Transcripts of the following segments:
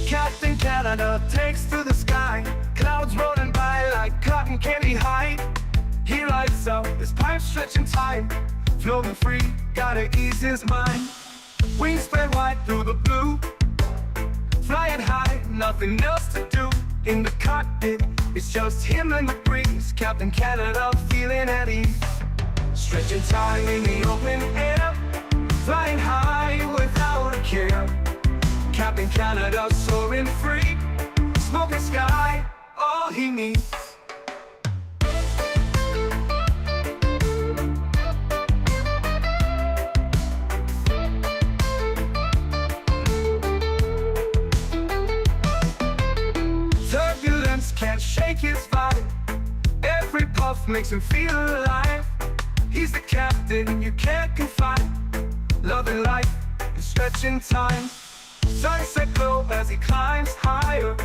Captain Canada takes to the sky, clouds rolling by like cotton candy high. He lights up, his pipe stretching time, floating free, gotta ease his mind. Wings spread wide through the blue, flying high, nothing else to do. In the cockpit, it's just him and the breeze, Captain Canada feeling at ease. Stretching time in the open air, flying high without a care. Captain Canada soaring free, smoking sky, all he needs. Turbulence can't shake his vibe, every puff makes him feel alive. He's the captain you can't confide, loving life and stretching time. Sunset glow as he climbs higher,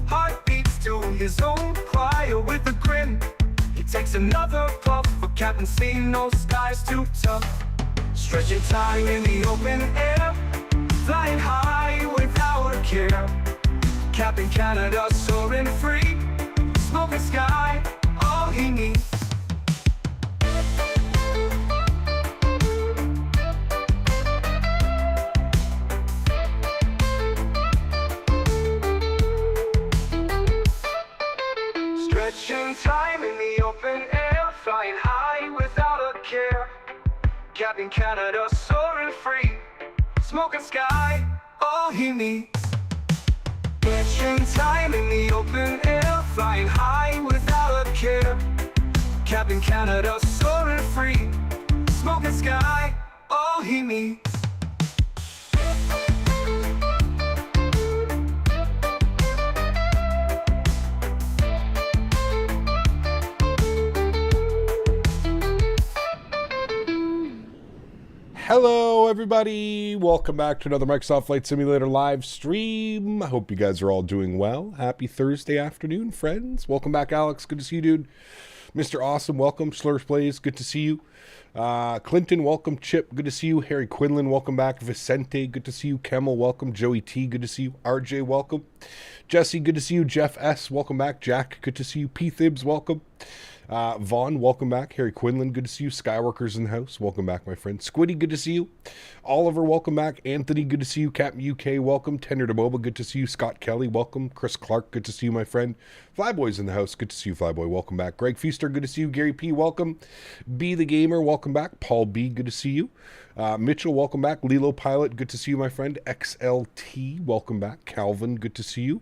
heart beats to his own choir. With a grin, he takes another puff, for Captain C, no sky's too tough. Stretching time in the open air, flying high without a care. Captain Canada soaring free, smoking sky, all he needs. Stretching time in the open air, flying high without a care. Captain Canada soaring free, smoking sky, all he needs. Stretching time in the open air, flying high without a care. Captain Canada soaring free, smoking sky, all he needs. Hello everybody, welcome back to another Microsoft Flight Simulator live stream. I hope you guys are all doing well. Happy Thursday afternoon, friends. Welcome back, Alex. Good to see you, dude. Mr. Awesome, welcome. Slurps Plays, good to see you. Clinton, welcome. Chip, good to see you. Harry Quinlan, welcome back. Vicente, good to see you. Kemmel, welcome. Joey T, good to see you. RJ, welcome. Jesse, good to see you. Jeff S, welcome back. Jack, good to see you. P. Thibs, welcome. Vaughn, welcome back. Harry Quinlan, good to see you. Skyworkers in the house, welcome back, my friend. Squiddy, good to see you. Oliver, welcome back. Anthony, good to see you. Captain UK, welcome. Tender to Boba, good to see you. Scott Kelly, welcome. Chris Clark, good to see you, my friend. Flyboy's in the house, good to see you, Flyboy, welcome back. Greg Feaster, good to see you. Gary P, welcome. B the Gamer, welcome back. Paul B, good to see you. Mitchell, welcome back. Lilo Pilot, good to see you, my friend. XLT, welcome back. Calvin, good to see you.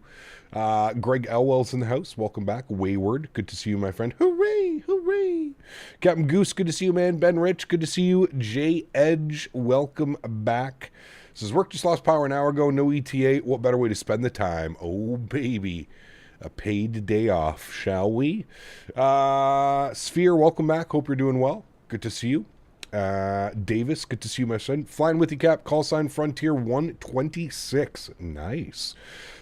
Greg Elwell's in the house, welcome back. Wayward, good to see you, my friend. Hooray, hooray. Captain Goose, good to see you, man. Ben Rich, good to see you. J Edge, welcome back. Says, work just lost power an hour ago, no ETA. What better way to spend the time? Oh, baby. A paid day off, shall we? Sphere, welcome back. Hope you're doing well. Good to see you. Davis, good to see you, my son. Flying with you, Cap. Call sign Frontier 126. Nice.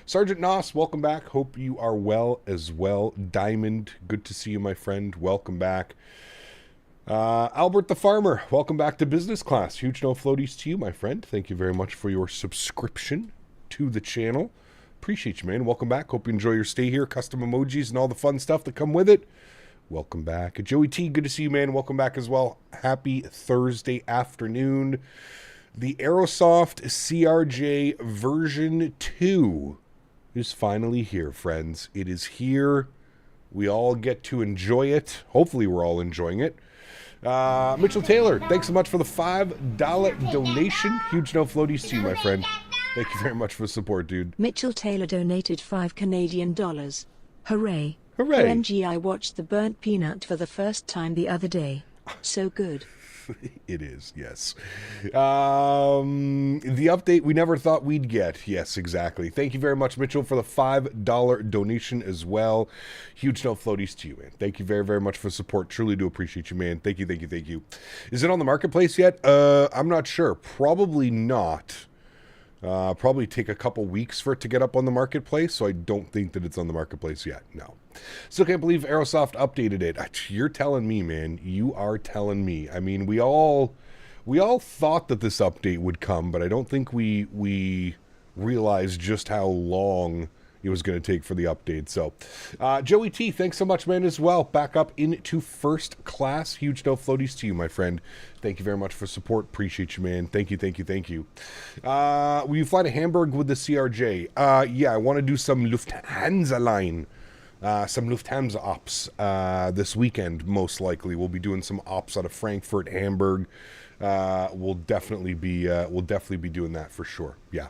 Sergeant Noss, welcome back. Hope you are well as well. Diamond, good to see you, my friend. Welcome back. Albert the Farmer, welcome back to business class. Huge no floaties to you, my friend. Thank you very much for your subscription to the channel. Appreciate you, man. Welcome back. Hope you enjoy your stay here. Custom emojis and all the fun stuff that come with it. Welcome back. Joey T, good to see you, man. Welcome back as well. Happy Thursday afternoon. The Aerosoft CRJ version 2 is finally here, friends. It is here. We all get to enjoy it. Hopefully we're all enjoying it. Mitchell Taylor, thanks so much for the $5 donation. Huge no floaties to you, my friend. Thank you very much for the support, dude. Mitchell Taylor donated $5 Canadian. Hooray. Hooray. OMG, I watched The Burnt Peanut for the first time the other day. So good. It is, yes. The update we never thought we'd get. Yes, exactly. Thank you very much, Mitchell, for the $5 donation as well. Huge no floaties to you, man. Thank you very, very much for the support. Truly do appreciate you, man. Thank you, thank you, thank you. Is it on the marketplace yet? I'm not sure. Probably not. Probably take a couple weeks for it to get up on the marketplace, so I don't think that it's on the marketplace yet. No. Still can't believe Aerosoft updated it. You're telling me, man. You are telling me. I mean, we all thought that this update would come, but I don't think we realize just how long it was going to take for the update. So, Joey T, thanks so much, man, as well. Back up into first class. Huge no floaties to you, my friend. Thank you very much for support. Appreciate you, man. Thank you, thank you, thank you. Will you fly to Hamburg with the CRJ? Yeah, I want to do some Lufthansa line. Some Lufthansa ops this weekend, most likely. We'll be doing some ops out of Frankfurt, Hamburg. We'll definitely be doing that for sure. Yeah.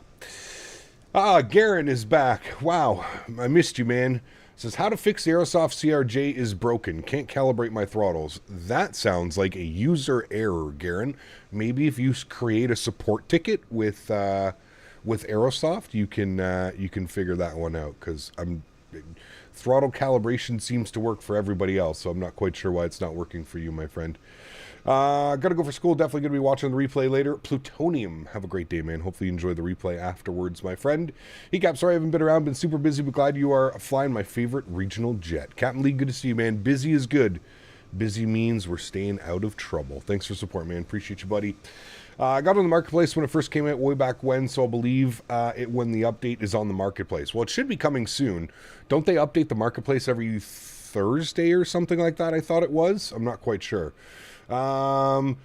Garen is back. Wow, I missed you, man. Says, how to fix the Aerosoft CRJ is broken. Can't calibrate my throttles. That sounds like a user error, Garen. Maybe if you create a support ticket with Aerosoft, you can figure that one out. Because throttle calibration seems to work for everybody else, so I'm not quite sure why it's not working for you, my friend. Gotta go for school. Definitely gonna be watching the replay later. Plutonium. Have a great day, man. Hopefully you enjoy the replay afterwards, my friend. Hey, Cap. Sorry I haven't been around. Been super busy, but glad you are flying my favorite regional jet. Captain Lee, good to see you, man. Busy is good. Busy means we're staying out of trouble. Thanks for support, man. Appreciate you, buddy. I got on the marketplace when it first came out way back when, so I'll believe it when the update is on the marketplace. Well, it should be coming soon. Don't they update the marketplace every Thursday or something like that? I thought it was. I'm not quite sure. Man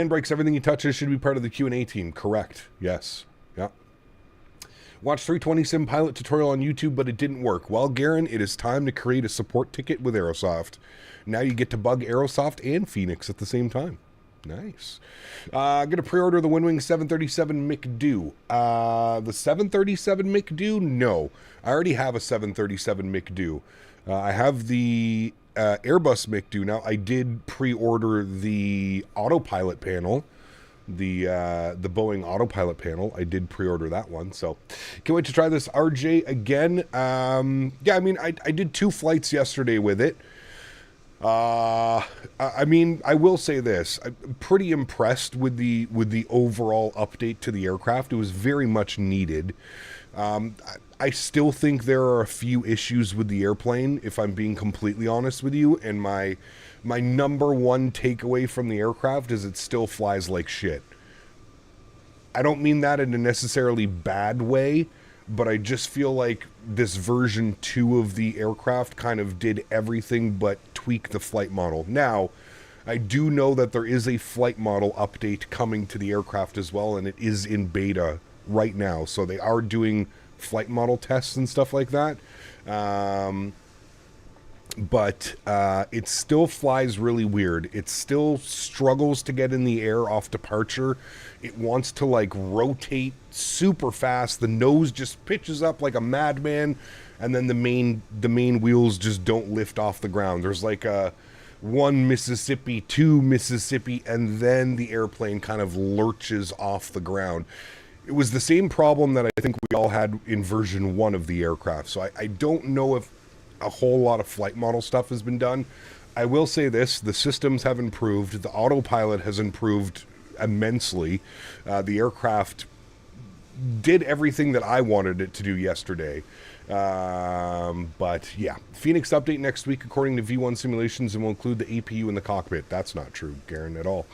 breaks everything he touches should be part of the Q&A team. Correct. Yes. Yeah. Watched 320 Sim pilot tutorial on YouTube, but it didn't work. Well, Garen, it is time to create a support ticket with Aerosoft. Now you get to bug Aerosoft and Phoenix at the same time. Nice. Gonna pre-order the Winwing 737 McDo. The 737 McDo? No. I already have a 737 McDo. I have the Airbus McDo. Now, I did pre-order the autopilot panel, the Boeing autopilot panel. I did pre-order that one, so can't wait to try this RJ again. Yeah, I mean, I did 2 flights yesterday with it. I mean, I will say this: I'm pretty impressed with the overall update to the aircraft. It was very much needed. I still think there are a few issues with the airplane, if I'm being completely honest with you, and my number one takeaway from the aircraft is it still flies like shit. I don't mean that in a necessarily bad way, but I just feel like this version 2 of the aircraft kind of did everything but tweak the flight model. Now, I do know that there is a flight model update coming to the aircraft as well, and it is in beta right now, so they are doing flight model tests and stuff like that, but it still flies really weird. It still struggles to get in the air off departure. It wants to like rotate super fast. The nose just pitches up like a madman, and then the main wheels just don't lift off the ground. There's like a 1 Mississippi, 2 Mississippi, and then the airplane kind of lurches off the ground. It was the same problem that I think we all had in version 1 of the aircraft. So I don't know if a whole lot of flight model stuff has been done. I will say this: the systems have improved. The autopilot has improved immensely. The aircraft did everything that I wanted it to do yesterday. But yeah, Phoenix update next week according to V1 simulations, and will include the APU in the cockpit. That's not true, Garen, at all.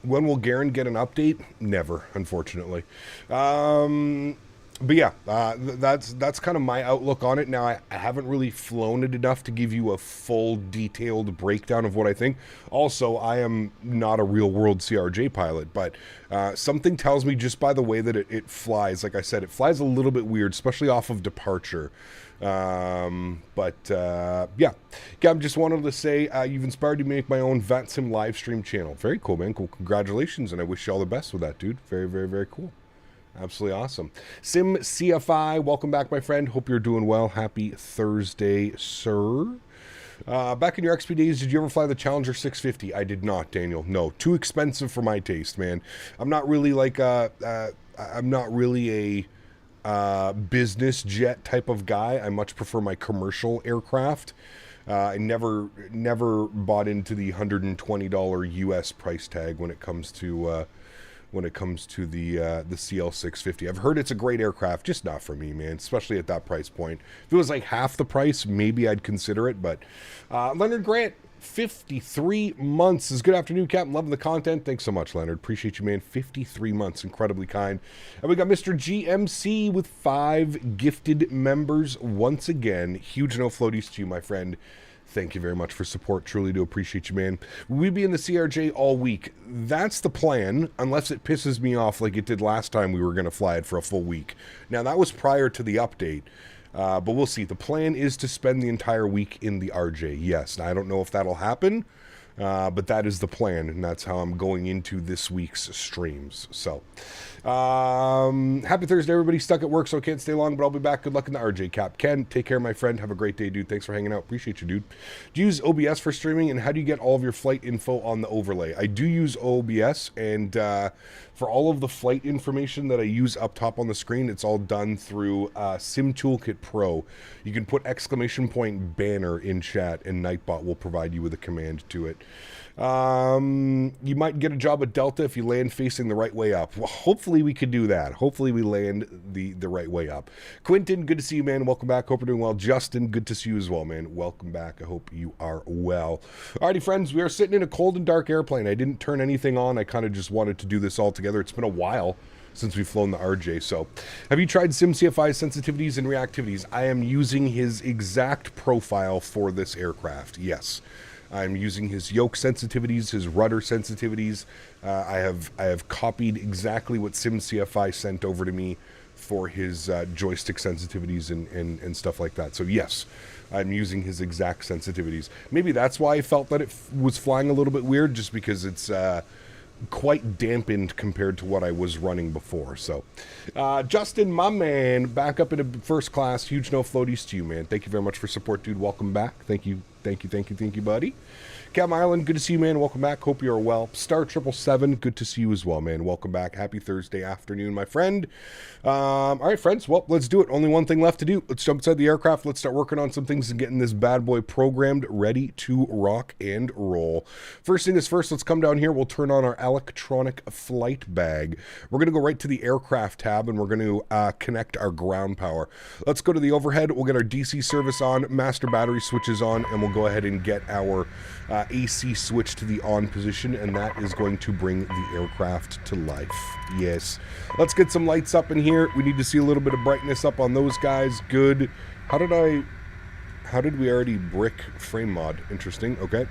When will Garen get an update? Never, unfortunately. But yeah, that's kind of my outlook on it. Now, I haven't really flown it enough to give you a full detailed breakdown of what I think. Also, I am not a real-world CRJ pilot, but something tells me just by the way that it flies, like I said, it flies a little bit weird, especially off of departure. Yeah, Gab, just wanted to say you've inspired me to make my own VATSIM live stream channel. Very cool, man. Cool. Congratulations, and I wish you all the best with that, dude. Very, very, very cool. Absolutely awesome. Sim CFI, welcome back, my friend. Hope you're doing well. Happy Thursday, sir. Back in your XP days, did you ever fly the Challenger 650? I did not, Daniel. No, too expensive for my taste, man. I'm not really like I'm not really a business jet type of guy. I much prefer my commercial aircraft. I never bought into the $120 US price tag when it comes to the CL650. I've heard it's a great aircraft, just not for me, man, especially at that price point. If it was like half the price, maybe I'd consider it, but Leonard Grant, 53 months is good afternoon, Captain. Loving the content. Thanks so much, Leonard. Appreciate you, man. 53 months. Incredibly kind. And we got Mr. GMC with 5 gifted members once again. Huge no floaties to you, my friend. Thank you very much for support. Truly do appreciate you, man. We'll be in the CRJ all week. That's the plan, unless it pisses me off like it did last time we were going to fly it for a full week. Now, that was prior to the update. But we'll see. The plan is to spend the entire week in the RJ. Yes, I don't know if that'll happen, but that is the plan, and that's how I'm going into this week's streams. So, happy Thursday, everybody. Stuck at work, so I can't stay long, but I'll be back. Good luck in the RJ, Cap. Ken, take care, my friend. Have a great day, dude. Thanks for hanging out. Appreciate you, dude. Do you use OBS for streaming, and how do you get all of your flight info on the overlay? I do use OBS, and for all of the flight information that I use up top on the screen, it's all done through Sim Toolkit Pro. You can put ! banner in chat, and Nightbot will provide you with a command to it. You might get a job at Delta if you land facing the right way up. Well, hopefully we could do that. Hopefully we land the right way up. Quentin, good to see you, man. Welcome back. Hope you're doing well. Justin, good to see you as well, man. Welcome back. I hope you are well. Alrighty, friends, we are sitting in a cold and dark airplane. I didn't turn anything on. I kind of just wanted to do this all together. It's been a while since we've flown the RJ. So, have you tried SimCFI's sensitivities and reactivities? I am using his exact profile for this aircraft. Yes. I'm using his yoke sensitivities, his rudder sensitivities. I have copied exactly what SimCFI sent over to me for his joystick sensitivities and stuff like that. So yes, I'm using his exact sensitivities. Maybe that's why I felt that it was flying a little bit weird, just because it's quite dampened compared to what I was running before. So, Justin, my man, back up into first class. Huge no floaties to you, man. Thank you very much for support, dude. Welcome back. Thank you, buddy. Cam Island, good to see you, man. Welcome back. Hope you are well. Star 777, good to see you as well, man. Welcome back. Happy Thursday afternoon, my friend. All right, friends. Well, let's do it. Only one thing left to do. Let's jump inside the aircraft. Let's start working on some things and getting this bad boy programmed, ready to rock and roll. First thing is first, let's come down here. We'll turn on our electronic flight bag. We're going to go right to the aircraft tab, and we're going to connect our ground power. Let's go to the overhead. We'll get our DC service on, master battery switches on, and we'll go ahead and get our AC switch to the on position, and that is going to bring the aircraft to life. Yes. Let's get some lights up in here. We need to see a little bit of brightness up on those guys. Good. How did we already brick frame mod? Interesting. Okay.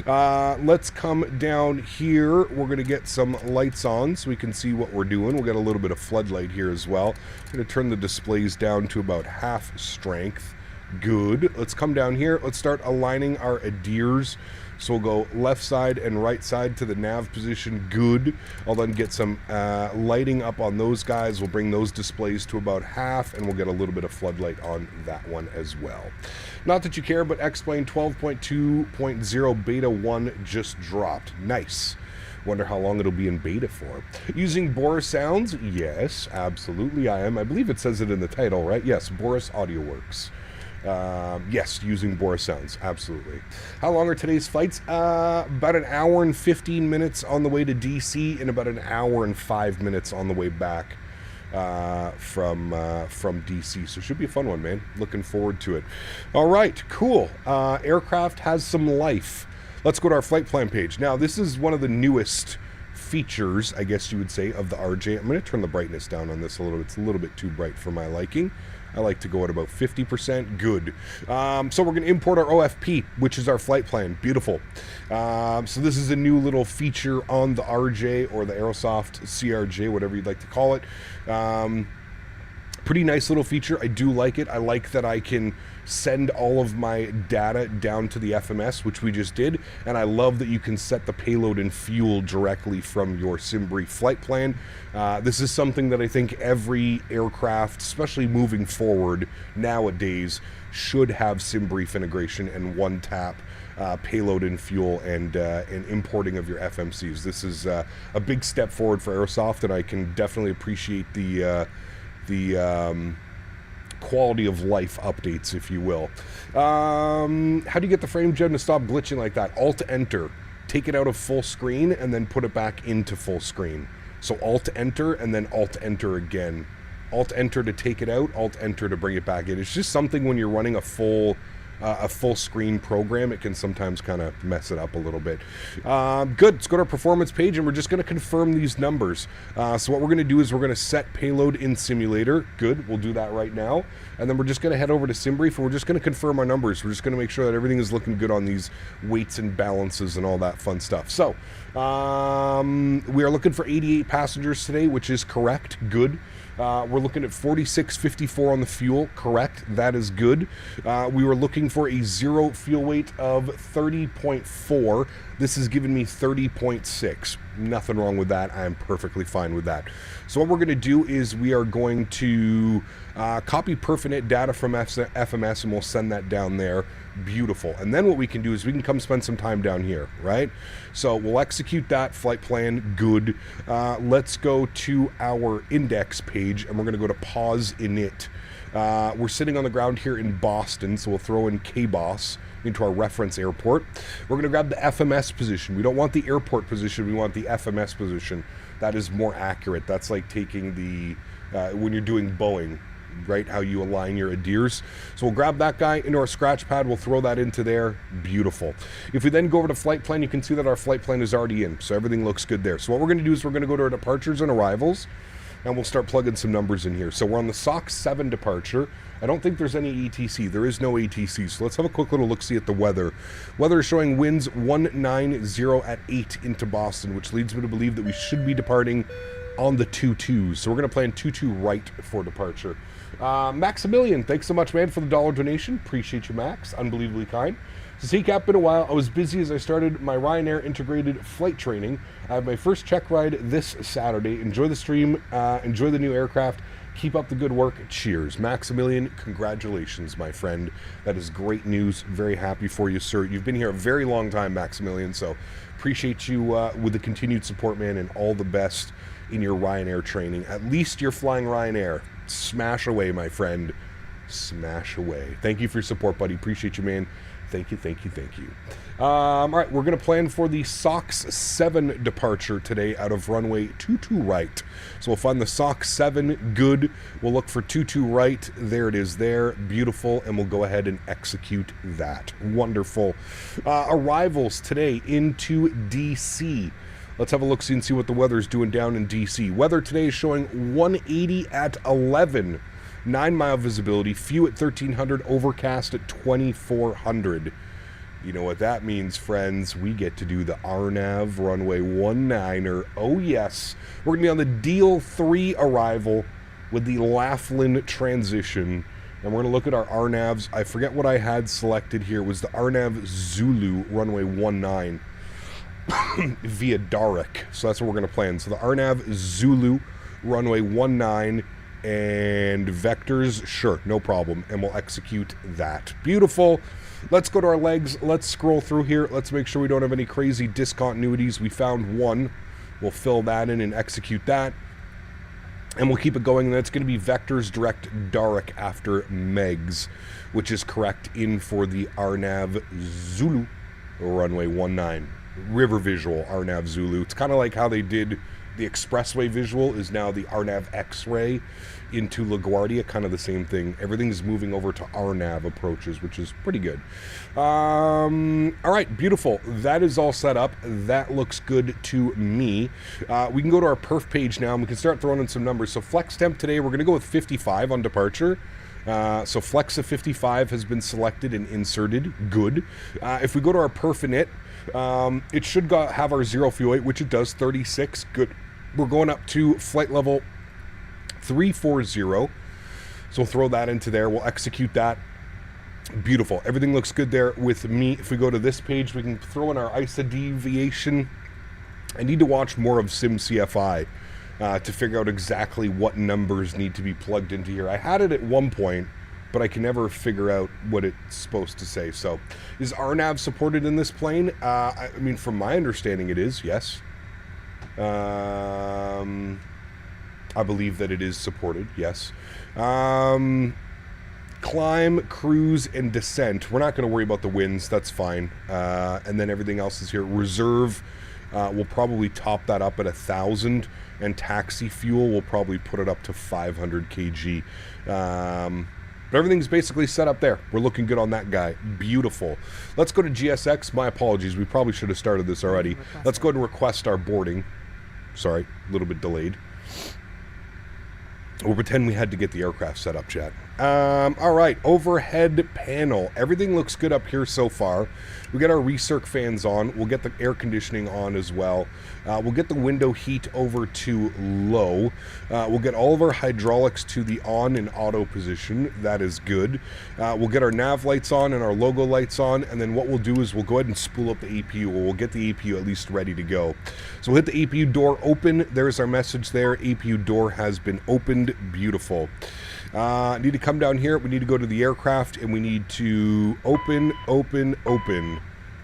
Let's come down here. We're going to get some lights on so we can see what we're doing. We'll get a little bit of floodlight here as well. I'm going to turn the displays down to about half strength. Good. Let's come down here. Let's start aligning our adheres. So we'll go left side and right side to the nav position. Good. I'll then get some lighting up on those guys. We'll bring those displays to about half, and we'll get a little bit of floodlight on that one as well. Not that you care, but X-Plane 12.2.0 Beta 1 just dropped. Nice. Wonder how long it'll be in beta for. Using Boris sounds? Yes, absolutely I am. I believe it says it in the title, right? Yes, Boris Audio Works. Yes, using Boris sounds, absolutely. How long are today's flights? About an hour and 15 minutes on the way to DC, and about an hour and 5 minutes on the way back from DC. So it should be a fun one, man. Looking forward to it. All right, cool. Aircraft has some life. Let's go to our flight plan page. Now, this is one of the newest features, I guess you would say, of the RJ. I'm going to turn the brightness down on this a little bit. It's a little bit too bright for my liking. I like to go at about 50%. Good. So we're going to import our OFP, which is our flight plan. Beautiful. So this is a new little feature on the RJ, or the Aerosoft CRJ, whatever you'd like to call it. Pretty nice little feature. I do like it. I like that I can send all of my data down to the FMS, which we just did, and I love that you can set the payload and fuel directly from your SimBrief flight plan. This is something that I think every aircraft, especially moving forward nowadays, should have SimBrief integration and one-tap payload and fuel and importing of your FMCs. This is a big step forward for Aerosoft, and I can definitely appreciate the quality of life updates, if you will. How do you get the frame gem to stop glitching like that? Alt-Enter. Take it out of full screen and then put it back into full screen. So Alt-Enter and then Alt-Enter again. Alt-Enter to take it out, Alt-Enter to bring it back in. It's just something when you're running a full a full screen program, it can sometimes kind of mess it up a little bit. Good. Let's go to our performance page, and we're just going to confirm these numbers. So what we're going to do is we're going to set payload in simulator. Good. We'll do that right now. And then we're just going to head over to SimBrief, and we're just going to confirm our numbers. We're just going to make sure that everything is looking good on these weights and balances and all that fun stuff. So we are looking for 88 passengers today, which is correct. Good. We're looking at 46.54 on the fuel. Correct. That is good. We were looking for a zero fuel weight of 30.4. This is giving me 30.6. Nothing wrong with that. I am perfectly fine with that. So what we're going to do is we are going to copy perf data from FMS, and we'll send that down there. Beautiful. And then what we can do is we can come spend some time down here, right? So we'll execute that flight plan. Good. Let's go to our index page, and we're going to go to pause init. We're sitting on the ground here in Boston, so we'll throw in KBOS into our reference airport. We're going to grab the FMS position. We don't want the airport position. We want the FMS position. That is more accurate. That's like taking the, when you're doing Boeing, right, how you align your adheres. So we'll grab that guy into our scratch pad. We'll throw that into there. Beautiful. If we then go over to flight plan, you can see that our flight plan is already in. So everything looks good there. So what we're going to do is we're going to go to our departures and arrivals, and we'll start plugging some numbers in here. So we're on the SOC 7 departure. I don't think there's any ATC. There is no ATC. So let's have a quick little look-see at the weather. Weather is showing winds 190 at 8 into Boston, which leads me to believe that we should be departing on the 2-2s. So we're going to plan 2-2 right for departure. Maximilian, thanks so much, man, for the $1 donation. Appreciate you, Max. Unbelievably kind. Says, hey, Cap, been a while. I was busy as I started my Ryanair integrated flight training. I have my first check ride this Saturday. Enjoy the stream. Enjoy the new aircraft. Keep up the good work. Cheers. Maximilian, congratulations, my friend. That is great news. Very happy for you, sir. You've been here a very long time, Maximilian, so appreciate you with the continued support, man, and all the best in your Ryanair training. At least you're flying Ryanair. Smash away, my friend. Smash away. Thank you for your support, buddy. Appreciate you, man. Thank you, thank you, thank you. All right, we're going to plan for the SOX 7 departure today out of runway 22 right. So we'll find the SOX 7, good. We'll look for 22 right. There it is there. Beautiful. And we'll go ahead and execute that. Wonderful. Arrivals today into DC. Let's have a look, see and see what the weather is doing down in DC. Weather today is showing 180 at 11. 9-mile visibility, few at 1,300, overcast at 2,400. You know what that means, friends. We get to do the RNAV runway 19er. Oh, yes. We're going to be on the Deal 3 arrival with the Laughlin transition. And we're going to look at our RNAVs. I forget what I had selected here. It was the RNAV Zulu runway 19 via Darek. So that's what we're going to plan. So the RNAV Zulu runway 19 and vectors, sure, no problem, and we'll execute that. Beautiful. Let's go to our legs. Let's scroll through here. Let's make sure we don't have any crazy discontinuities. We found one. We'll fill that in and execute that, and we'll keep it going. And that's going to be vectors direct Darek after Megs, which is correct in for the RNAV Zulu runway 19 river visual RNAV Zulu. It's kind of like how they did the expressway visual is now the RNAV X-ray into LaGuardia, kind of the same thing. Everything's moving over to RNAV approaches, which is pretty good. All right, beautiful. That is all set up. That looks good to me. We can go to our perf page now, and we can start throwing in some numbers. So flex temp today, we're going to go with 55 on departure. So flex of 55 has been selected and inserted. Good. If we go to our perf init, it should have our zero fuel weight, which it does, 36. Good. We're going up to flight level 340. So we'll throw that into there. We'll execute that. Beautiful. Everything looks good there with me. If we go to this page, we can throw in our ISA deviation. I need to watch more of SimCFI to figure out exactly what numbers need to be plugged into here. I had it at one point, but I can never figure out what it's supposed to say. So, is RNAV supported in this plane? I mean, from my understanding, it is, yes. I believe that it is supported, yes. Climb, cruise, and descent. We're not going to worry about the winds. That's fine. And then everything else is here. Reserve, we'll probably top that up at 1,000. And taxi fuel, we'll probably put it up to 500 kg. But everything's basically set up there. We're looking good on that guy. Beautiful. Let's go to GSX. My apologies. We probably should have started this already. Let's go ahead and request our boarding. Sorry, a little bit delayed. We'll pretend we had to get the aircraft set up, chat. All right, overhead panel. Everything looks good up here so far. We got our recirc fans on. We'll get the air conditioning on as well. We'll get the window heat over to low. We'll get all of our hydraulics to the on and auto position. That is good. We'll get our nav lights on and our logo lights on, and then what we'll do is we'll go ahead and spool up the APU, or we'll get the APU at least ready to go. So we'll hit the APU door open. There's our message there. APU door has been opened. Beautiful. Need to come down here. We need to go to the aircraft, and we need to open,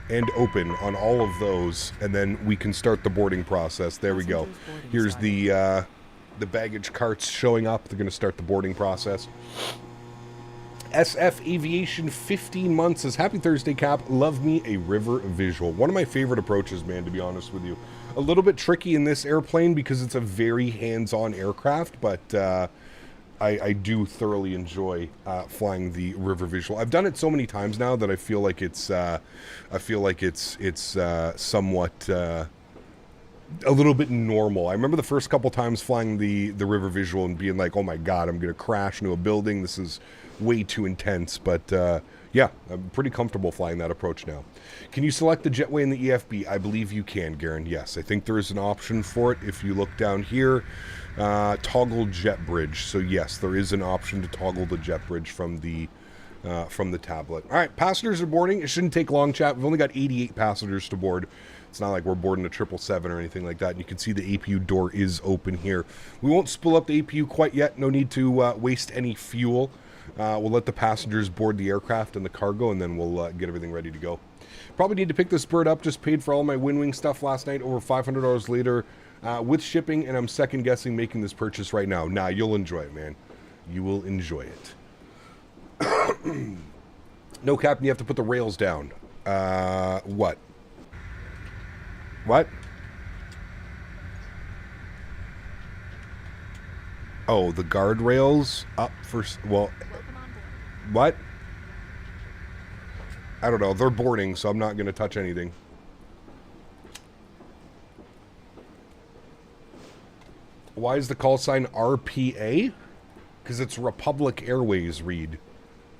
and open on all of those, and then we can start the boarding process. There we go. Here's the baggage carts showing up. They're going to start the boarding process. SF Aviation 15 months says, happy Thursday, Cap. Love me a river visual. One of my favorite approaches, man, to be honest with you. A little bit tricky in this airplane because it's a very hands-on aircraft, but I do thoroughly enjoy flying the river visual. I've done it so many times now that I feel like it's somewhat a little bit normal. I remember the first couple times flying the river visual and being like, oh my god, I'm gonna crash into a building. This is way too intense. But yeah, I'm pretty comfortable flying that approach now. Can you select the jetway in the EFB? I believe you can, Garen. Yes, I think there is an option for it. If you look down here, toggle jet bridge. So yes, there is an option to toggle the jet bridge from the tablet. All right, passengers are boarding. It shouldn't take long, chat. We've only got 88 passengers to board. It's not like we're boarding a 777 or anything like that. And you can see the APU door is open here. We won't spool up the APU quite yet. No need to waste any fuel. We'll let the passengers board the aircraft and the cargo, and then we'll get everything ready to go. Probably need to pick this bird up. Just paid for all my WinWing stuff last night. Over $500 later with shipping, and I'm second guessing making this purchase right now. Nah, you'll enjoy it, man. You will enjoy it. No, Captain, you have to put the rails down. What? What? Oh, the guardrails up for... Well, what? I don't know. They're boarding, so I'm not going to touch anything. Why is the call sign RPA? Because it's Republic Airways, Reed.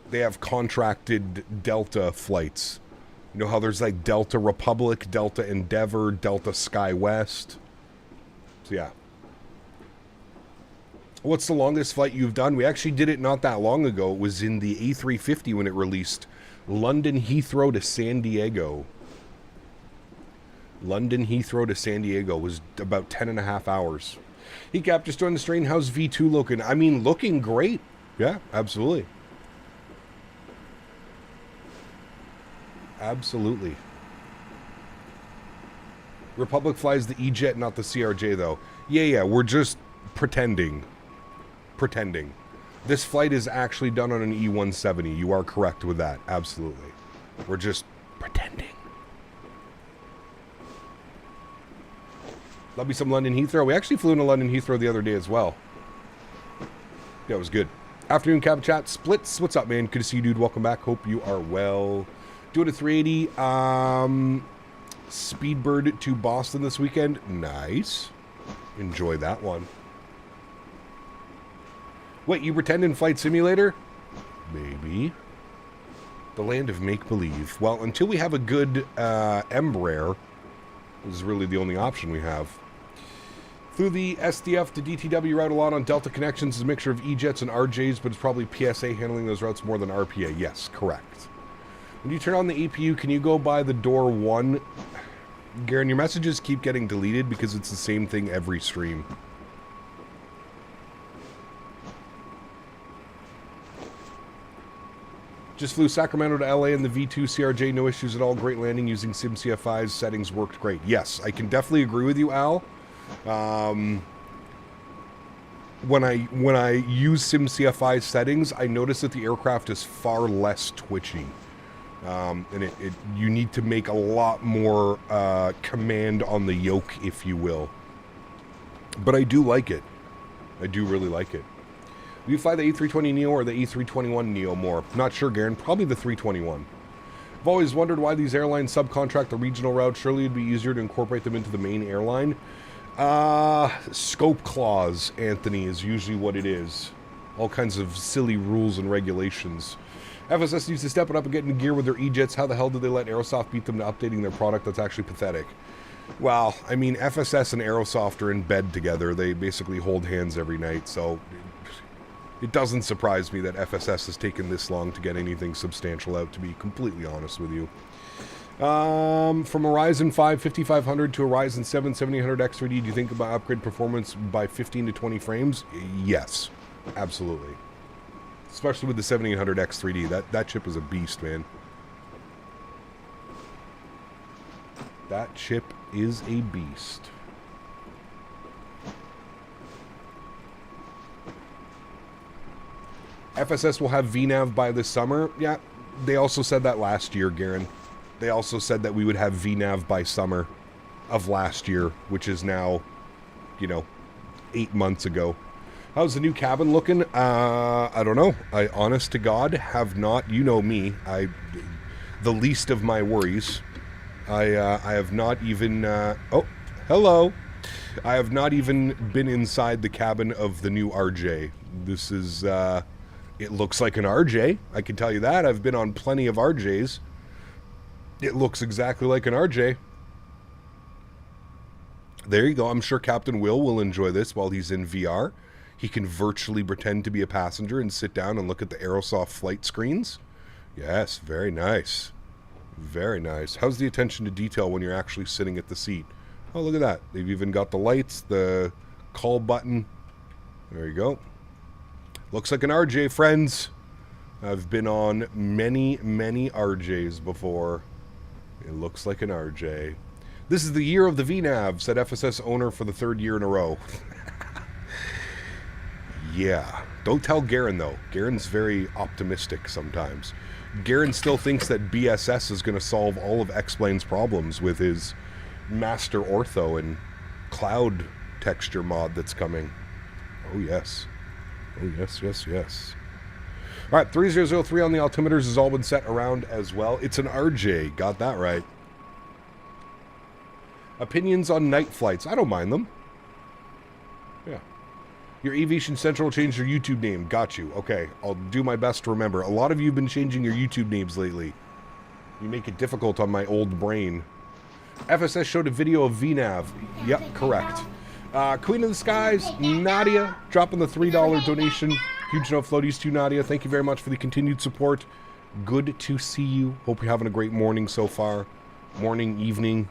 They have contracted Delta flights. You know how there's like Delta Republic, Delta Endeavor, Delta SkyWest? So yeah. What's the longest flight you've done? We actually did it not that long ago. It was in the A350 when it released. London Heathrow to San Diego. London Heathrow to San Diego was about 10.5 hours. He Cap, just joined the strain. How's V2 looking? I mean, looking great. Yeah, absolutely. Absolutely. Republic flies the E-Jet, not the CRJ, though. Yeah, we're just pretending. Pretending. This flight is actually done on an E-170. You are correct with that. Absolutely. We're just pretending. Love me some London Heathrow. We actually flew into London Heathrow the other day as well. Yeah, it was good. Afternoon, Cab Chat. Splits. What's up, man? Good to see you, dude. Welcome back. Hope you are well. Doing a 380. Speedbird to Boston this weekend. Nice. Enjoy that one. Wait, you pretend in Flight Simulator? Maybe. The land of make-believe. Well, until we have a good Embraer, this is really the only option we have. Flew the SDF to DTW route a lot on Delta connections. It's a mixture of E-Jets and RJs, but it's probably PSA handling those routes more than RPA. Yes, correct. When you turn on the APU, can you go by the door 1? Garen, your messages keep getting deleted because it's the same thing every stream. Just flew Sacramento to LA in the V2 CRJ, no issues at all. Great landing using SimCFI's settings worked great. Yes, I can definitely agree with you, Al. When I use SimCFI settings, I notice that the aircraft is far less twitchy. And you need to make a lot more command on the yoke, if you will. But I do like it. I do really like it. Do you fly the A320neo or the A321neo more? Not sure, Garen. Probably the 321. I've always wondered why these airlines subcontract the regional routes. Surely it'd be easier to incorporate them into the main airline. Scope clause, Anthony, is usually what it is. All kinds of silly rules and regulations. FSS needs to step it up and get in gear with their E-jets. How the hell did they let Aerosoft beat them to updating their product? That's actually pathetic. Well, I mean, FSS and Aerosoft are in bed together. They basically hold hands every night, so it doesn't surprise me that FSS has taken this long to get anything substantial out, to be completely honest with you. From a Ryzen 5 5500 to a Ryzen 7 7800X3D, do you think about upgrade performance by 15 to 20 frames? Yes, absolutely. Especially with the 7800X3D. That chip is a beast, man. That chip is a beast. FSS will have VNAV by this summer. Yeah, they also said that last year, Garen. They also said that we would have VNAV by summer of last year, which is now, 8 months ago. How's the new cabin looking? I don't know. I, honest to God, have not, you know me, the least of my worries. I have not even, oh, hello. I have not even been inside the cabin of the new RJ. This is, it looks like an RJ. I can tell you that. I've been on plenty of RJs. It looks exactly like an RJ. There you go. I'm sure Captain Will enjoy this while he's in VR. He can virtually pretend to be a passenger and sit down and look at the Aerosoft flight screens. Yes, very nice. Very nice. How's the attention to detail when you're actually sitting at the seat? Oh, look at that. They've even got the lights, the call button. There you go. Looks like an RJ, friends. I've been on many, many RJs before. It looks like an RJ. This is the year of the VNAV, said FSS owner for the 3rd year in a row. Yeah. Don't tell Garen, though. Garen's very optimistic sometimes. Garen still thinks that BSS is going to solve all of X-Plane's problems with his master ortho and cloud texture mod that's coming. Oh, yes. Oh, yes, yes, yes. All right, 3003 on the altimeters has all been set around as well. It's an RJ. Got that right. Opinions on night flights. I don't mind them. Yeah. Your Aviation Central changed your YouTube name. Got you. Okay, I'll do my best to remember. A lot of you have been changing your YouTube names lately. You make it difficult on my old brain. FSS showed a video of VNAV. Yep, correct. Queen of the Skies, Nadya, dropping the $3 donation. Huge no floaties to Nadya. Thank you very much for the continued support. Good to see you. Hope you're having a great morning so far. Morning, evening.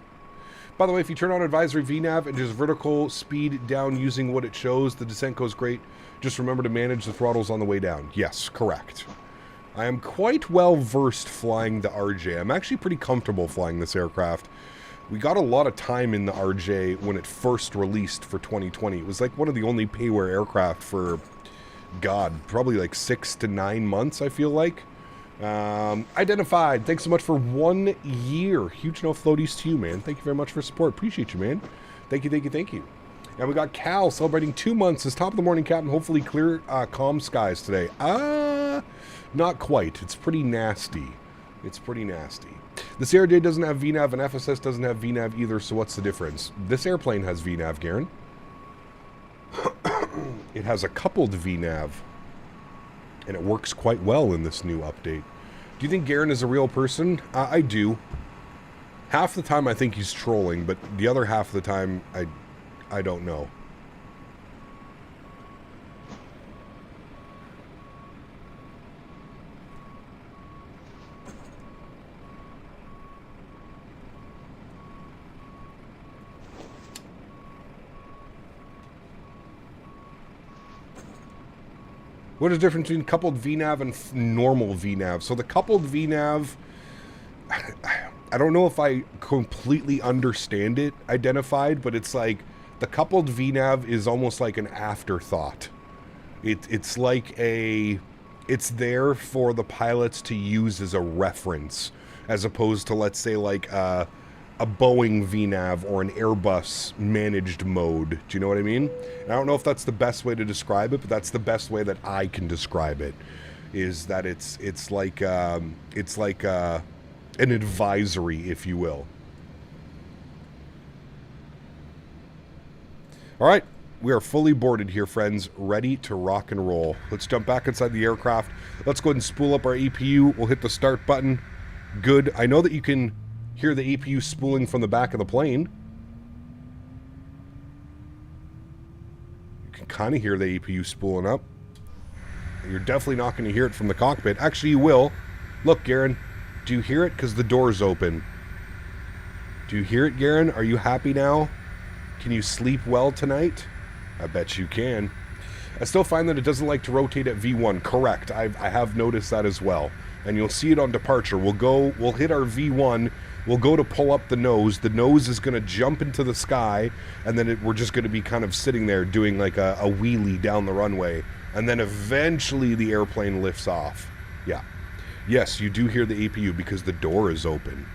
By the way, if you turn on advisory VNAV and just vertical speed down using what it shows, the descent goes great. Just remember to manage the throttles on the way down. Yes, correct. I am quite well versed flying the RJ. I'm actually pretty comfortable flying this aircraft. We got a lot of time in the RJ when it first released for 2020. It was like one of the only payware aircraft for, God, probably like 6 to 9 months, I feel like. Identified. Thanks so much for 1 year. Huge no floaties to you, man. Thank you very much for support. Appreciate you, man. Thank you, thank you, thank you. And we got Cal celebrating 2 months as top of the morning captain. Hopefully clear, calm skies today. Not quite. It's pretty nasty. It's pretty nasty. The CRJ doesn't have VNAV and FSS doesn't have VNAV either, so what's the difference? This airplane has VNAV, Garen. It has a coupled VNAV. And it works quite well in this new update. Do you think Garen is a real person? I do. Half the time I think he's trolling, but the other half of the time I don't know. What is the difference between coupled VNAV and normal VNAV? So the coupled VNAV, I don't know if I completely understand it identified, but it's like the coupled VNAV is almost like an afterthought. It's like it's there for the pilots to use as a reference, as opposed to, let's say, like a Boeing VNav or an Airbus managed mode. Do you know what I mean? And I don't know if that's the best way to describe it, but that's the best way that I can describe it. Is that it's like an advisory, if you will. All right, we are fully boarded here, friends, ready to rock and roll. Let's jump back inside the aircraft. Let's go ahead and spool up our APU. We'll hit the start button. Good. I know that you can hear the APU spooling from the back of the plane. You can kind of hear the APU spooling up. You're definitely not going to hear it from the cockpit. Actually, you will. Look, Garen, do you hear it? Because the door's open. Do you hear it, Garen? Are you happy now? Can you sleep well tonight? I bet you can. I still find that it doesn't like to rotate at V1. Correct. I have noticed that as well. And you'll see it on departure. We'll hit our V1. We'll go to pull up the nose. The nose is going to jump into the sky. And then we're just going to be kind of sitting there doing like a wheelie down the runway. And then eventually the airplane lifts off. Yeah. Yes, you do hear the APU because the door is open.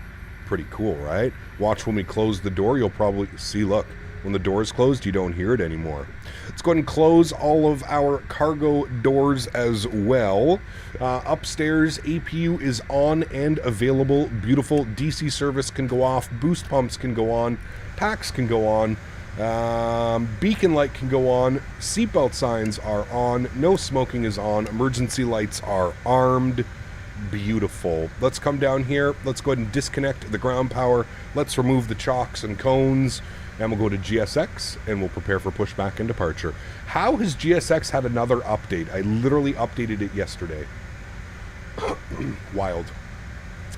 Pretty cool, right? Watch when we close the door. You'll probably see, look. When the door is closed, you don't hear it anymore. Let's go ahead and close all of our cargo doors as well. Upstairs, APU is on and available. Beautiful. DC service can go off. Boost pumps can go on. Packs can go on. Beacon light can go on. Seatbelt signs are on. No smoking is on. Emergency lights are armed. Beautiful. Let's come down here. Let's go ahead and disconnect the ground power. Let's remove the chocks and cones. And we'll go to GSX, and we'll prepare for pushback and departure. How has GSX had another update? I literally updated it yesterday. Wild.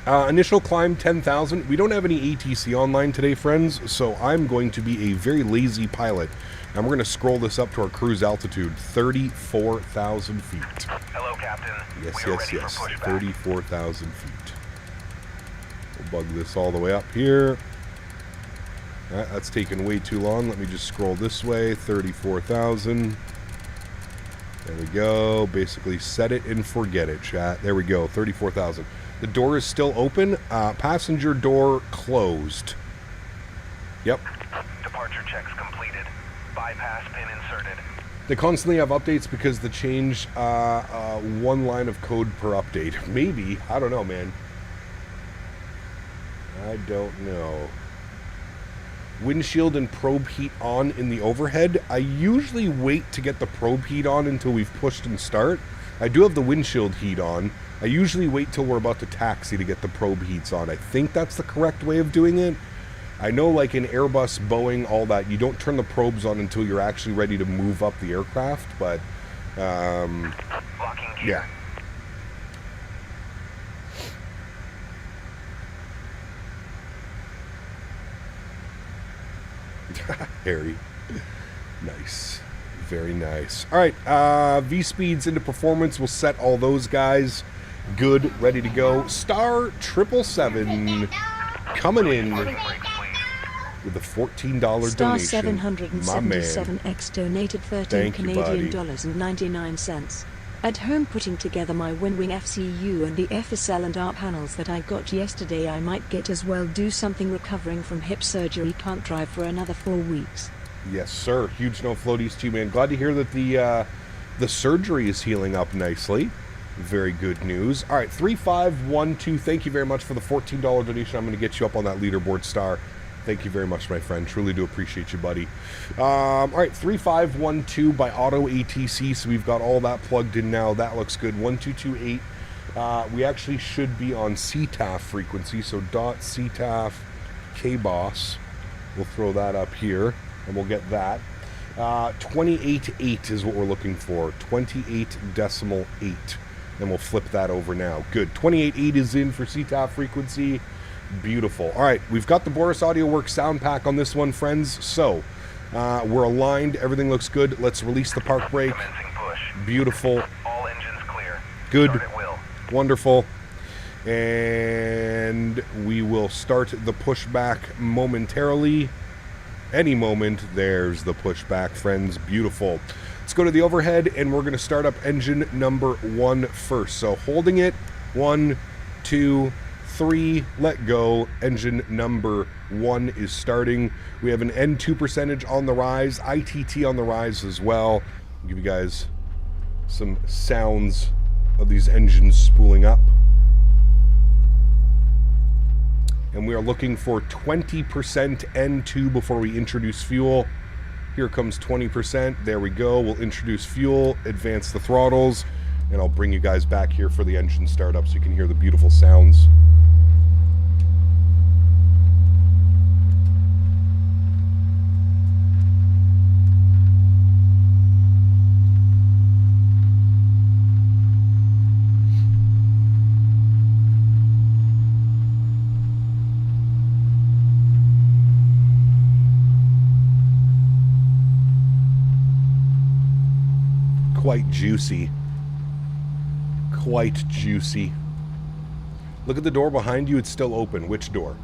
Initial climb 10,000. We don't have any ATC online today, friends, so I'm going to be a very lazy pilot. And we're going to scroll this up to our cruise altitude, 34,000 feet. Hello, Captain. Yes, 34,000 feet. We'll bug this all the way up here. Alright, that's taken way too long. Let me just scroll this way. 34,000. There we go. Basically, set it and forget it, chat. There we go. 34,000. The door is still open. Passenger door closed. Yep. Departure checks completed. Bypass pin inserted. They constantly have updates because they change one line of code per update. Maybe. I don't know, man. I don't know. Windshield and probe heat on in the overhead. I usually wait to get the probe heat on until we've pushed and start. I do have the windshield heat on. I usually wait till we're about to taxi to get the probe heats on. I think that's the correct way of doing it. I know, like in Airbus, Boeing, all that, you don't turn the probes on until you're actually ready to move up the aircraft, but Locking gear. yeah. Harry. Nice. Very nice. Alright, V-speeds into performance. We'll set all those guys. Good. Ready to go. Star 777 coming in with a $14 Star donation. 777X donated 13 Thank you, Canadian buddy. dollars and 99 cents. At home putting together my Wing FCU and the FSL and ARP panels that I got yesterday. I might get as well do something recovering from hip surgery. Can't drive for another 4 weeks. Yes, sir. Huge no floaties too, man. Glad to hear that the surgery is healing up nicely. Very good news. All right, 3512. Thank you very much for the $14 donation. I'm going to get you up on that leaderboard, Star. Thank you very much, my friend. Truly do appreciate you, buddy. All right, 3512 by Auto ATC. So we've got all that plugged in now. That looks good. 1228. We actually should be on CTAF frequency. So .CTAF KBOS. We'll throw that up here, and we'll get that. 28.8 is what we're looking for. 28.8. And we'll flip that over now. Good. 28.8 is in for CTAF frequency. Beautiful. All right, we've got the Boris Audio Works sound pack on this one, friends. So we're aligned. Everything looks good. Let's release the park brake. Commencing push. Beautiful. All engines clear. Good. Start at will. Wonderful. And we will start the pushback momentarily. Any moment. There's the pushback, friends. Beautiful. Let's go to the overhead, and we're going to start up engine number 1 first. So holding it. 1, 2, 3, let go. Engine number 1 is starting. We have an N2 percentage on the rise, ITT on the rise as well. I'll give you guys some sounds of these engines spooling up. And we are looking for 20% N2 before we introduce fuel. Here comes 20%. There we go. We'll introduce fuel, advance the throttles, and I'll bring you guys back here for the engine startup so you can hear the beautiful sounds. Quite juicy. Quite juicy. Look at the door behind you. It's still open. Which door?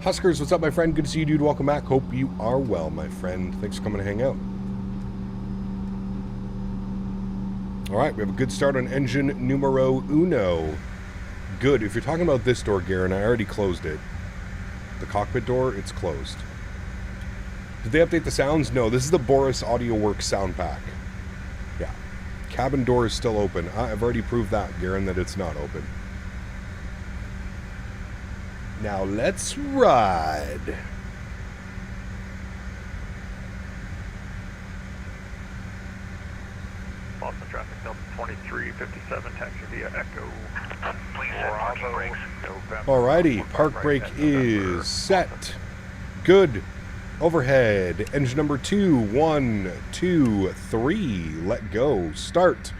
Huskers, what's up, my friend? Good to see you, dude. Welcome back. Hope you are well, my friend. Thanks for coming to hang out. All right, we have a good start on engine numero uno. Good. If you're talking about this door, Garen, I already closed it. The cockpit door, it's closed. Did they update the sounds? No, this is the Boris AudioWorks sound pack. Yeah. Cabin door is still open. I've already proved that, Garen, that it's not open. Now let's ride. Boston traffic, Delta 2357, taxi via Echo. Please set parking brakes. Alrighty, park brake is set. Good. Overhead. Engine number 2. 1, 2, 3. Let go. Start.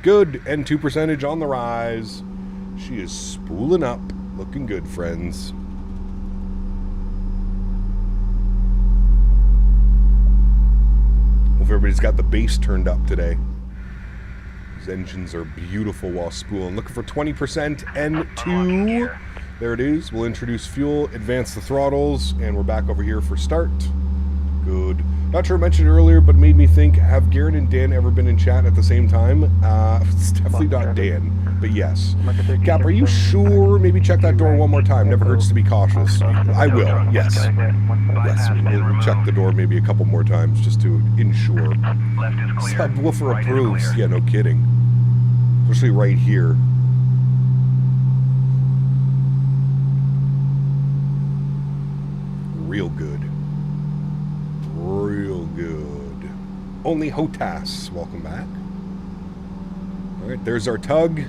Good. N2 percentage on the rise. She is spooling up. Looking good, friends. Hope everybody's got the bass turned up today. These engines are beautiful while spooling. Looking for 20% N2. There it is. We'll introduce fuel, advance the throttles, and we're back over here for start. Good. Not sure I mentioned it earlier, but it made me think, have Garrett and Dan ever been in chat at the same time? It's definitely not Dan, but yes. Cap, are you sure? Maybe check that door one more time. Never hurts to be cautious. I will, yes. Yes, we'll check the door maybe a couple more times just to ensure. Subwoofer approves. Yeah, no kidding. Especially right here. Real good. Real good. Only Hotas. Welcome back. Alright, there's our tug.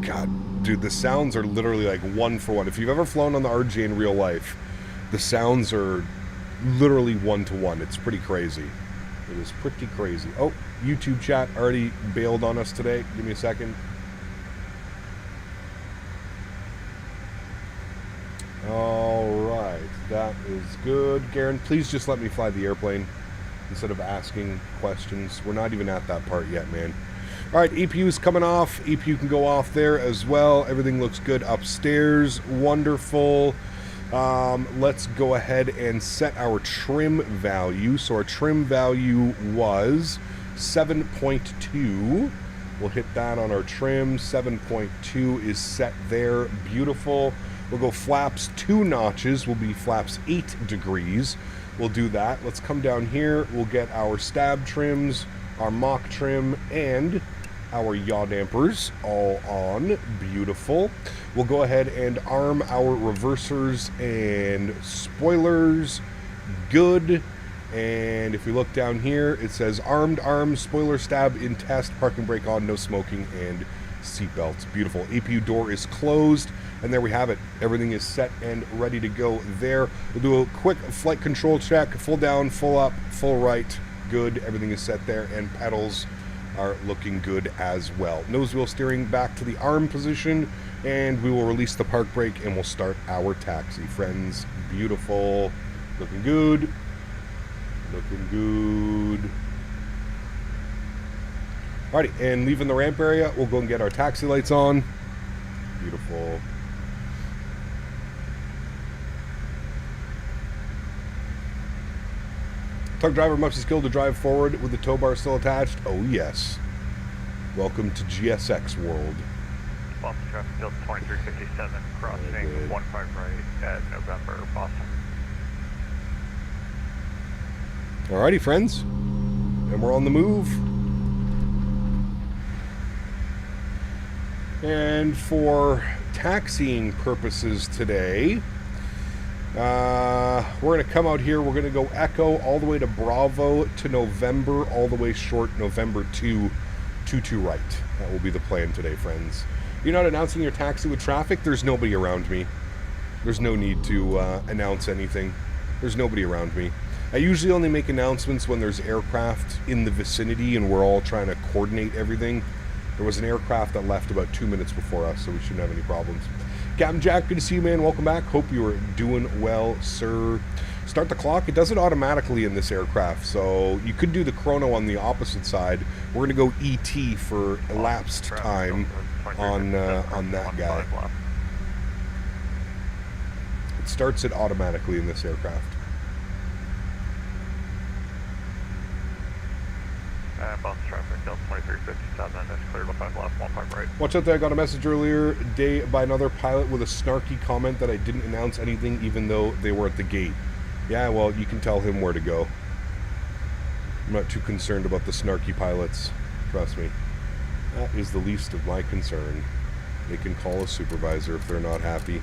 God, dude, the sounds are literally like one for one. If you've ever flown on the RJ in real life, the sounds are literally one to one. It's pretty crazy. It is pretty crazy. Oh, YouTube chat already bailed on us today. Give me a second. Alright, that is good. Garen, please just let me fly the airplane instead of asking questions. We're not even at that part yet, man. Alright, EPU is coming off. EPU can go off there as well. Everything looks good upstairs. Wonderful. Let's go ahead and set our trim value. So our trim value was 7.2. We'll hit that on our trim. 7.2 is set there. Beautiful. We'll go flaps 2 notches. Will be flaps 8 degrees. We'll do that. Let's come down here. We'll get our stab trims, our mock trim, and our yaw dampers all on. Beautiful. We'll go ahead and arm our reversers and spoilers. Good. And if we look down here, it says armed, spoiler stab in test, parking brake on, no smoking, and seatbelts. Beautiful. APU door is closed. And there we have it. Everything is set and ready to go there. We'll do a quick flight control check. Full down, full up, full right. Good. Everything is set there. And pedals are looking good as well. Nose wheel steering back to the arm position. And we will release the park brake and we'll start our taxi, friends. Beautiful. Looking good. Looking good. Alrighty. And leaving the ramp area, we'll go and get our taxi lights on. Beautiful. Tug driver must be skilled to drive forward with the tow bar still attached. Oh, yes. Welcome to GSX world. Boston traffic field 2357, crossing 15 right at November, Boston. Alrighty, friends. And we're on the move. And for taxiing purposes today, we're going to come out here. We're going to go Echo all the way to Bravo to November, all the way short November 2, 22 right. That will be the plan today, friends. You're not announcing your taxi with traffic? There's nobody around me. There's no need to announce anything. There's nobody around me. I usually only make announcements when there's aircraft in the vicinity and we're all trying to coordinate everything. There was an aircraft that left about 2 minutes before us, so we shouldn't have any problems. Captain Jack, good to see you, man. Welcome back. Hope you are doing well, sir. Start the clock. It does it automatically in this aircraft, so you could do the chrono on the opposite side. We're going to go ET for elapsed time on that guy. It starts it automatically in this aircraft. Boston traffic field 2357, that's clear to 5 left, 15 right. Watch out there, I got a message earlier day by another pilot with a snarky comment that I didn't announce anything even though they were at the gate. Yeah, well, you can tell him where to go. I'm not too concerned about the snarky pilots. Trust me. That is the least of my concern. They can call a supervisor if they're not happy.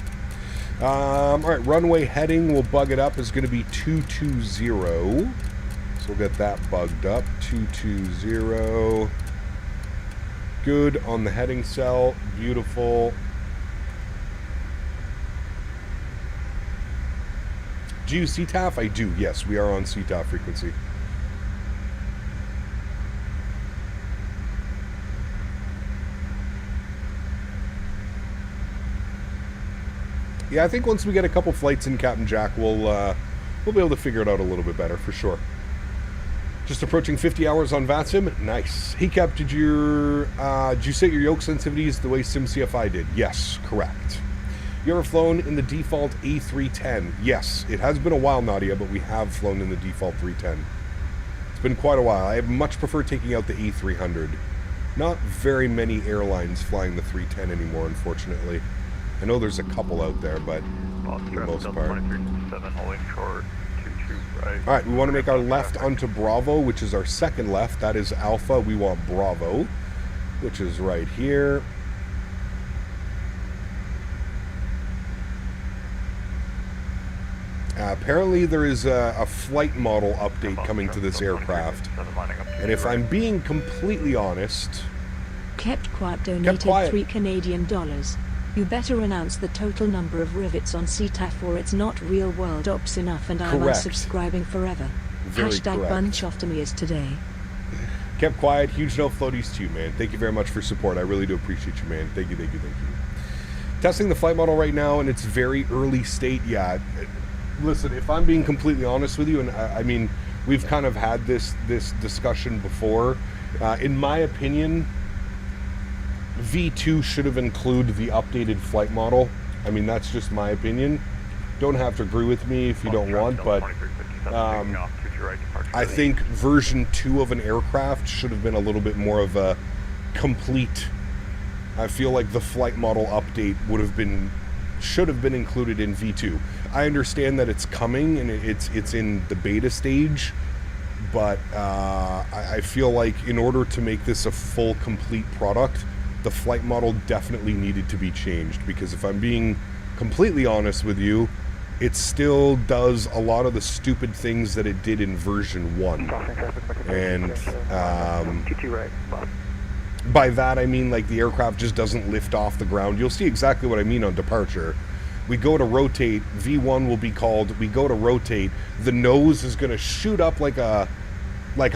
Alright, runway heading, we'll bug it up, is going to be 220. So we'll get that bugged up. 220. Good on the heading cell. Beautiful. Do you use CTAF? I do, yes. We are on CTAF frequency. Yeah, I think once we get a couple flights in, Captain Jack, we'll be able to figure it out a little bit better, for sure. Just approaching 50 hours on VATSIM. Nice. Hey, Cap, did you set your yoke sensitivities the way SimCFI did? Yes, correct. You ever flown in the default A310? Yes. It has been a while, Nadya, but we have flown in the default 310. It's been quite a while. I much prefer taking out the A300. Not very many airlines flying the 310 anymore, unfortunately. I know there's a couple out there, but for the most part. 2357, holding short. Right. Alright, we want to make our left onto Bravo, which is our second left. That is Alpha. We want Bravo, which is right here. Apparently there is a flight model update coming to this aircraft. And if I'm being completely honest... Kept Quiet donated 3 Canadian dollars. You better announce the total number of rivets on CTAF or it's not real world ops enough and I'm unsubscribing forever. Very Hashtag correct. bunch off to me is today. Kept quiet. Huge no floaties to you, man. Thank you very much for support. I really do appreciate you, man. Thank you, thank you, thank you. Testing the flight model right now in its very early state. Yeah, listen, if I'm being completely honest with you, and I mean, we've kind of had this discussion before. In my opinion, V2 should have included the updated flight model. I mean, that's just my opinion. Don't have to agree with me if you don't want, but I think version 2 of an aircraft should have been a little bit more of a complete... I feel like the flight model update should have been included in V2. I understand that it's coming and it's in the beta stage, but I feel like in order to make this a full, complete product, the flight model definitely needed to be changed, because if I'm being completely honest with you, it still does a lot of the stupid things that it did in version 1. And by that I mean, like, the aircraft just doesn't lift off the ground. You'll see exactly what I mean on departure. We go to rotate, V1 will be called, we go to rotate, the nose is going to shoot up like a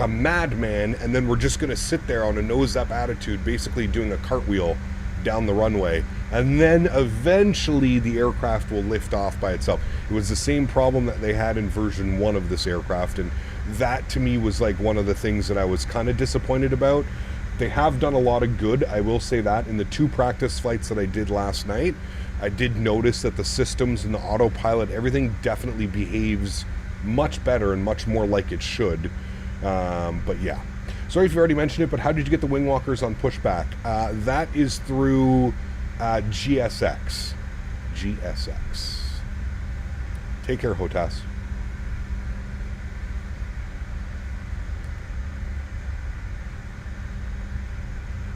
madman, and then we're just going to sit there on a nose-up attitude, basically doing a cartwheel down the runway. And then eventually the aircraft will lift off by itself. It was the same problem that they had in version 1 of this aircraft, and that to me was like one of the things that I was kind of disappointed about. They have done a lot of good, I will say that. In the 2 practice flights that I did last night, I did notice that the systems and the autopilot, everything definitely behaves much better and much more like it should. But yeah. Sorry if you already mentioned it, but how did you get the wing walkers on pushback? That is through GSX. GSX. Take care, Hotas.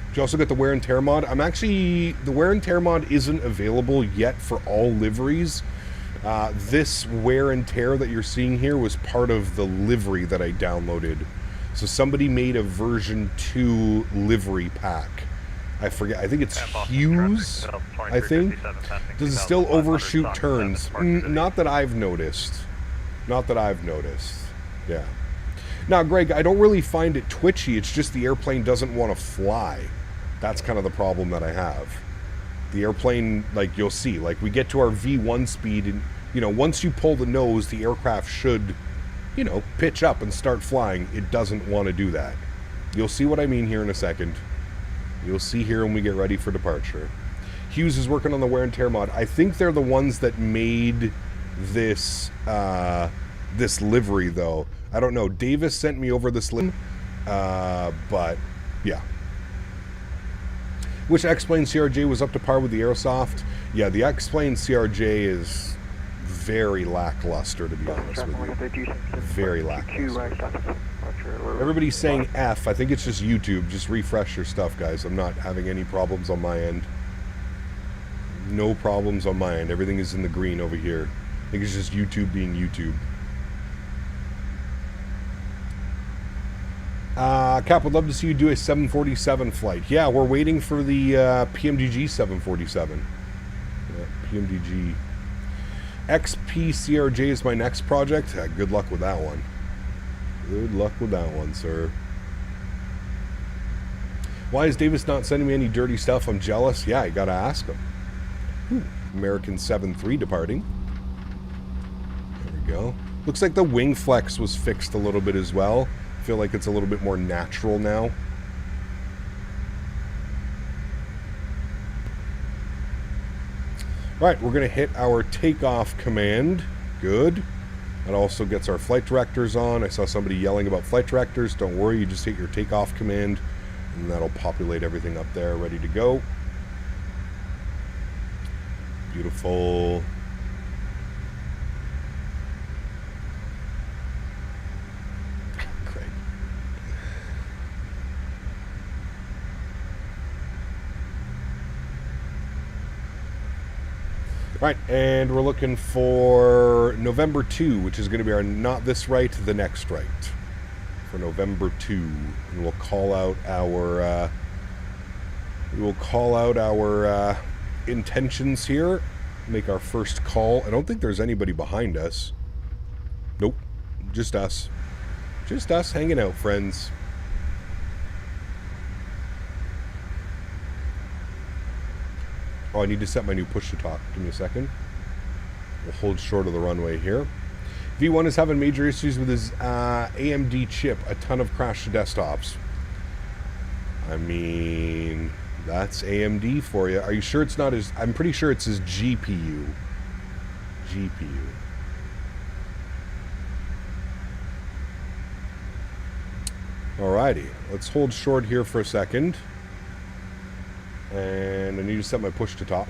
Did you also get the wear and tear mod? The wear and tear mod isn't available yet for all liveries. This wear and tear that you're seeing here was part of the livery that I downloaded. So somebody made a version 2 livery pack. I forget. I think it's Hughes. I think. Does it still overshoot turns? Not that I've noticed. Not that I've noticed. Yeah. Now, Greg, I don't really find it twitchy. It's just the airplane doesn't want to fly. That's kind of the problem that I have. The airplane, like you'll see, like we get to our V1 speed and, you know, once you pull the nose, the aircraft should, you know, pitch up and start flying. It doesn't want to do that. You'll see what I mean here in a second. You'll see here when we get ready for departure. Hughes is working on the wear and tear mod. I think they're the ones that made this this livery, though. I don't know. Davis sent me over this livery, but yeah. Which X-Plane CRJ was up to par with the Aerosoft? Yeah, the X-Plane CRJ is very lackluster, to be honest with you. Very lackluster. Everybody's saying F. I think it's just YouTube. Just refresh your stuff, guys. I'm not having any problems on my end. No problems on my end. Everything is in the green over here. I think it's just YouTube being YouTube. Cap, would love to see you do a 747 flight. Yeah, we're waiting for the PMDG 747. Yeah, PMDG. XPCRJ is my next project. Good luck with that one. Good luck with that one, sir. Why is Davis not sending me any dirty stuff? I'm jealous. Yeah, you gotta ask him. Ooh, American 7-3 departing. There we go. Looks like the wing flex was fixed a little bit as well. I feel like it's a little bit more natural now. All right, we're going to hit our takeoff command. Good. That also gets our flight directors on. I saw somebody yelling about flight directors. Don't worry, you just hit your takeoff command, and that'll populate everything up there, ready to go. Beautiful. Right, and we're looking for November 2, which is going to be our not this right, the next right. For November 2, and we'll call out our intentions here. Make our first call. I don't think there's anybody behind us. Nope, just us. Just us hanging out, friends. Oh, I need to set my new push-to-talk. Give me a second. We'll hold short of the runway here. V1 is having major issues with his AMD chip. A ton of crashed desktops. I mean, that's AMD for you. Are you sure it's not his... I'm pretty sure it's his GPU. GPU. Alrighty. Let's hold short here for a second. And I need to set my push to talk.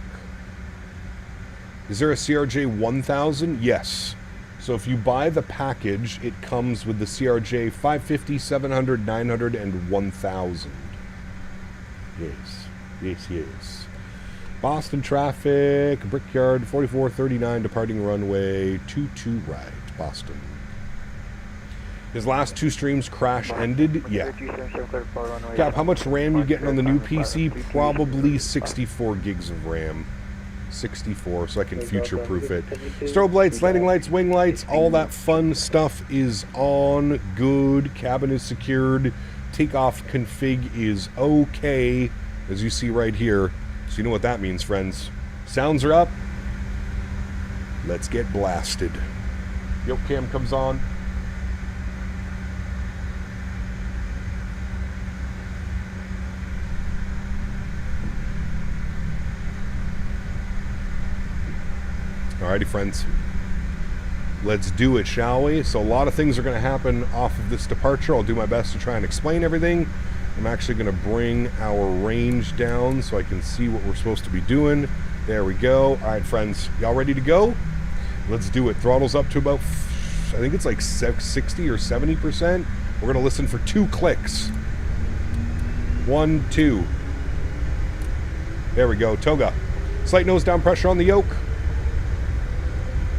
Is there a CRJ 1000? Yes. So if you buy the package, it comes with the CRJ 550, 700, 900, and 1000. Yes. Yes, yes. Boston traffic, Brickyard, 4439, departing runway 22 right, Boston. His last two streams crash ended? Yeah. Cap, how much RAM you getting on the new PC? Probably 64 gigs of RAM. 64, so I can future-proof it. Strobe lights, landing lights, wing lights, all that fun stuff is on. Good. Cabin is secured. Takeoff config is okay, as you see right here. So you know what that means, friends. Sounds are up. Let's get blasted. Yoke cam comes on. Alrighty, friends. Let's do it, shall we? So a lot of things are going to happen off of this departure. I'll do my best to try and explain everything. I'm actually going to bring our range down so I can see what we're supposed to be doing. There we go. All right, friends, y'all ready to go? Let's do it. Throttle's up to about, I think it's like 60 or 70%. We're going to listen for 2 clicks. 1, 2. There we go. Toga. Slight nose down pressure on the yoke.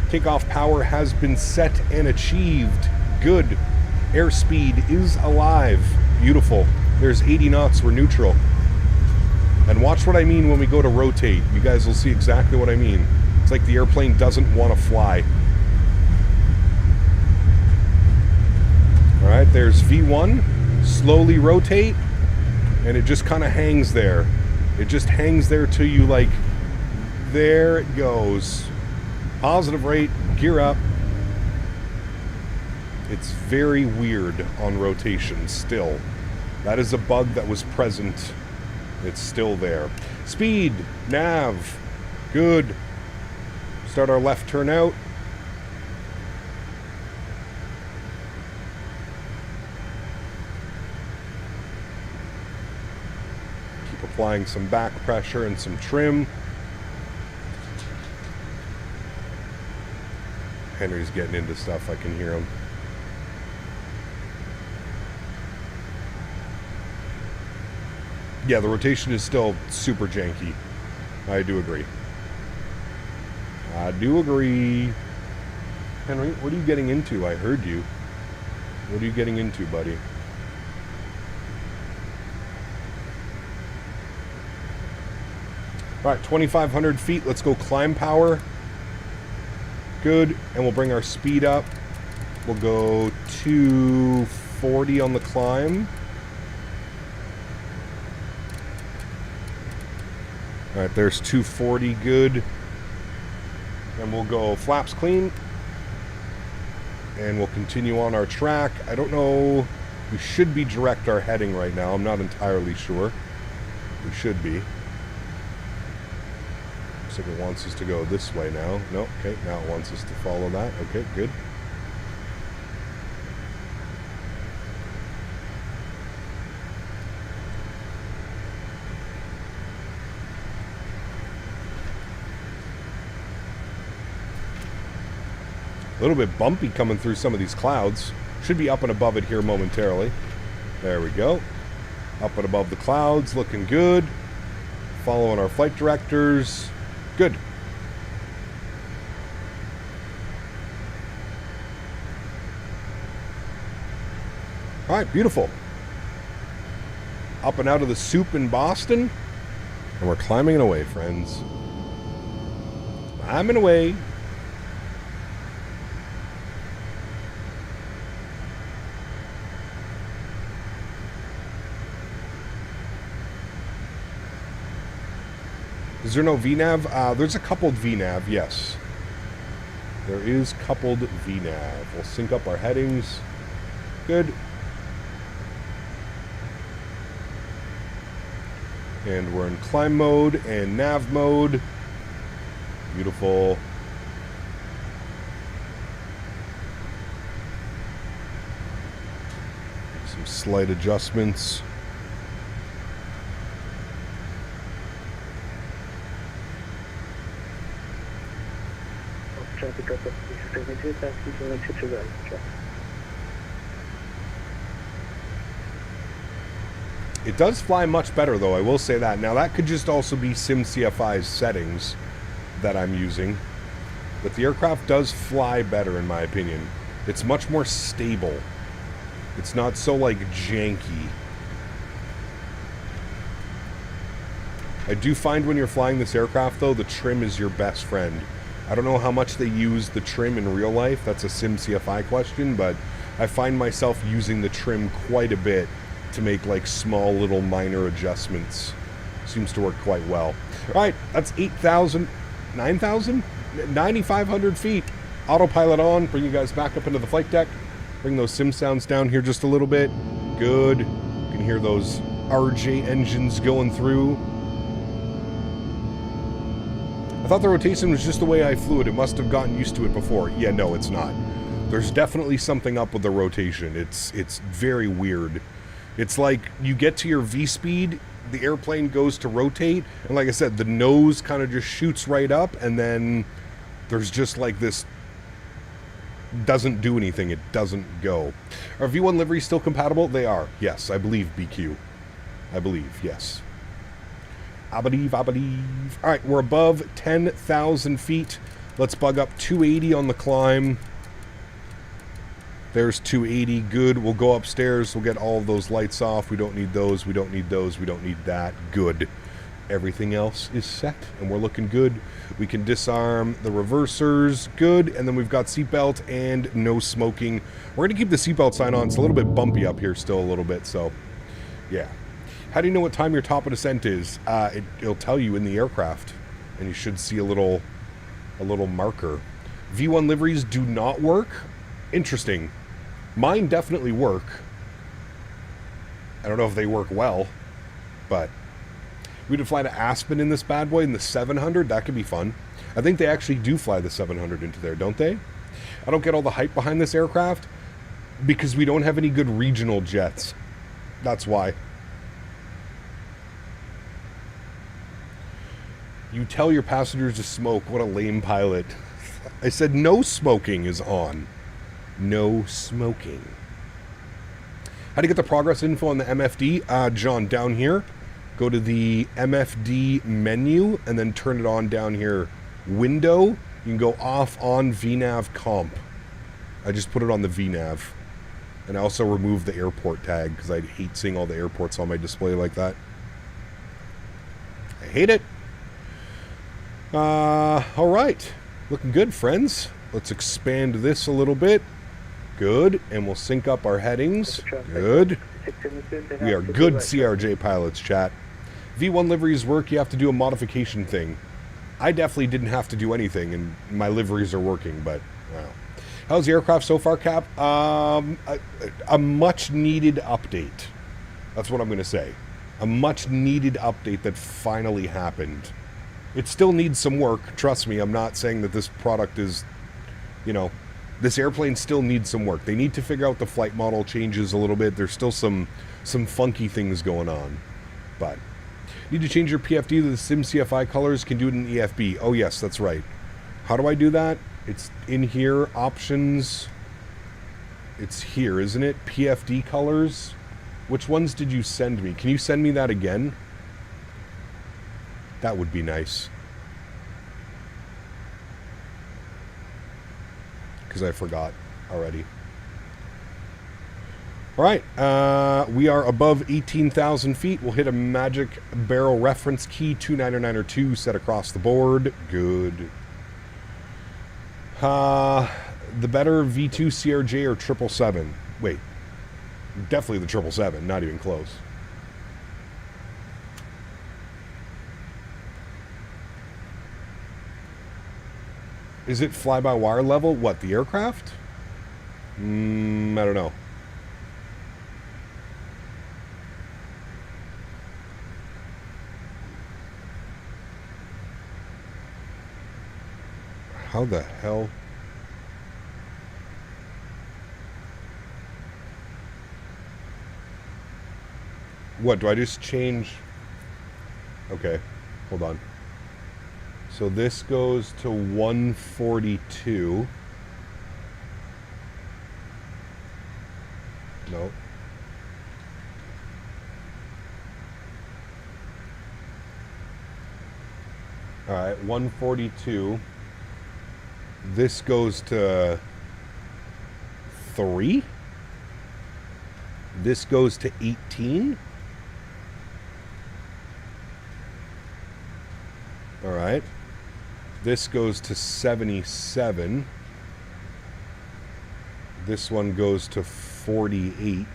Takeoff power has been set and achieved. Good. Airspeed is alive. Beautiful. There's 80 knots. We're neutral. And watch what I mean when we go to rotate. You guys will see exactly what I mean. It's like the airplane doesn't want to fly. Alright, there's V1. Slowly rotate. And it just kind of hangs there. It just hangs there till you like... There it goes. Positive rate. Gear up. It's very weird on rotation still. That is a bug that was present. It's still there. Speed. Nav. Good. Start our left turn out. Keep applying some back pressure and some trim. Henry's getting into stuff. I can hear him. Yeah, the rotation is still super janky. I do agree. I do agree. Henry, what are you getting into? I heard you. What are you getting into, buddy? All right, 2,500 feet. Let's go climb power. Good. And we'll bring our speed up. We'll go 240 on the climb. All right, there's 240. Good. And we'll go flaps clean. And we'll continue on our track. I don't know. We should be direct our heading right now. I'm not entirely sure. We should be. Looks like it wants us to go this way now. No, okay, now it wants us to follow that. Okay, good. A little bit bumpy coming through some of these clouds. Should be up and above it here momentarily. There we go. Up and above the clouds, looking good. Following our flight directors. Good. All right, beautiful. Up and out of the soup in Boston. And we're climbing away, friends. Climbing away. Is there no VNAV? There's a coupled VNAV, yes. There is coupled VNAV. We'll sync up our headings. Good. And we're in climb mode and nav mode. Beautiful. Some slight adjustments. It does fly much better, though, I will say that. Now, that could just also be SimCFI's settings that I'm using. But the aircraft does fly better, in my opinion. It's much more stable. It's not so, like, janky. I do find when you're flying this aircraft, though, the trim is your best friend. I don't know how much they use the trim in real life. That's a SimCFI question, but I find myself using the trim quite a bit to make like small little minor adjustments. Seems to work quite well. All right, that's 8,000, 9,000, 9,500 feet. Autopilot on, bring you guys back up into the flight deck. Bring those sim sounds down here just a little bit. Good. You can hear those RJ engines going through. I thought the rotation was just the way I flew it. It must have gotten used to it before. Yeah, no, it's not. There's definitely something up with the rotation. It's very weird. It's like you get to your V-speed, the airplane goes to rotate, and like I said, the nose kind of just shoots right up, and then there's just like this, doesn't do anything, it doesn't go. Are V1 liveries still compatible? They are, yes, I believe, BQ. I believe, yes. I believe. Alright, we're above 10,000 feet. Let's bug up 280 on the climb. There's 280, good. We'll go upstairs, we'll get all of those lights off. We don't need those, we don't need those, we don't need that. Good. Everything else is set, and we're looking good. We can disarm the reversers, good. And then we've got seatbelt and no smoking. We're going to keep the seatbelt sign on. It's a little bit bumpy up here still a little bit, so yeah. How do you know what time your top of descent is? It'll tell you in the aircraft, and you should see a little marker. V1 liveries do not work. Interesting. Mine definitely work. I don't know if they work well, but we would fly to Aspen in this bad boy in the 700. That could be fun. I think they actually do fly the 700 into there, don't they? I don't get all the hype behind this aircraft because we don't have any good regional jets. That's why. You tell your passengers to smoke. What a lame pilot. I said no smoking is on. No smoking. How to get the progress info on the MFD? John, down here, go to the MFD menu and then turn it on down here. Window, you can go off on VNav comp. I just put it on the VNav. And I also removed the airport tag because I hate seeing all the airports on my display like that. I hate it. Alright. Looking good, friends. Let's expand this a little bit. Good. And we'll sync up our headings. Good. We are good CRJ pilots, chat. V1 liveries work. You have to do a modification thing. I definitely didn't have to do anything, and my liveries are working, but, wow. How's the aircraft so far, Cap? A much-needed update. That's what I'm going to say. A much-needed update that finally happened. It still needs some work. Trust me, I'm not saying that this product is, you know, this airplane still needs some work. They need to figure out the flight model changes a little bit. There's still some funky things going on. But, need to change your PFD to the SimCFI colors. Can do it in EFB. Oh, yes, that's right. How do I do that? It's in here. Options. It's here, isn't it? PFD colors. Which ones did you send me? Can you send me that again? That would be nice. Because I forgot already. Alright, we are above 18,000 feet. We'll hit a magic barrel reference key, 29902 set across the board. Good. The better V2 CRJ or 777? Wait. Definitely the 777, not even close. Is it fly-by-wire level? What, the aircraft? I don't know. How the hell? What, do I just change? Okay, hold on. So this goes to 142. No. All right, 142. This goes to 3. This goes to 18. All right. This goes to 77. This one goes to 48.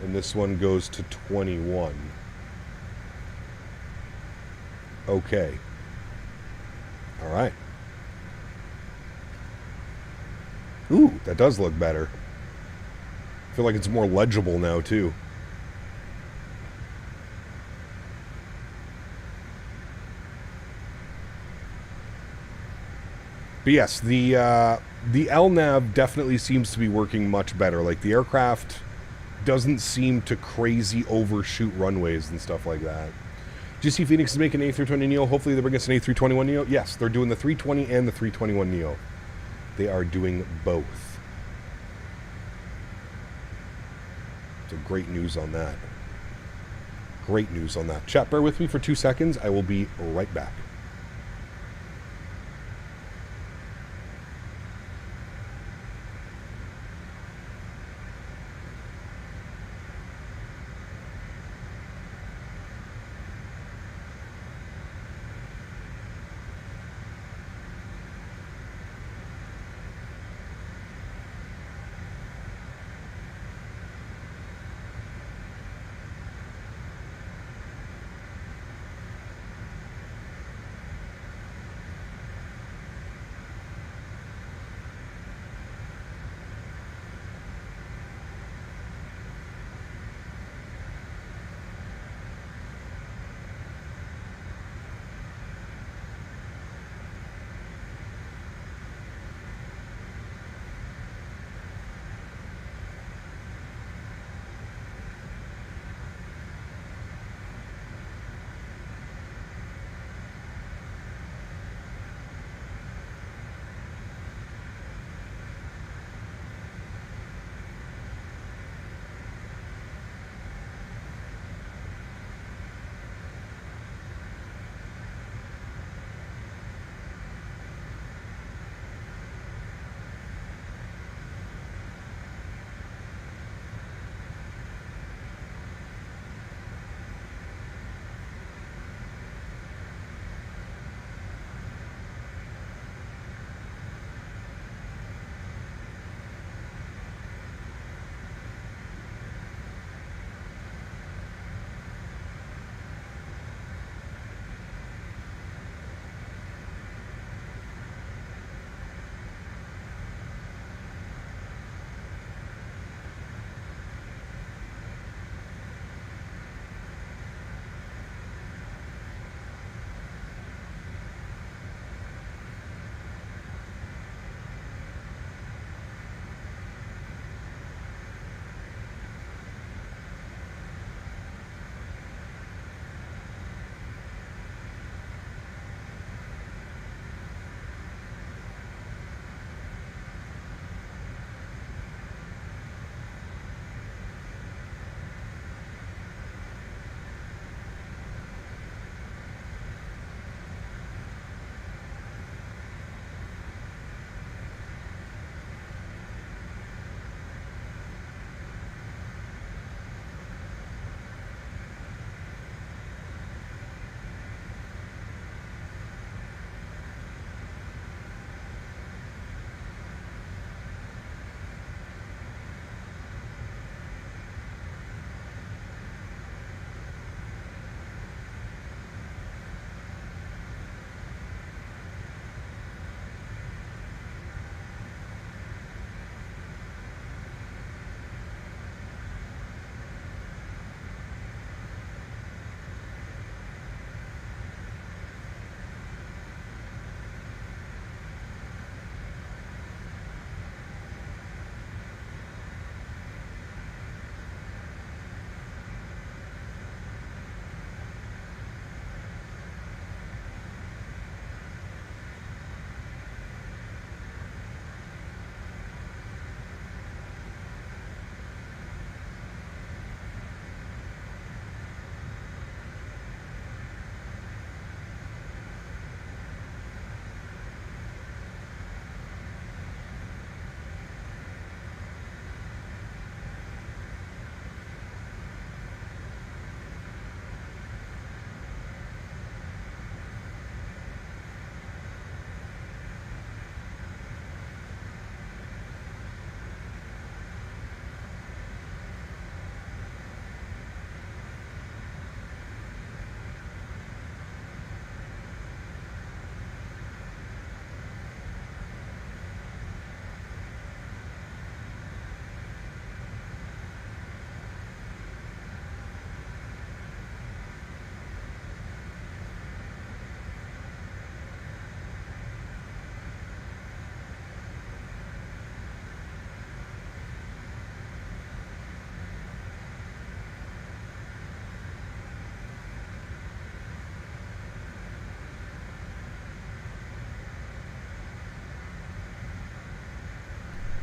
And this one goes to 21. Okay. All right. Ooh, that does look better. I feel like it's more legible now, too. But yes, the LNAV definitely seems to be working much better. Like, the aircraft doesn't seem to crazy overshoot runways and stuff like that. Did you see Phoenix is making an A320neo? Hopefully they bring us an A321neo. Yes, they're doing the 320 and the 321neo. They are doing both. So great news on that. Great news on that. Chat, bear with me for 2 seconds. I will be right back.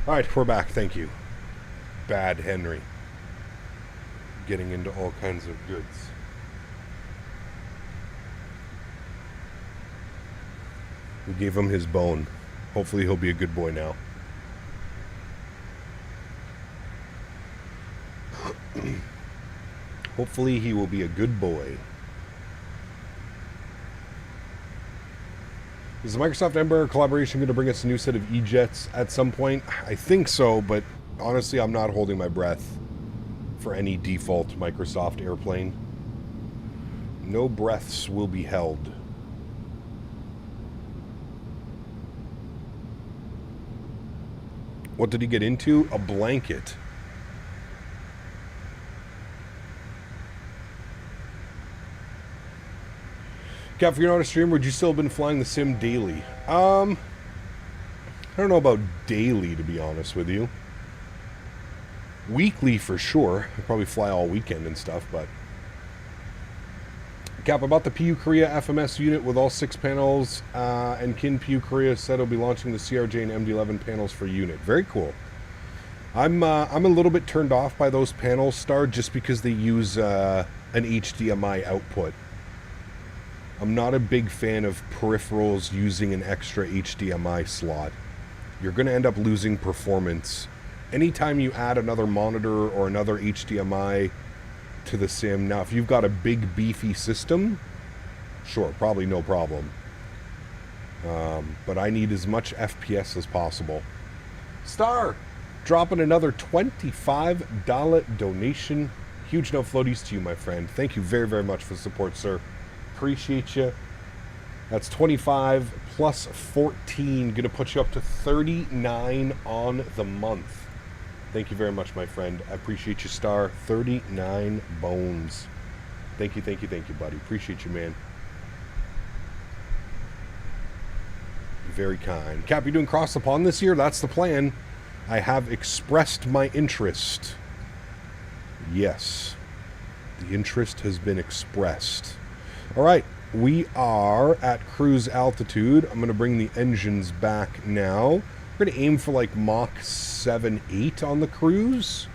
Alright, we're back. Thank you. Bad Henry. Getting into all kinds of goods. We gave him his bone. Hopefully he'll be a good boy now. Hopefully he will be a good boy. Is the Microsoft Embraer collaboration going to bring us a new set of E-Jets at some point? I think so, but honestly I'm not holding my breath for any default Microsoft airplane. No breaths will be held. What did he get into? A blanket. Cap, if you're not on a stream, would you still have been flying the sim daily? I don't know about daily, to be honest with you. Weekly for sure. I'd probably fly all weekend and stuff, but... Cap, about the PU Korea FMS unit with all 6 panels, and Kin PU Korea said it'll be launching the CRJ and MD-11 panels for unit. Very cool. I'm a little bit turned off by those panels, Star, just because they use an HDMI output. I'm not a big fan of peripherals using an extra HDMI slot. You're going to end up losing performance. Anytime you add another monitor or another HDMI to the sim, now if you've got a big beefy system, sure, probably no problem. But I need as much FPS as possible. Star, dropping another $25 donation. Huge no floaties to you, my friend. Thank you very, very much for the support, sir. Appreciate you. That's 25 plus 14. Gonna put you up to 39 on the month. Thank you very much, my friend. I appreciate you, Star. 39 bones. Thank you, thank you, thank you, buddy. Appreciate you, man. Very kind. Cap, you doing Cross the Pond this year? That's the plan. I have expressed my interest. Yes. The interest has been expressed. All right. We are at cruise altitude. I'm going to bring the engines back now. We're going to aim for like Mach 7-8 on the cruise.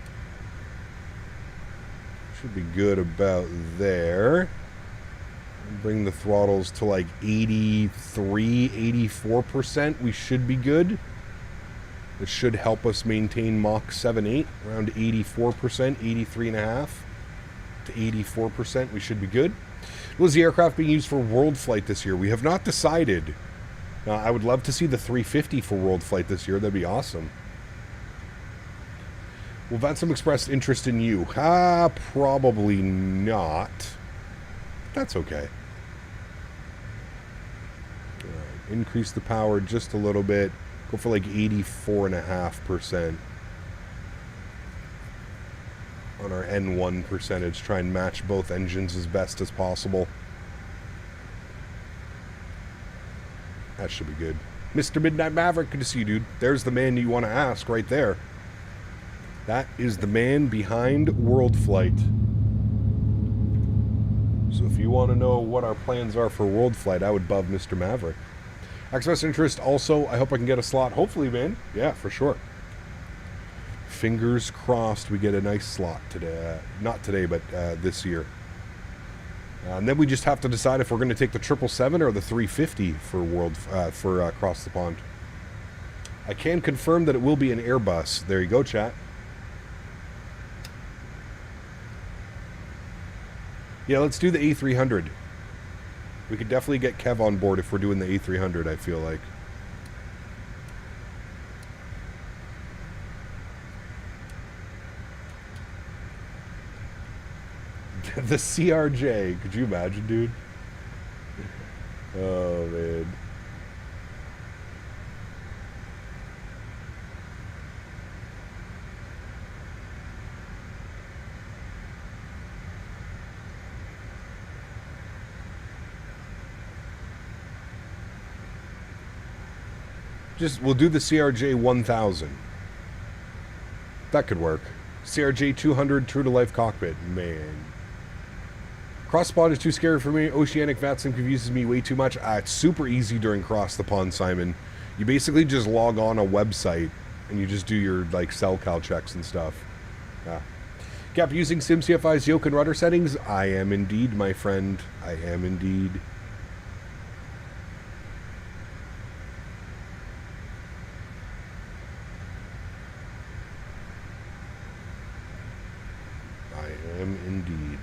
Should be good about there. Bring the throttles to like 83, 84%. We should be good. It should help us maintain Mach 7-8, around 84%, 83.5 to 84%. We should be good. Was the aircraft being used for world flight this year? We have not decided. I would love to see the 350 for world flight this year. That'd be awesome. Will VATSIM expressed interest in you? Probably not. That's okay. Increase the power just a little bit. Go for like 84.5% on our N1 percentage. Try and match both engines as best as possible. That should be good. Mr. Midnight Maverick, good to see you, dude. There's the man you want to ask right there. That is the man behind World Flight. So if you want to know what our plans are for World Flight, I would bug Mr. Maverick. Express interest also. I hope I can get a slot. Hopefully, man. Yeah, for sure. Fingers crossed we get a nice slot today. Not today, but this year. And then we just have to decide if we're going to take the 777 or the 350 for across the pond. I can confirm that it will be an Airbus. There you go, chat. Yeah, let's do the A300. We could definitely get Kev on board if we're doing the A300, I feel like. The CRJ. Could you imagine, dude? Oh, man. We'll do the CRJ 1000. That could work. CRJ 200 true to life cockpit. Man. Cross the pond is too scary for me. Oceanic VATSIM confuses me way too much. It's super easy during Cross the Pond, Simon. You basically just log on a website and you just do your like cell cal checks and stuff. Yeah. Cap, using SimCFI's yoke and rudder settings? I am indeed, my friend. I am indeed. I am indeed.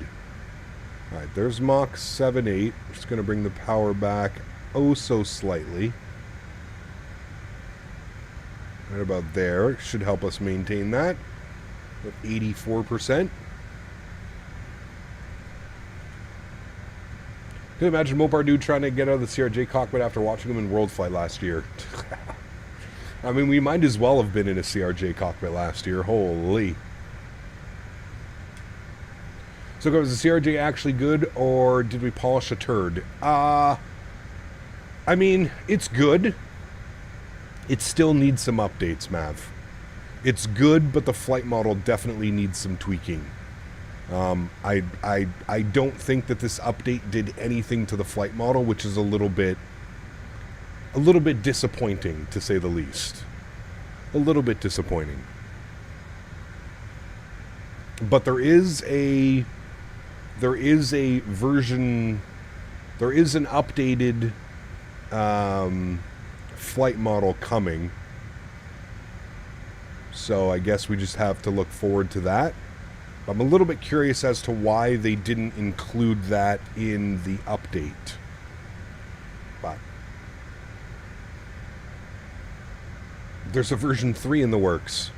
Alright, there's Mach 7.8. Just going to bring the power back oh so slightly. Right about there. Should help us maintain that. With 84%. Can you imagine Mopar dude trying to get out of the CRJ cockpit after watching him in World Flight last year? I mean, we might as well have been in a CRJ cockpit last year. Holy. So was the CRJ actually good, or did we polish a turd? I mean, it's good. It still needs some updates, Mav. It's good, but the flight model definitely needs some tweaking. I don't think that this update did anything to the flight model, which is a little bit disappointing, to say the least. A little bit disappointing. But there is a version, there is an updated flight model coming. So I guess we just have to look forward to that. I'm a little bit curious as to why they didn't include that in the update. But there's a version 3 in the works.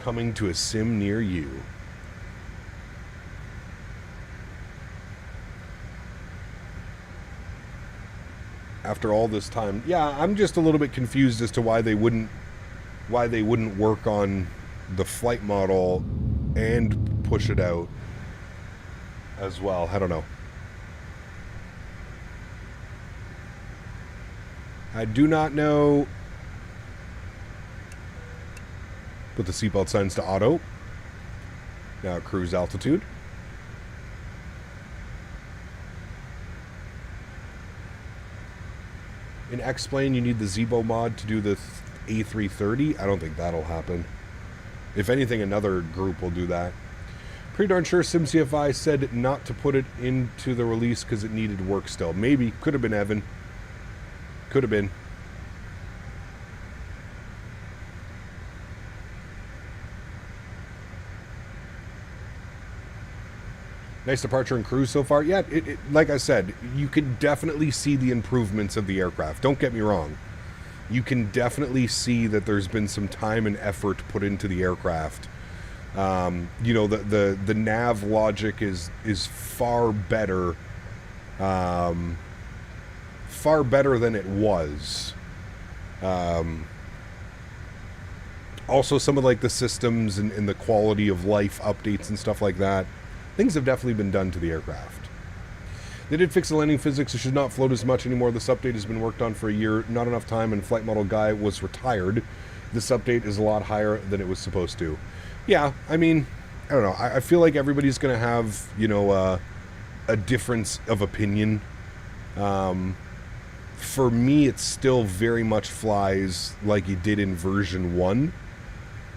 Coming to a sim near you. After all this time. Yeah, I'm just a little bit confused as to why they wouldn't work on the flight model and push it out as well. I don't know. I do not know. Put the seatbelt signs to auto. Now at cruise altitude. In X-Plane, you need the Zebo mod to do the A330. I don't think that'll happen. If anything, another group will do that. Pretty darn sure SimCFI said not to put it into the release because it needed work still. Maybe. Could have been Evan. Could have been. Nice departure and cruise so far. Yeah, like I said, you can definitely see the improvements of the aircraft. Don't get me wrong. You can definitely see that there's been some time and effort put into the aircraft. You know, the nav logic is far better, far better than it was. Also, some of like the systems and the quality of life updates and stuff like that. Things have definitely been done to the aircraft. They did fix the landing physics. It should not float as much anymore. This update has been worked on for a year. Not enough time, and flight model guy was retired. This update is a lot higher than it was supposed to. Yeah, I mean, I don't know. I feel like everybody's going to have, you know, a difference of opinion. For me, it still very much flies like it did in version 1.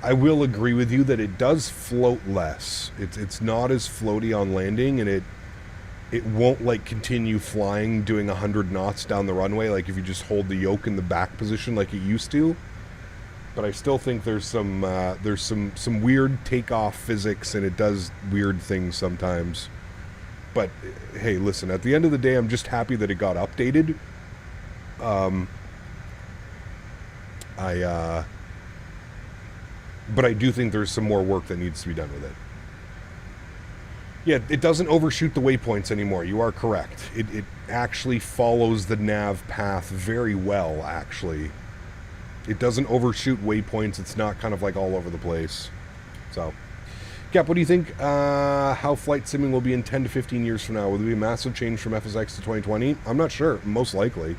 I will agree with you that it does float less. It's not as floaty on landing, and it won't like continue flying doing 100 knots down the runway like if you just hold the yoke in the back position like it used to. But I still think there's some weird takeoff physics, and it does weird things sometimes. But hey, listen, at the end of the day, I'm just happy that it got updated. But I do think there's some more work that needs to be done with it. Yeah, it doesn't overshoot the waypoints anymore. You are correct. It actually follows the nav path very well, actually. It doesn't overshoot waypoints. It's not kind of like all over the place. So, Cap, what do you think how flight simming will be in 10 to 15 years from now? Will there be a massive change from FSX to 2020? I'm not sure. Most likely.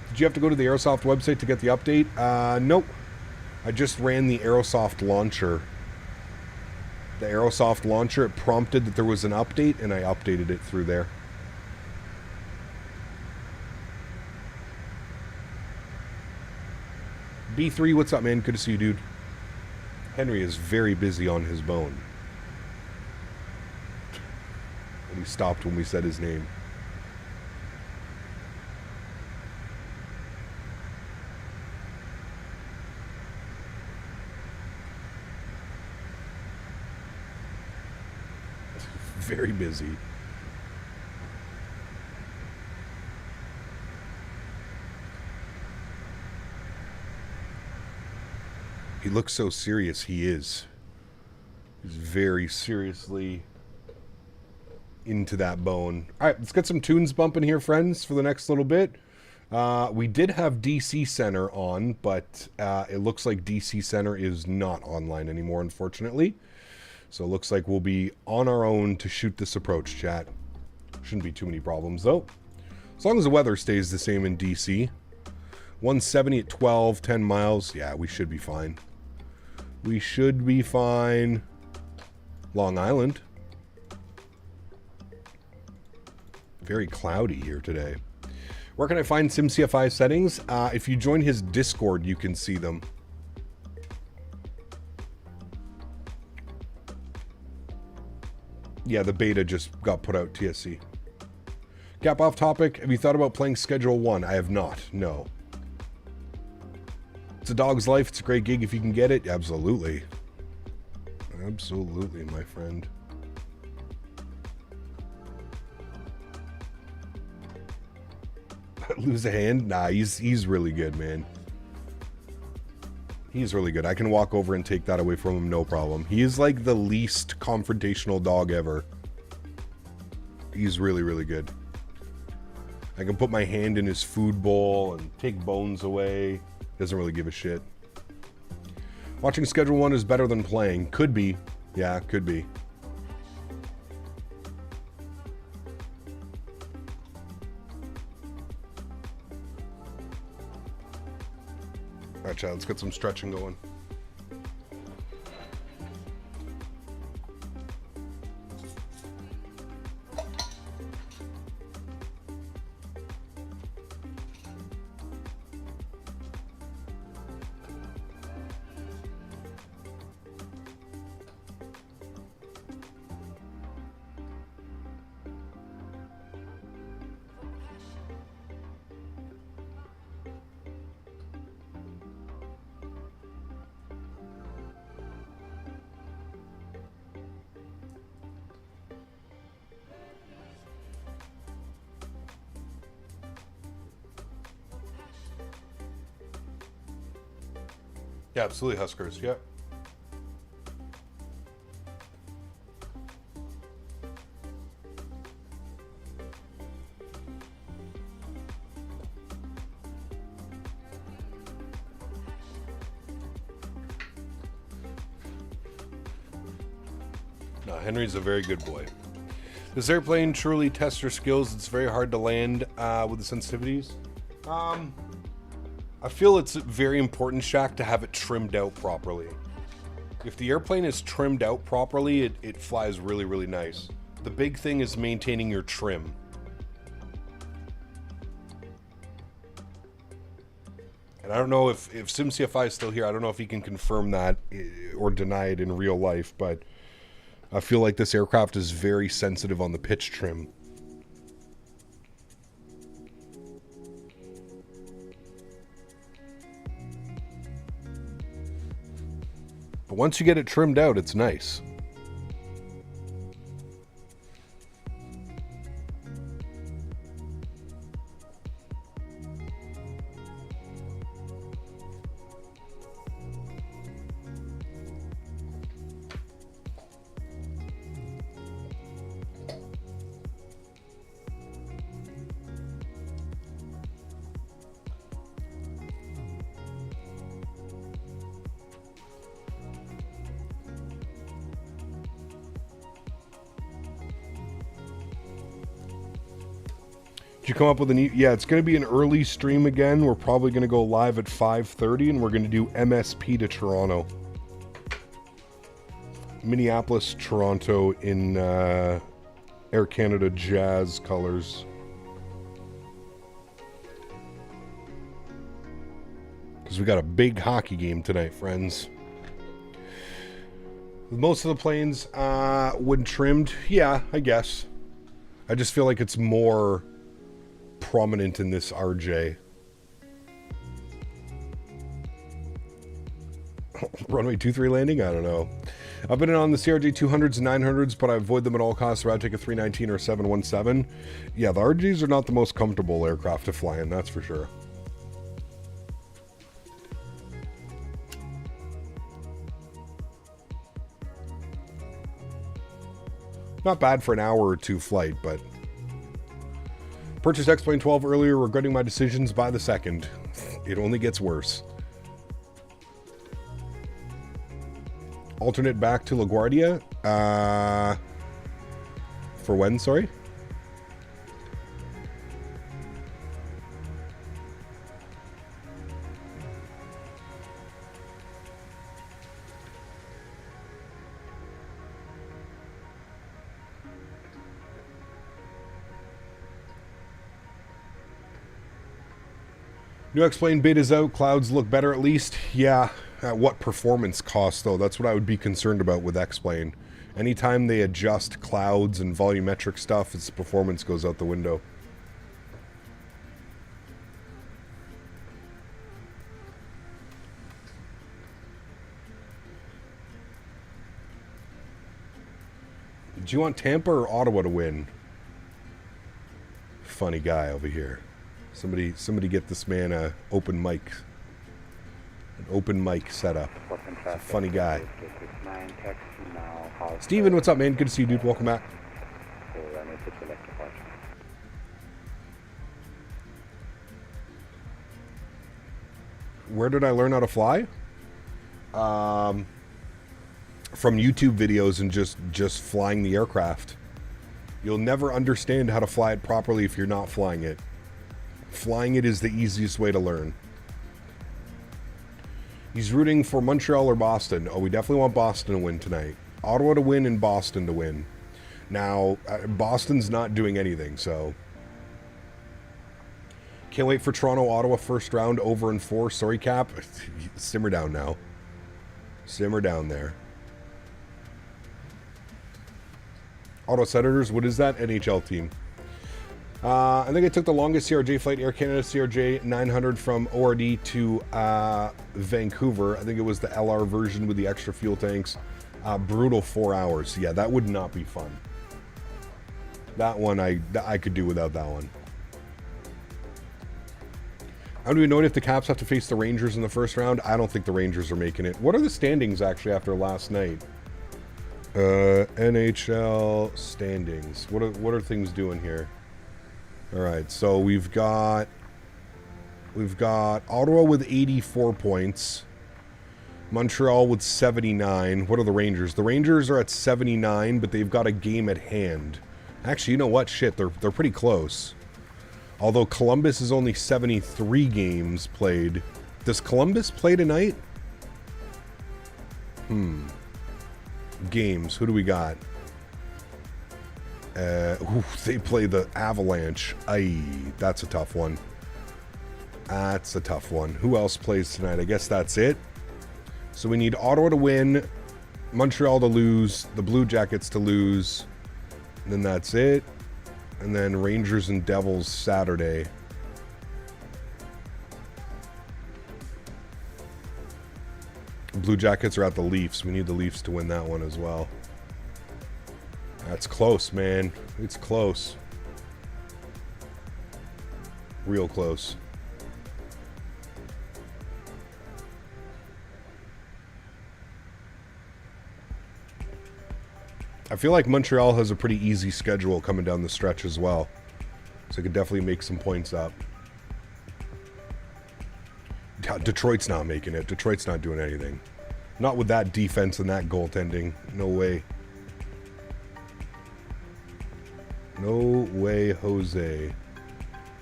Did you have to go to the Aerosoft website to get the update? Nope. I just ran the Aerosoft launcher. The Aerosoft launcher, it prompted that there was an update, and I updated it through there. B3, what's up, man? Good to see you, dude. Henry is very busy on his bone. And he stopped when we said his name. Very busy. He looks so serious. He is. He's very seriously into that bone. All right, let's get some tunes bumping here, friends, for the next little bit. We did have DC Center on, but it looks like DC Center is not online anymore, unfortunately. So it looks like we'll be on our own to shoot this approach, chat. Shouldn't be too many problems, though. As long as the weather stays the same in DC. 170 at 12, 10 miles. Yeah, we should be fine. We should be fine. Long Island. Very cloudy here today. Where can I find SimCFI settings? If you join his Discord, you can see them. Yeah, the beta just got put out, TSC. Gap off topic. Have you thought about playing Schedule 1? I have not, no. It's a dog's life. It's a great gig if you can get it. Absolutely. Absolutely, my friend. Lose a hand? Nah, he's really good, man. He's really good. I can walk over and take that away from him, no problem. He is like the least confrontational dog ever. He's really, really good. I can put my hand in his food bowl and take bones away. Doesn't really give a shit. Watching Schedule 1 is better than playing. Could be. Yeah, could be. Alright, child, let's get some stretching going. Yeah, absolutely, Huskers. Yep. No, Henry's a very good boy. This airplane truly tests your skills. It's very hard to land with the sensitivities. I feel it's very important, Shaq, to have it trimmed out properly. If the airplane is trimmed out properly, it flies really, really nice. The big thing is maintaining your trim. And I don't know if SimCFI is still here. I don't know if he can confirm that or deny it in real life, but I feel like this aircraft is very sensitive on the pitch trim. But once you get it trimmed out, it's nice. You come up with yeah, it's going to be an early stream again. We're probably going to go live at 5:30 and we're going to do MSP to Toronto. Minneapolis, Toronto in Air Canada Jazz colors. Because we got a big hockey game tonight, friends. Most of the planes wood trimmed. Yeah, I guess. I just feel like it's more prominent in this RJ. Runway 23 landing? I don't know. I've been on the CRJ 200s and 900s, but I avoid them at all costs. I'd rather take a 319 or a 717. Yeah, the RJs are not the most comfortable aircraft to fly in, that's for sure. Not bad for an hour or two flight, but... Purchased X-Plane 12 earlier, regretting my decisions by the second. It only gets worse. Alternate back to LaGuardia. For when, sorry? New X-Plane bid is out. Clouds look better at least. Yeah. At what performance cost, though? That's what I would be concerned about with X-Plane. Anytime they adjust clouds and volumetric stuff, its performance goes out the window. Do you want Tampa or Ottawa to win? Funny guy over here. Somebody get this man a open mic. An open mic setup. He's a funny guy. Steven, what's up, man? Good to see you, dude. Welcome back. Where did I learn how to fly? From YouTube videos and just flying the aircraft. You'll never understand how to fly it properly if you're not flying it. Flying it is the easiest way to learn. He's rooting for Montreal or Boston. Oh, we definitely want Boston to win tonight. Ottawa to win and Boston to win. Now, Boston's not doing anything, so... Can't wait for Toronto, Ottawa first round over in 4. Sorry, Cap. Simmer down now. Simmer down there. Ottawa Senators, what is that? NHL team. I think I took the longest CRJ flight, Air Canada CRJ 900 from ORD to Vancouver. I think it was the LR version with the extra fuel tanks. Brutal 4 hours. Yeah, that would not be fun. That one, I could do without that one. I don't even know if the Caps have to face the Rangers in the first round. I don't think the Rangers are making it. What are the standings actually after last night? NHL standings. What are things doing here? All right, so we've got Ottawa with 84 points, Montreal with 79. What are the Rangers? The Rangers are at 79, but they've got a game at hand. Actually, you know what? Shit, they're pretty close. Although Columbus is only 73 games played. Does Columbus play tonight? Games. Who do we got? They play the Avalanche. Aye, that's a tough one. That's a tough one. Who else plays tonight? I guess that's it. So we need Ottawa to win, Montreal to lose, the Blue Jackets to lose, and then that's it. And then Rangers and Devils Saturday. Blue Jackets are at the Leafs. We need the Leafs to win that one as well. That's close, man. It's close. Real close. I feel like Montreal has a pretty easy schedule coming down the stretch as well. So I could definitely make some points up. Detroit's not making it. Detroit's not doing anything. Not with that defense and that goaltending. No way. No way, Jose.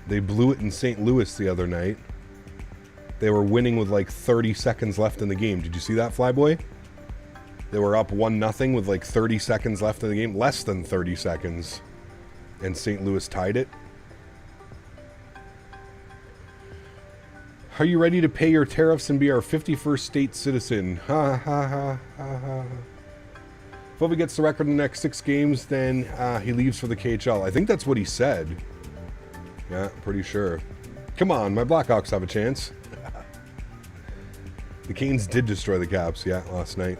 They blew it in St. Louis the other night. They were winning with like 30 seconds left in the game. Did you see that, Flyboy? They were up 1-0 with like 30 seconds left in the game. Less than 30 seconds. And St. Louis tied it. Are you ready to pay your tariffs and be our 51st state citizen? Ha ha ha ha ha. If Ovi gets the record in the next 6 games, then he leaves for the KHL. I think that's what he said. Yeah, pretty sure. Come on, my Blackhawks have a chance. The Canes did destroy the Caps, yeah, last night.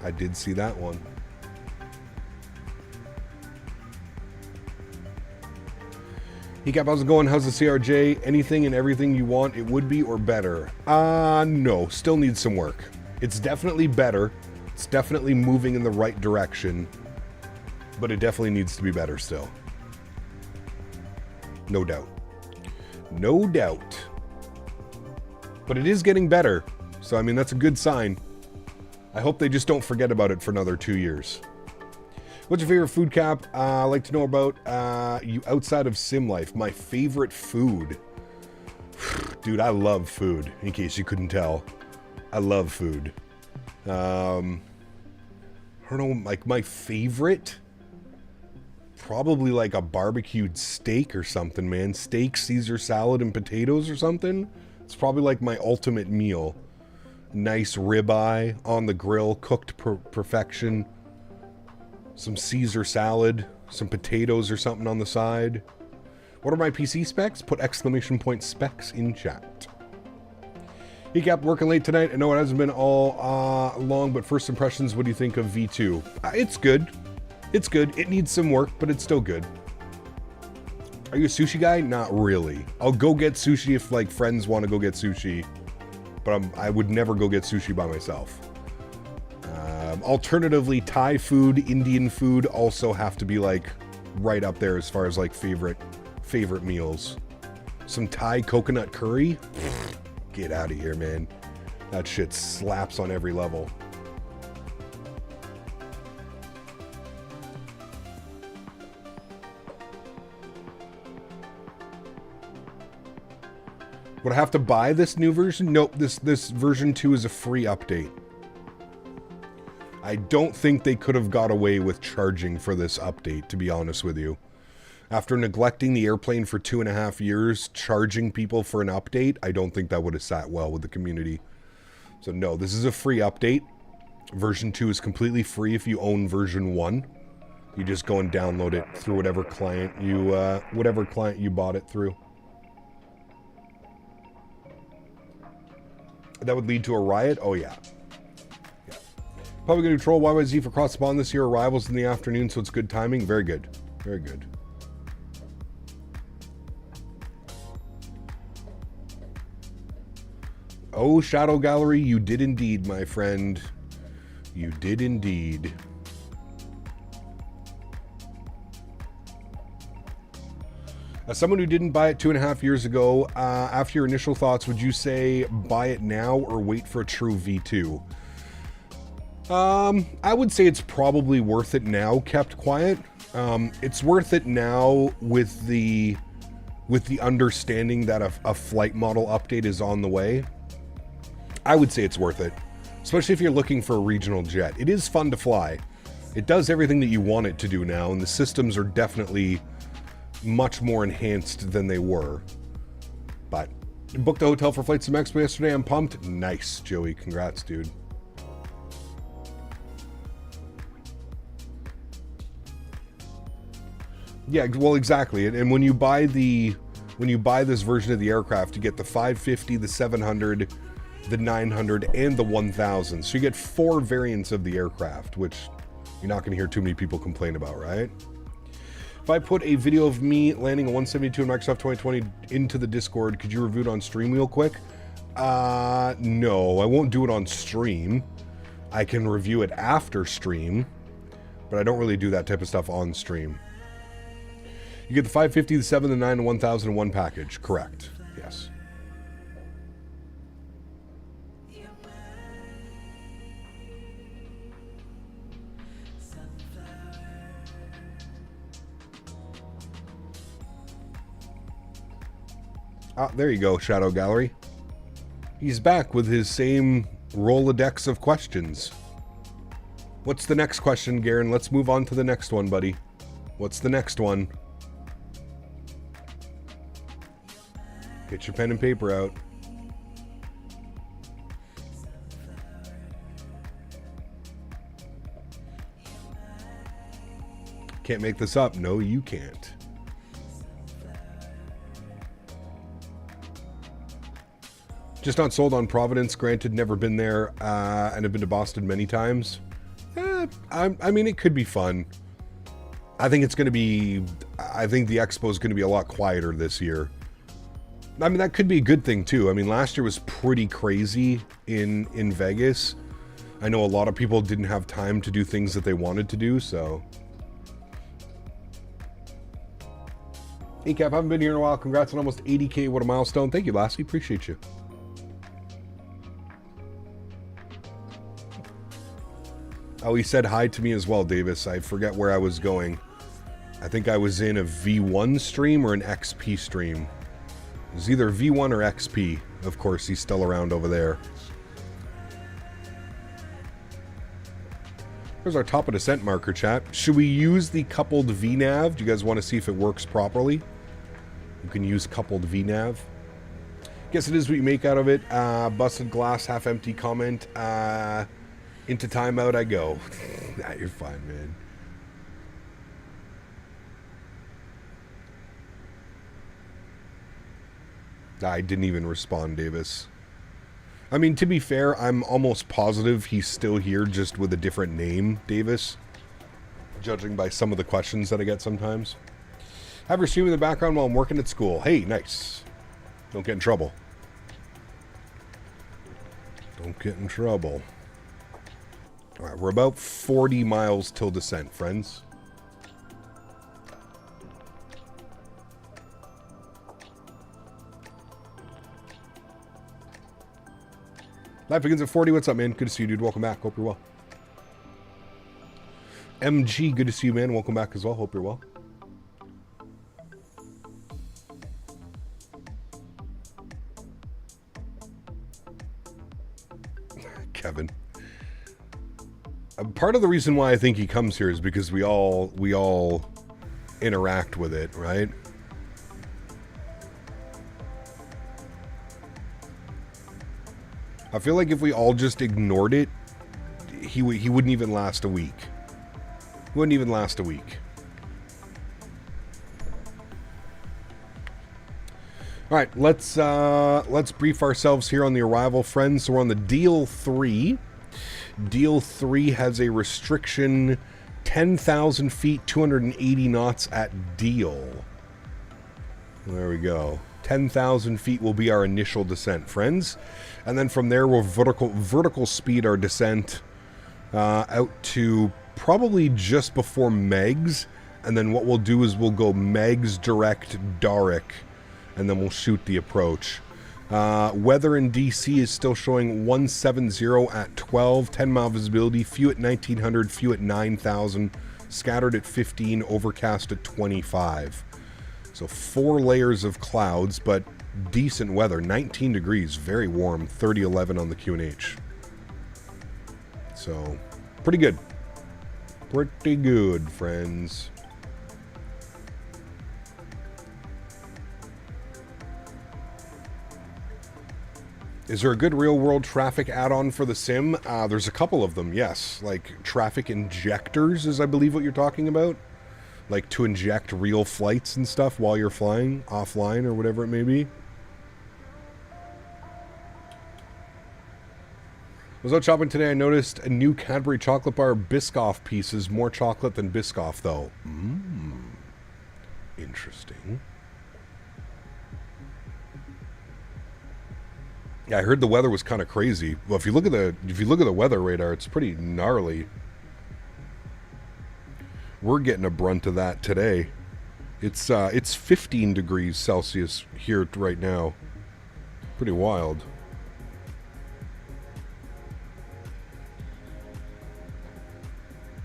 I did see that one. Hey Cap, how's it going? How's the CRJ? Anything and everything you want it would be or better? No, still needs some work. It's definitely better. It's definitely moving in the right direction. But it definitely needs to be better still. No doubt. No doubt. But it is getting better. So, I mean, that's a good sign. I hope they just don't forget about it for another 2 years. What's your favorite food, Cap? I'd like to know about you outside of sim life. My favorite food. Dude, I love food, in case you couldn't tell. I love food. I don't know, like my favorite? Probably like a barbecued steak or something, man. Steak, Caesar salad, and potatoes or something. It's probably like my ultimate meal. Nice ribeye on the grill, cooked perfection. Some Caesar salad, some potatoes or something on the side. What are my PC specs? Put exclamation point specs in chat. Hey Cap, working late tonight. I know it hasn't been all long, but first impressions, what do you think of V2? It's good. It's good. It needs some work, but it's still good. Are you a sushi guy? Not really. I'll go get sushi if like friends want to go get sushi, but I would never go get sushi by myself. Alternatively, Thai food, Indian food also have to be like right up there as far as like favorite meals. Some Thai coconut curry? Get out of here, man. That shit slaps on every level. Would I have to buy this new version? Nope, this version 2 is a free update. I don't think they could have got away with charging for this update, to be honest with you. After neglecting the airplane for 2.5 years, charging people for an update, I don't think that would have sat well with the community. So no, this is a free update. Version 2 is completely free if you own version 1. You just go and download it through whatever client you bought it through. That would lead to a riot? Oh yeah. Probably going to troll YYZ for cross spawn this year. Arrivals in the afternoon, so it's good timing. Very good. Very good. Oh, Shadow Gallery, you did indeed, my friend. You did indeed. As someone who didn't buy it 2.5 years ago, after your initial thoughts, would you say buy it now or wait for a true V2? I would say it's probably worth it now, kept quiet. It's worth it now with the understanding that a flight model update is on the way. I would say it's worth it, especially if you're looking for a regional jet. It is fun to fly. It does everything that you want it to do now, and the systems are definitely much more enhanced than they were. But booked the hotel for Flight Sim Expo yesterday. I'm pumped. Nice, Joey. Congrats, dude. Yeah, well, exactly. And when you buy this version of the aircraft, you get the 550, the 700, the 900, and the 1000. So you get 4 variants of the aircraft, which you're not going to hear too many people complain about, right? If I put a video of me landing a 172 in Microsoft 2020 into the Discord, could you review it on stream real quick? No, I won't do it on stream. I can review it after stream, but I don't really do that type of stuff on stream. You get the 550, the 7, the 9, and 1000 in one package. Correct. Yes. Ah, there you go, Shadow Gallery. He's back with his same Rolodex of questions. What's the next question, Garen? Let's move on to the next one, buddy. What's the next one? Get your pen and paper out. Can't make this up. No, you can't. Just not sold on Providence. Granted, never been there, and have been to Boston many times. I mean, it could be fun. I think it's going to be... I think the expo is going to be a lot quieter this year. I mean, that could be a good thing, too. I mean, last year was pretty crazy in Vegas. I know a lot of people didn't have time to do things that they wanted to do, so... Hey, Cap, I haven't been here in a while. Congrats on almost 80K. What a milestone. Thank you, Lassie. Appreciate you. Oh, he said hi to me as well, Davis. I forget where I was going. I think I was in a V1 stream or an XP stream. It was either V1 or XP. Of course, he's still around over there. There's our top of descent marker, chat. Should we use the coupled VNav? Do you guys want to see if it works properly? You can use coupled VNav. Guess it is what you make out of it. Busted glass, half empty comment. Into timeout I go. Nah, you're fine, man. I didn't even respond, Davis. I mean, to be fair, I'm almost positive he's still here, just with a different name, Davis. Judging by some of the questions that I get sometimes. Have your stream in the background while I'm working at school. Hey, nice. Don't get in trouble. Don't get in trouble. Alright, we're about 40 miles till descent, friends. Life begins at 40. What's up, man? Good to see you, dude. Welcome back. Hope you're well. MG, good to see you, man. Welcome back as well. Hope you're well. Kevin. Part of the reason why I think he comes here is because we all interact with it, right? I feel like if we all just ignored it, he wouldn't even last a week. He wouldn't even last a week. All right, let's brief ourselves here on the arrival, friends. So we're on the Deal 3. Deal 3 has a restriction 10,000 feet, 280 knots at Deal. There we go. 10,000 feet will be our initial descent, friends. And then from there, we'll vertical speed our descent out to probably just before Megs. And then what we'll do is we'll go Megs direct Daric, and then we'll shoot the approach. Weather in DC is still showing 170 at 12, 10-mile visibility, few at 1900, few at 9,000, scattered at 15, overcast at 25. So 4 layers of clouds, but decent weather. 19 degrees, very warm, 30-11 on the QNH. So, pretty good. Pretty good, friends. Is there a good real-world traffic add-on for the sim? There's a couple of them, yes. Like, traffic injectors is, I believe, what you're talking about. Like, to inject real flights and stuff while you're flying, offline, or whatever it may be. I was out shopping today, I noticed a new Cadbury chocolate bar, Biscoff pieces. More chocolate than Biscoff, though. Interesting. Yeah, I heard the weather was kind of crazy. Well, if you look at the weather radar, it's pretty gnarly. We're getting a brunt of that today. It's 15 degrees Celsius here right now. Pretty wild.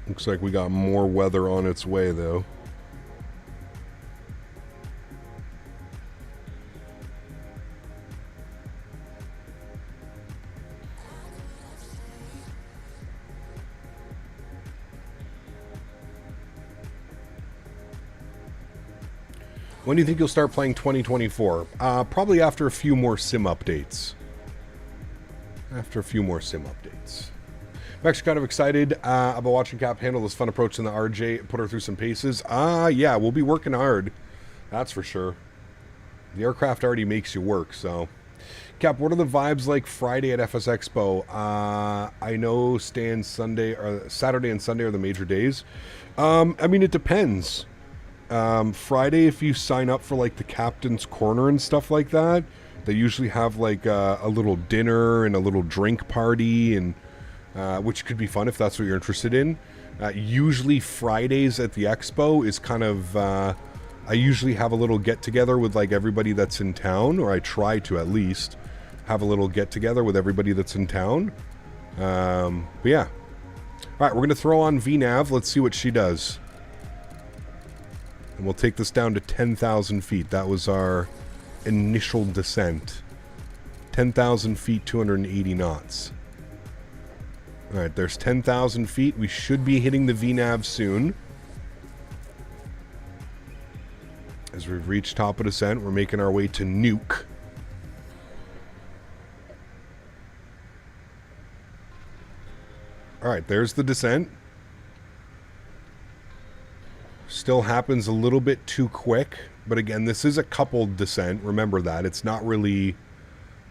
Looks like we got more weather on its way, though. When do you think you'll start playing 2024? Probably after a few more sim updates. After a few more sim updates. I'm actually kind of excited about watching Cap handle this fun approach in the RJ, put her through some paces. Yeah, we'll be working hard. That's for sure. The aircraft already makes you work, so. Cap, what are the vibes like Friday at FS Expo? I know Saturday and Sunday are the major days. I mean, it depends. Friday, if you sign up for like the captain's corner and stuff like that, they usually have like a little dinner and a little drink party, and which could be fun if that's what you're interested in. Usually Fridays at the expo is kind of I usually have a little get together with like everybody that's in town, or I try to at least have a little get together with everybody that's in town. But yeah. All right, we're gonna throw on VNav. Let's see what she does. And we'll take this down to 10,000 feet. That was our initial descent. 10,000 feet, 280 knots. Alright, there's 10,000 feet. We should be hitting the VNav soon. As we've reached top of descent, we're making our way to Nuke. Alright, there's the descent. Still happens a little bit too quick, but again, this is a coupled descent. Remember that. It's not really...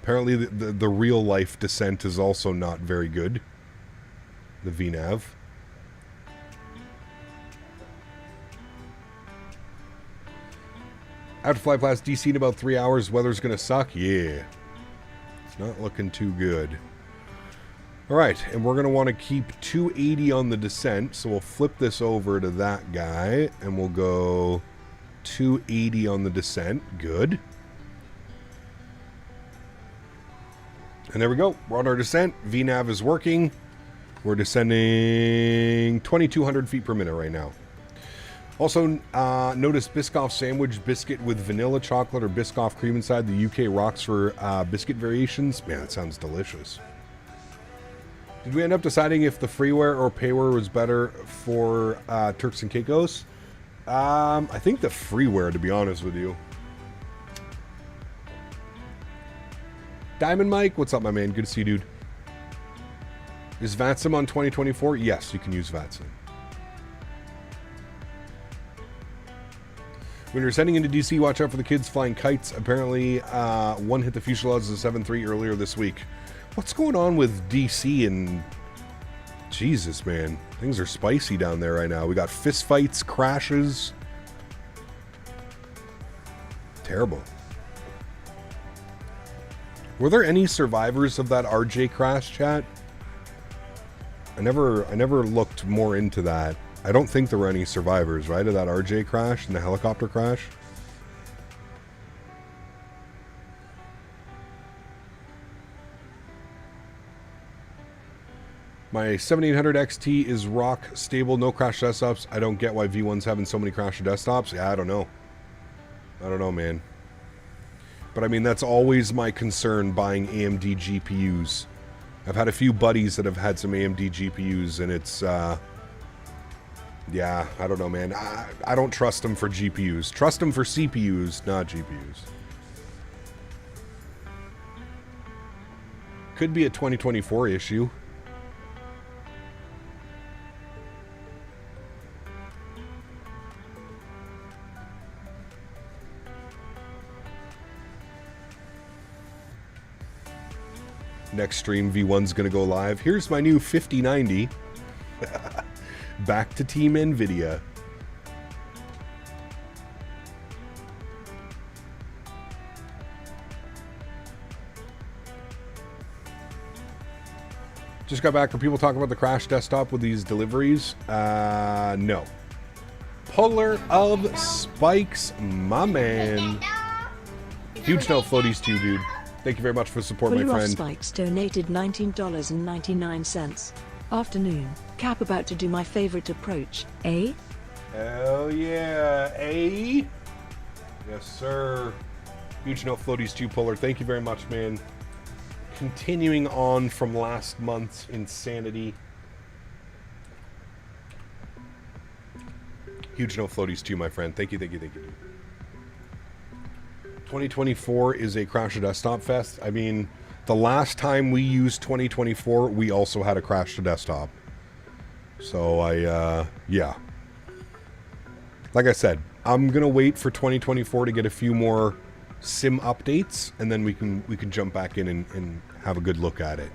Apparently, the real life descent is also not very good. The VNav. I have to fly past DC in about 3 hours. Weather's going to suck. Yeah. It's not looking too good. Alright, and we're going to want to keep 280 on the descent, so we'll flip this over to that guy, and we'll go 280 on the descent. Good. And there we go. We're on our descent. VNav is working. We're descending 2,200 feet per minute right now. Also, notice Biscoff sandwich, biscuit with vanilla chocolate or Biscoff cream inside. The UK rocks for biscuit variations. Man, that sounds delicious. Did we end up deciding if the freeware or payware was better for Turks and Caicos? I think the freeware, to be honest with you. Diamond Mike, what's up, my man? Good to see you, dude. Is VATSIM on 2024? Yes, you can use VATSIM. When you're sending into DC, watch out for the kids flying kites. Apparently, one hit the fuselage of the 7-3 earlier this week. What's going on with DC and... Jesus, man. Things are spicy down there right now. We got fist fights, crashes. Terrible. Were there any survivors of that RJ crash, chat? I never looked more into that. I don't think there were any survivors, right, of that RJ crash and the helicopter crash? My 7800 XT is rock stable, no crash desktops. I don't get why V1's having so many crash desktops. Yeah, I don't know. I don't know, man. But I mean, that's always my concern buying AMD GPUs. I've had a few buddies that have had some AMD GPUs, and it's, yeah, I don't know, man. I don't trust them for GPUs. Trust them for CPUs, not GPUs. Could be a 2024 issue. Next stream, V1's going to go live. Here's my new 5090. Back to Team NVIDIA. Just got back. Are people talking about the crash desktop with these deliveries? No. Puller of Spikes, my man. Huge no floaties to you, dude. Thank you very much for the support, my friend. Spikes donated $19.99. Afternoon. Cap about to do my favorite approach, eh? Hell yeah, eh? Yes, sir. Huge no floaties to you, Puller. Thank you very much, man. Continuing on from last month's insanity. Huge no floaties to you, my friend. Thank you, thank you, thank you. 2024 is a Crash to Desktop fest. I mean, the last time we used 2024, we also had a Crash to Desktop. So yeah. Like I said, I'm gonna wait for 2024 to get a few more sim updates, and then we can jump back in and have a good look at it.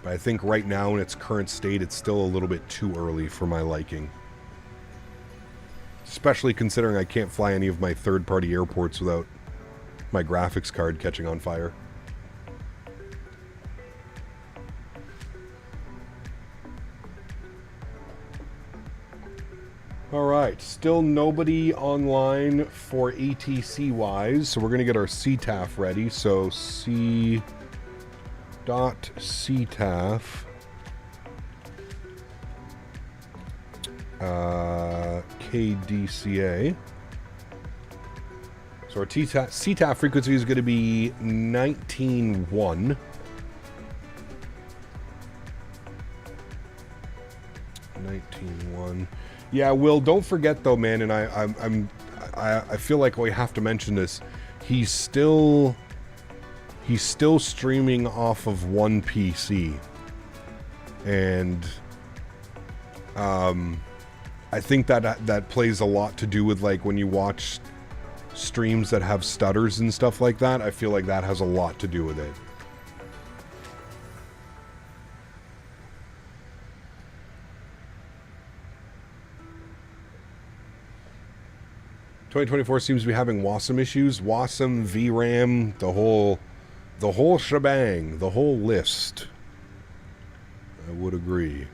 But I think right now in its current state, it's still a little bit too early for my liking. Especially considering I can't fly any of my third-party airports without my graphics card catching on fire. Alright, still nobody online for ATC-wise, so we're going to get our CTAF ready. So C.CTAF KDCA. So our CTAF frequency is going to be 19.1. 19.1. Yeah, Will, don't forget though, man, and I feel like we have to mention this. He's still streaming off of one PC. And I think that plays a lot to do with, like, when you watch streams that have stutters and stuff like that. I feel like that has a lot to do with it. .2024 seems to be having WASM issues. WASM, VRAM, the whole shebang, the whole list. I would agree.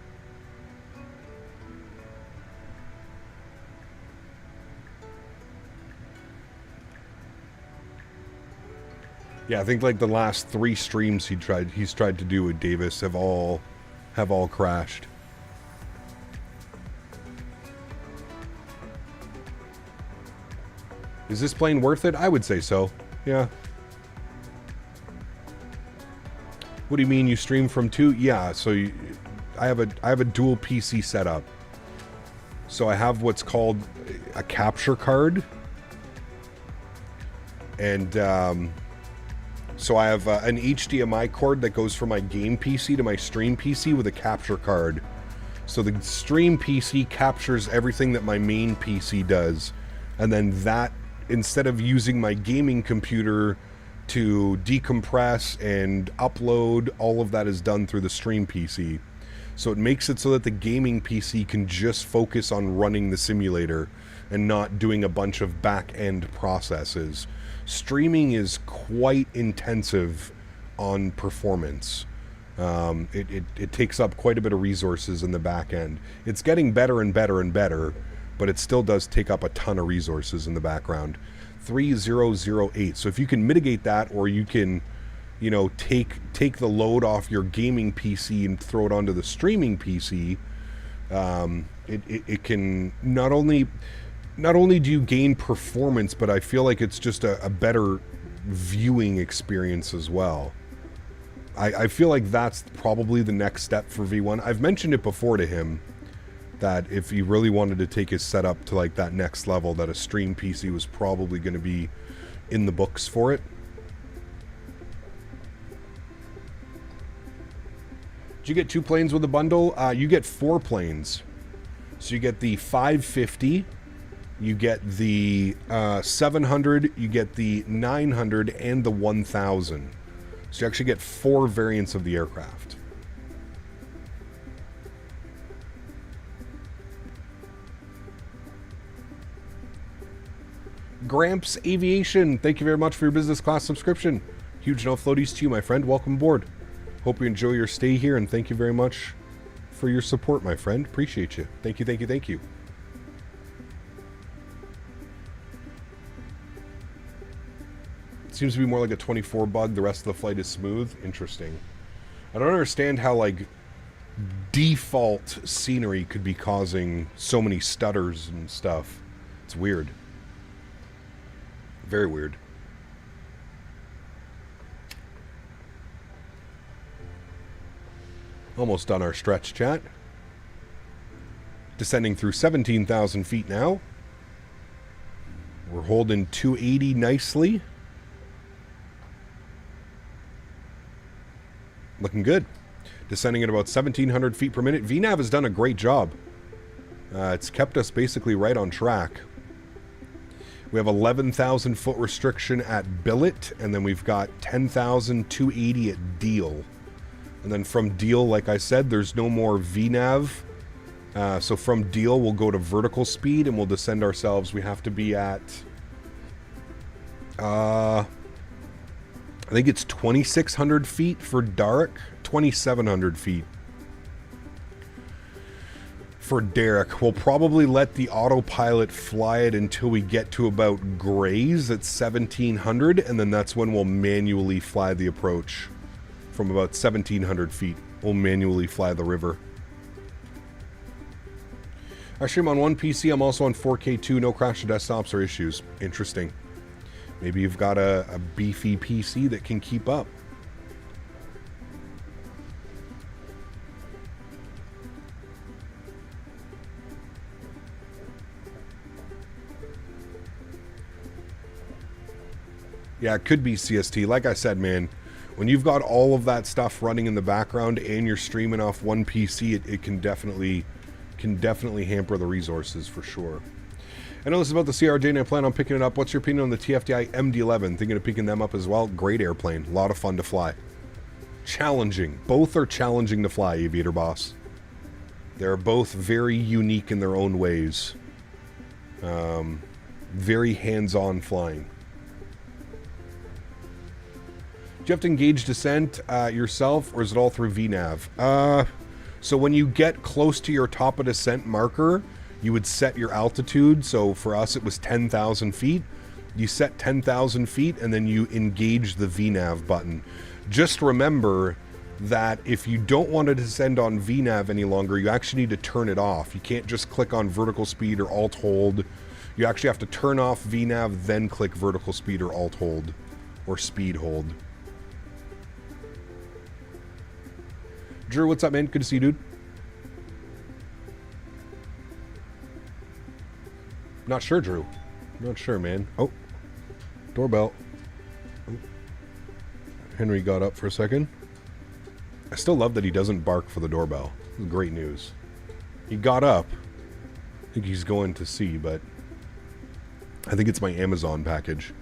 Yeah, I think like the last 3 streams he's tried to do with Davis have all crashed. Is this plane worth it? I would say so. Yeah. What do you mean you stream from 2? Yeah, so I have a dual PC setup. So I have what's called a capture card. And so I have an HDMI cord that goes from my game PC to my stream PC with a capture card. So the stream PC captures everything that my main PC does. And then that, instead of using my gaming computer to decompress and upload, all of that is done through the stream PC. So it makes it so that the gaming PC can just focus on running the simulator and not doing a bunch of back-end processes. Streaming is quite intensive on performance. It takes up quite a bit of resources in the back end. It's getting better and better and better, but it still does take up a ton of resources in the background. 3008. So if you can mitigate that, or you can, you know, take the load off your gaming PC and throw it onto the streaming PC, it can not only do you gain performance, but I feel like it's just a better viewing experience as well. I feel like that's probably the next step for V1. I've mentioned it before to him, that if he really wanted to take his setup to like that next level, that a stream PC was probably going to be in the books for it. Did you get 2 planes with a bundle? You get 4 planes. So you get the 550, you get the 700, you get the 900, and the 1000. So you actually get 4 variants of the aircraft. Gramps Aviation, thank you very much for your business class subscription. Huge no floaties to you, my friend. Welcome aboard. Hope you enjoy your stay here, and thank you very much for your support, my friend. Appreciate you. Thank you, thank you, thank you. It seems to be more like a 24 bug. The rest of the flight is smooth. Interesting. I don't understand how, like, default scenery could be causing so many stutters and stuff. It's weird. Very weird. Almost done our stretch, chat. Descending through 17,000 feet now. We're holding 280 nicely. Looking good. Descending at about 1,700 feet per minute. VNAV has done a great job. It's kept us basically right on track. We have 11,000 foot restriction at billet, and then we've got 10,280 at deal. And then from deal, like I said, there's no more VNAV. So from deal, we'll go to vertical speed, and we'll descend ourselves. We have to be at... I think it's 2,600 feet for dark, 2,700 feet for Derek. We'll probably let the autopilot fly it until we get to about grays at 1,700, and then that's when we'll manually fly the approach. From about 1,700 feet, we'll manually fly the river. I stream on one PC. I'm also on 4K too. No crash to desktops or issues. Interesting. Maybe you've got a beefy PC that can keep up. Yeah, it could be CST. Like I said, man, when you've got all of that stuff running in the background and you're streaming off one PC, it can definitely hamper the resources for sure. I know this is about the CRJ and I plan on picking it up. What's your opinion on the TFDI MD-11? Thinking of picking them up as well. Great airplane. A lot of fun to fly. Challenging. Both are challenging to fly, Aviator Boss. They're both very unique in their own ways. Very hands-on flying. Do you have to engage descent yourself, or is it all through VNAV? So when you get close to your top of descent marker, you would set your altitude. So for us, it was 10,000 feet. You set 10,000 feet, and then you engage the VNAV button. Just remember that if you don't want to descend on VNAV any longer, you actually need to turn it off. You can't just click on vertical speed or alt hold. You actually have to turn off VNAV, then click vertical speed or alt hold, or speed hold. Drew, what's up, man? Good to see you, dude. Not sure, Drew. Not sure, man. Oh, doorbell. Oh. Henry got up for a second. I still love that he doesn't bark for the doorbell. Great news. He got up. I think he's going to see, but I think it's my Amazon package.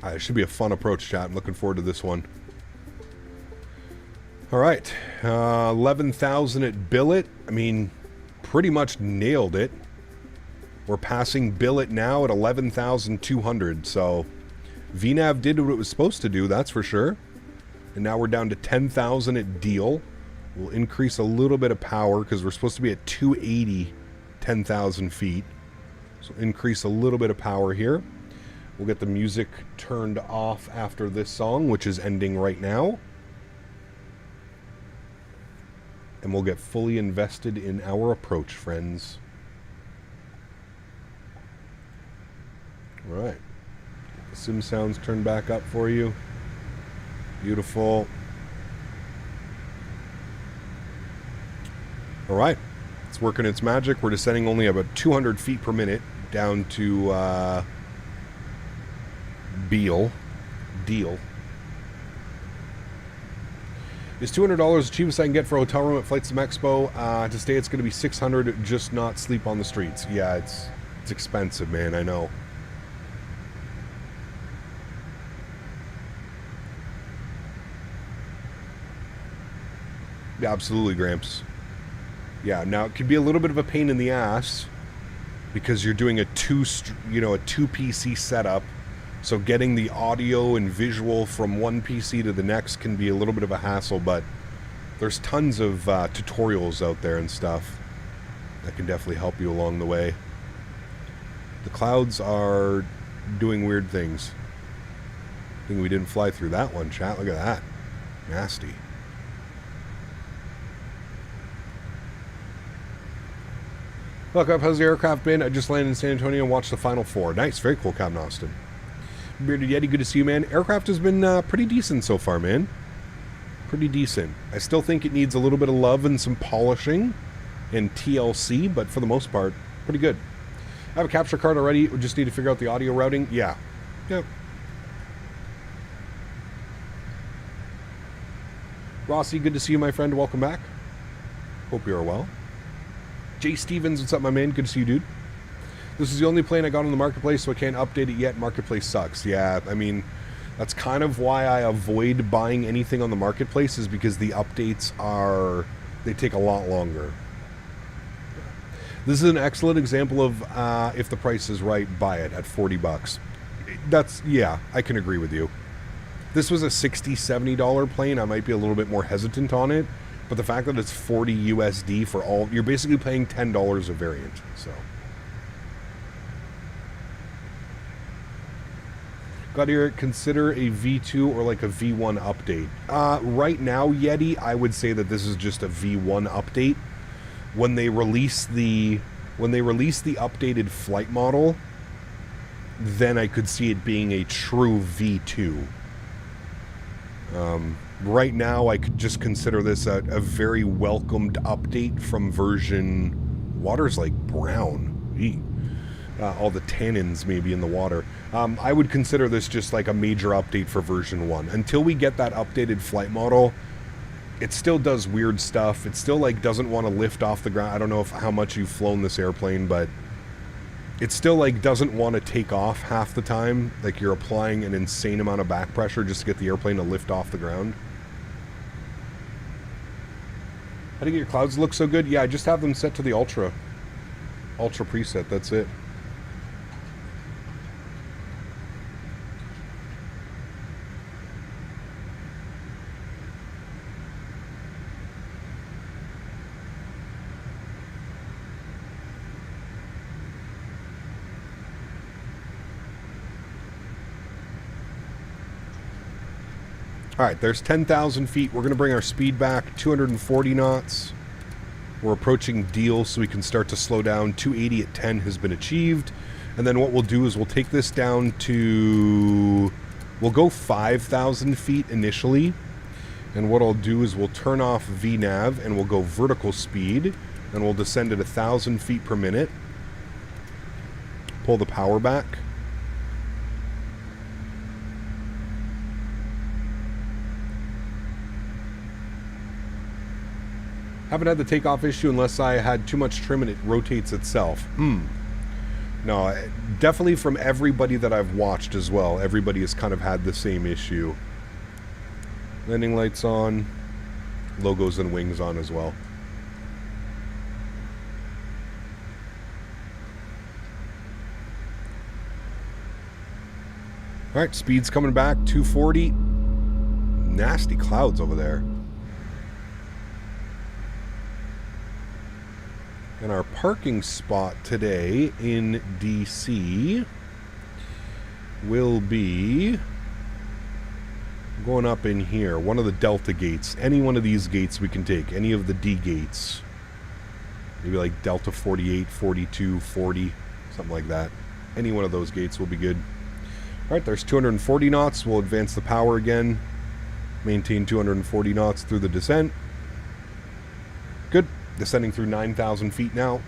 It should be a fun approach, chat. I'm looking forward to this one. All right. 11,000 at billet. I mean, pretty much nailed it. We're passing billet now at 11,200. So VNAV did what it was supposed to do, that's for sure. And now we're down to 10,000 at deal. We'll increase a little bit of power because we're supposed to be at 280, 10,000 feet. So increase a little bit of power here. We'll get the music turned off after this song, which is ending right now. And we'll get fully invested in our approach, friends. All right. The sim sounds turned back up for you. Beautiful. All right. It's working its magic. We're descending only about 200 feet per minute down to... Deal. Is $200 the cheapest I can get for a hotel room at Flight Sim Expo? To stay, it's going to be $600. Just not sleep on the streets. Yeah, it's expensive, man. I know. Yeah, absolutely, Gramps. Yeah, now it could be a little bit of a pain in the ass because you're doing a two PC setup. So getting the audio and visual from one PC to the next can be a little bit of a hassle, but there's tons of tutorials out there and stuff that can definitely help you along the way. The clouds are doing weird things. I think we didn't fly through that one, chat. Look at that. Nasty. Look up, how's the aircraft been? I just landed in San Antonio and watched the Final Four. Nice, very cool, Captain Austin. Bearded Yeti, good to see you, man. Aircraft has been pretty decent so far, man. Pretty decent. I still think it needs a little bit of love and some polishing and TLC, but for the most part, pretty good. I have a capture card already. We just need to figure out the audio routing. Yeah. Yep. Rossi, good to see you, my friend. Welcome back. Hope you are well. Jay Stevens, what's up, my man? Good to see you, dude. This is the only plane I got on the marketplace, so I can't update it yet. Marketplace sucks. Yeah, I mean, that's kind of why I avoid buying anything on the marketplace, is because the updates they take a lot longer. This is an excellent example of if the price is right, buy it at 40 bucks. Yeah, I can agree with you. This was a $60, $70 plane. I might be a little bit more hesitant on it, but the fact that it's 40 USD for all, you're basically paying $10 a variant, so. Got here, consider a V2 or like a V1 update. Right now, Yeti, I would say that this is just a V1 update. When they release the updated flight model, then I could see it being a true V2. Right now, I could just consider this a very welcomed update from version. Water's like brown. Eek. All the tannins maybe in the water. I would consider this just like a major update for version 1. Until we get that updated flight model, it still does weird stuff. It still like doesn't want to lift off the ground. I don't know how much you've flown this airplane, but it still like doesn't want to take off half the time. Like you're applying an insane amount of back pressure just to get the airplane to lift off the ground. How do you get your clouds look so good? Yeah, I just have them set to the ultra preset. That's it. Alright, there's 10,000 feet. We're going to bring our speed back 240 knots. We're approaching deal, so we can start to slow down. 280 at 10 has been achieved. And then what we'll do is we'll take this down to... We'll go 5,000 feet initially. And what I'll do is we'll turn off VNAV and we'll go vertical speed. And we'll descend at 1,000 feet per minute. Pull the power back. Haven't had the takeoff issue unless I had too much trim and it rotates itself. No, definitely from everybody that I've watched as well. Everybody has kind of had the same issue. Landing lights on. Logos and wings on as well. Alright, speed's coming back. 240. Nasty clouds over there. And our parking spot today in DC will be going up in here. One of the Delta gates. Any one of these gates we can take. Any of the D gates. Maybe like Delta 48, 42, 40. Something like that. Any one of those gates will be good. Alright, there's 240 knots. We'll advance the power again. Maintain 240 knots through the descent. Good. Descending through 9,000 feet now.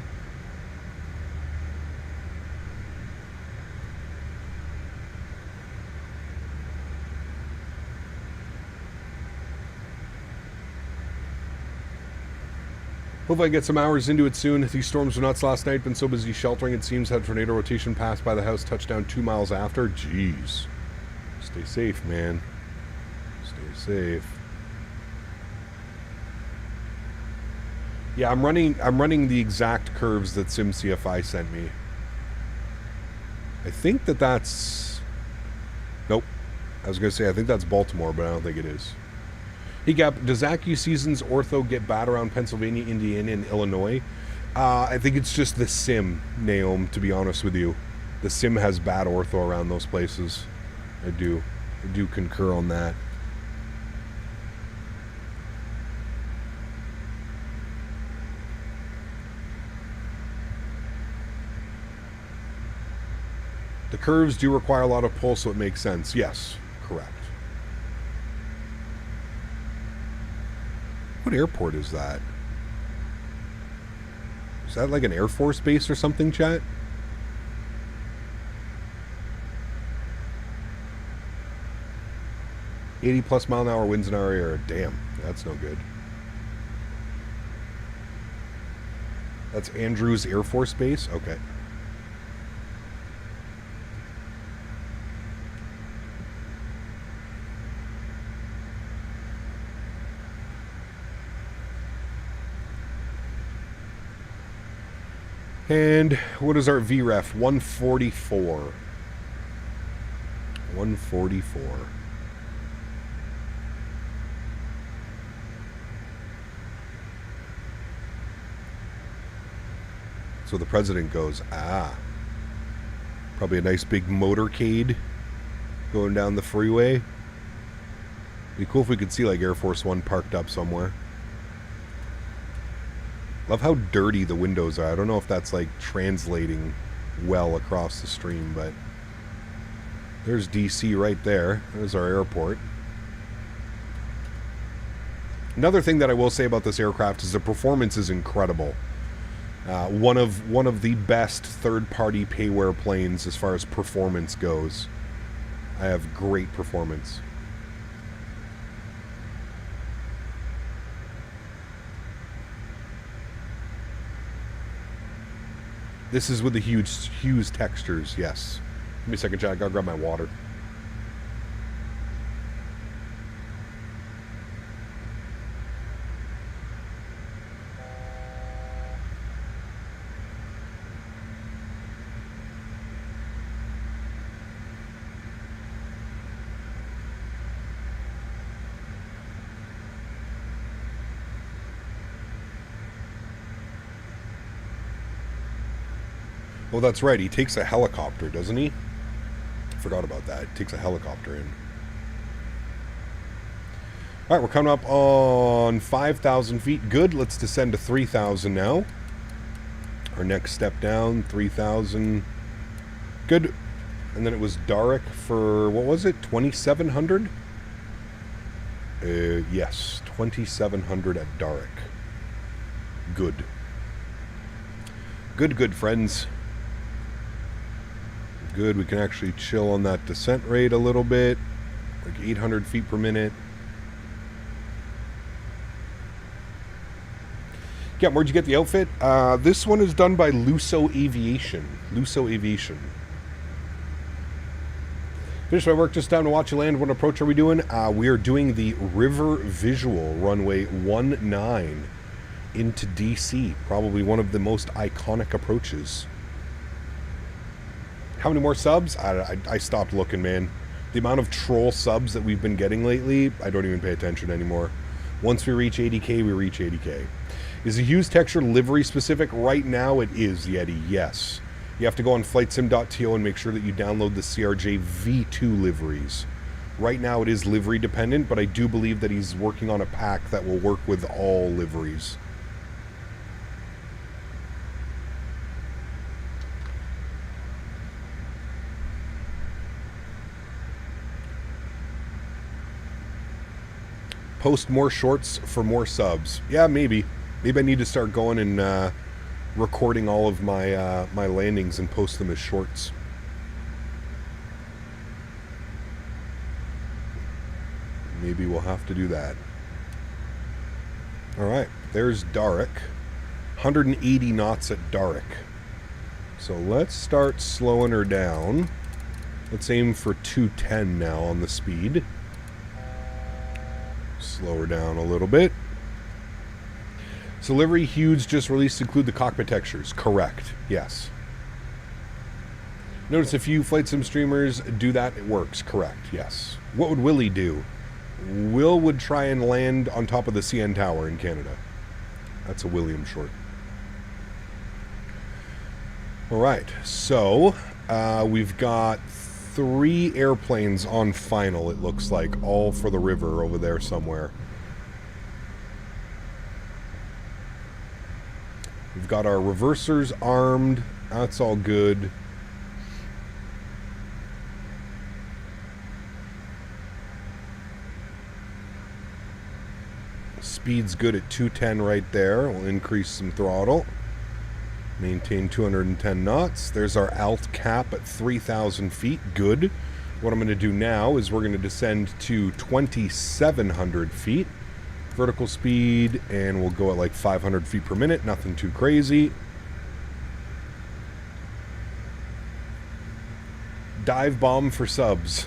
Hope I get some hours into it soon. These storms were nuts last night. Been so busy sheltering, it seems. Had tornado rotation pass by the house. Touchdown 2 miles after. Jeez. Stay safe, man. Stay safe. Yeah, I'm running the exact curves that SimCFI sent me. I think that's... Nope. I was going to say, I think that's Baltimore, but I don't think it is. Hey, Gap, does AccuSeason's Seasons Ortho get bad around Pennsylvania, Indiana, and Illinois? I think it's just the Sim, Naom, to be honest with you. The Sim has bad ortho around those places. I do concur on that. The curves do require a lot of pull, so it makes sense. Yes, correct. What airport is that? Is that like an Air Force base or something, chat? +80 mph winds in our area. Damn, that's no good. That's Andrews Air Force Base? Okay. And what is our VREF? 144. 144. So the president goes, ah. Probably a nice big motorcade going down the freeway. Be cool if we could see like Air Force One parked up somewhere. Love how dirty the windows are. I don't know if that's like translating well across the stream, but there's DC right there. There's our airport. Another thing that I will say about this aircraft is the performance is incredible. One of the best third-party payware planes as far as performance goes. I have great performance. This is with the huge textures, yes. Give me a second, chat. I gotta grab my water. Oh, that's right. He takes a helicopter, doesn't he? Forgot about that. He takes a helicopter in. All right, we're coming up on 5,000 feet. Good. Let's descend to 3,000 now. Our next step down, 3,000. Good. And then it was Darek for, what was it, 2,700? Yes, 2,700 at Darek. Good. Good, friends. Good, we can actually chill on that descent rate a little bit, like 800 feet per minute. Yeah, where'd you get the outfit? This one is done by Luso Aviation. Luso Aviation. Finished my work, just down to watch you land. What approach are we doing? We are doing the River Visual runway 19 into DC. Probably one of the most iconic approaches. How many more subs? I stopped looking, man. The amount of troll subs that we've been getting lately, I don't even pay attention anymore. Once we reach 80k, we reach 80k. Is the Hughes texture livery specific? Right now it is, Yeti, yes. You have to go on flightsim.to and make sure that you download the CRJ V2 liveries. Right now it is livery dependent, but I do believe that he's working on a pack that will work with all liveries. Post more shorts for more subs. Yeah, maybe. Maybe I need to start going and recording all of my my landings and post them as shorts. Maybe we'll have to do that. All right, there's Darek. 180 knots at Darek. So let's start slowing her down. Let's aim for 210 now on the speed. Slow her down a little bit. So livery Hughes just released include the cockpit textures. Correct. Yes. Notice a few flight sim streamers do that. It works. Correct. Yes. What would Willie do? Will would try and land on top of the CN Tower in Canada. That's a William short. All right. So we've got 3 airplanes on final, it looks like, all for the river over there somewhere. We've got our reversers armed. That's all good. Speed's good at 210 right there. We'll increase some throttle. Maintain 210 knots. There's our alt cap at 3,000 feet. Good. What I'm going to do now is we're going to descend to 2,700 feet. Vertical speed, and we'll go at like 500 feet per minute. Nothing too crazy. Dive bomb for subs.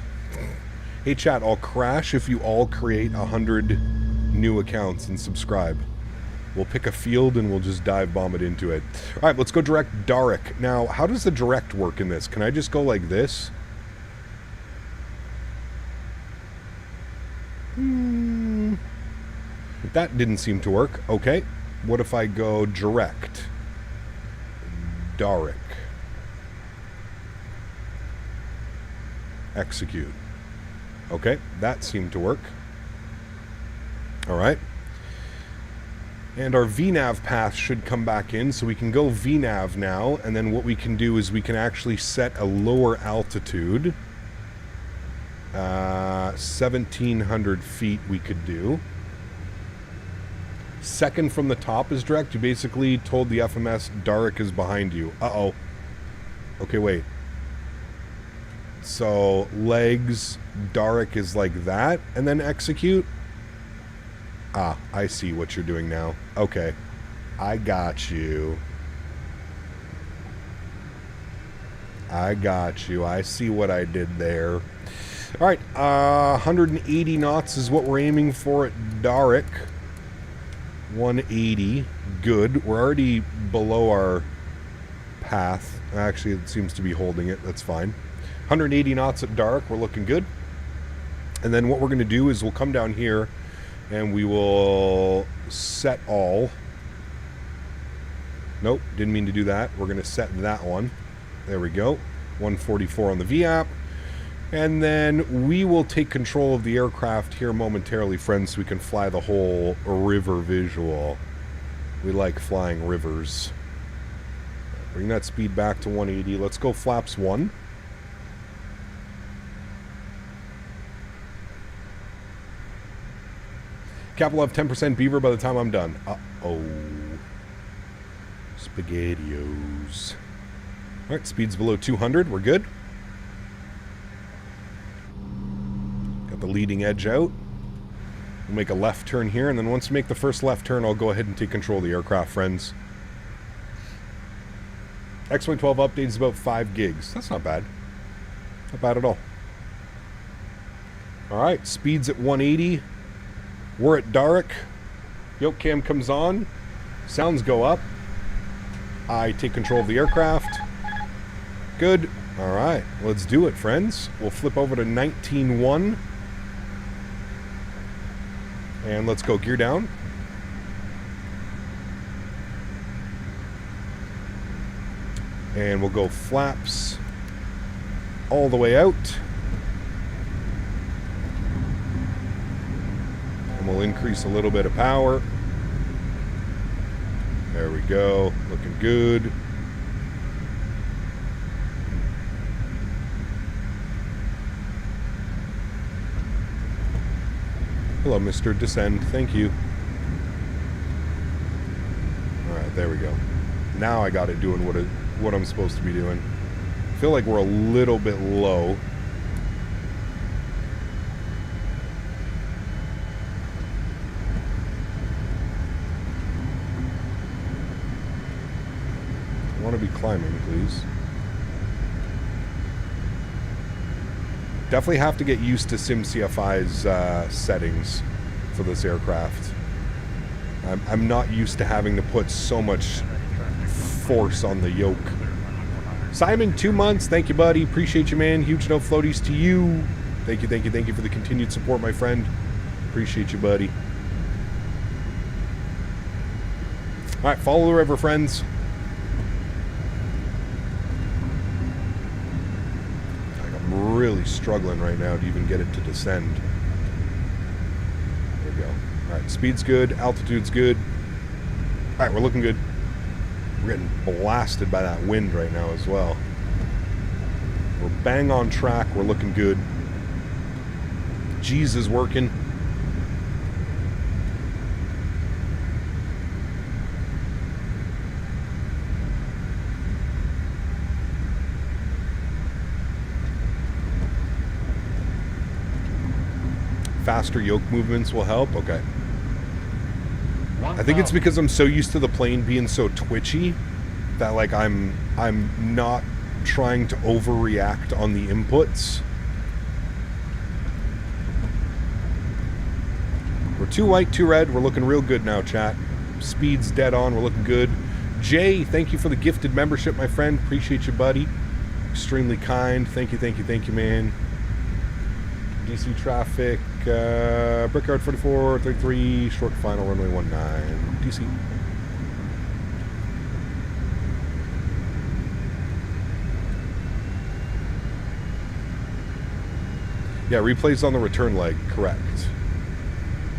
Hey chat, I'll crash if you all create 100 new accounts and subscribe. We'll pick a field and we'll just dive bomb it into it. Alright, let's go direct Darek. Now, how does the direct work in this? Can I just go like this? That didn't seem to work. Okay. What if I go direct? Darek. Execute. Okay, that seemed to work. Alright. And our VNAV path should come back in, so we can go VNAV now, and then what we can do is we can actually set a lower altitude. 1,700 feet we could do. Second from the top is direct. You basically told the FMS Darek is behind you. Uh-oh. Okay, wait. So, legs, Darek is like that, and then execute? Ah, I see what you're doing now. Okay. I got you. I got you. I see what I did there. Alright, 180 knots is what we're aiming for at Darek. 180. Good. We're already below our path. Actually, it seems to be holding it. That's fine. 180 knots at Darek. We're looking good. And then what we're going to do is we'll come down here and we will set all. Nope, didn't mean to do that. We're going to set that one. There we go. 144 on the VAP. And then we will take control of the aircraft here momentarily, friends, so we can fly the whole river visual. We like flying rivers. Bring that speed back to 180. Let's go flaps 1. Cap will have 10% beaver by the time I'm done. Uh-oh. SpaghettiOs. Alright, speed's below 200. We're good. Got the leading edge out. We'll make a left turn here, and then once we make the first left turn, I'll go ahead and take control of the aircraft, friends. X-Wing 12 update is about 5 gigs. That's not bad. Not bad at all. Alright, speed's at 180. We're at Darek. Yoke cam comes on. Sounds go up. I take control of the aircraft. Good. Alright, let's do it, friends. We'll flip over to 19.1. And let's go gear down. And we'll go flaps all the way out. And we'll increase a little bit of power. There we go. Looking good. Hello, Mr. Descend. Thank you. Alright, there we go. Now I got it doing what I'm supposed to be doing. I feel like we're a little bit low. I want to be climbing, please. Definitely have to get used to SimCFI's settings for this aircraft. I'm not used to having to put so much force on the yoke. Simon, 2 months. Thank you, buddy. Appreciate you, man. Huge no floaties to you. Thank you, thank you, thank you for the continued support, my friend. Appreciate you, buddy. All right, follow the river, friends. I'm really struggling right now to even get it to descend. There we go. All right, speed's good. Altitude's good. All right, we're looking good. We're getting blasted by that wind right now as well. We're bang on track. We're looking good. G's is working. faster yoke movements will help. Okay. I think it's because I'm so used to the plane being so twitchy that like I'm not trying to overreact on the inputs. We're 2 white, 2 red. We're looking real good now, chat. Speed's dead on. We're looking good. Jay, thank you for the gifted membership, my friend. Appreciate you, buddy. Extremely kind. Thank you, man. DC traffic, Brickyard 44, 33, short final, runway 19, DC. Yeah, replays on the return leg, correct.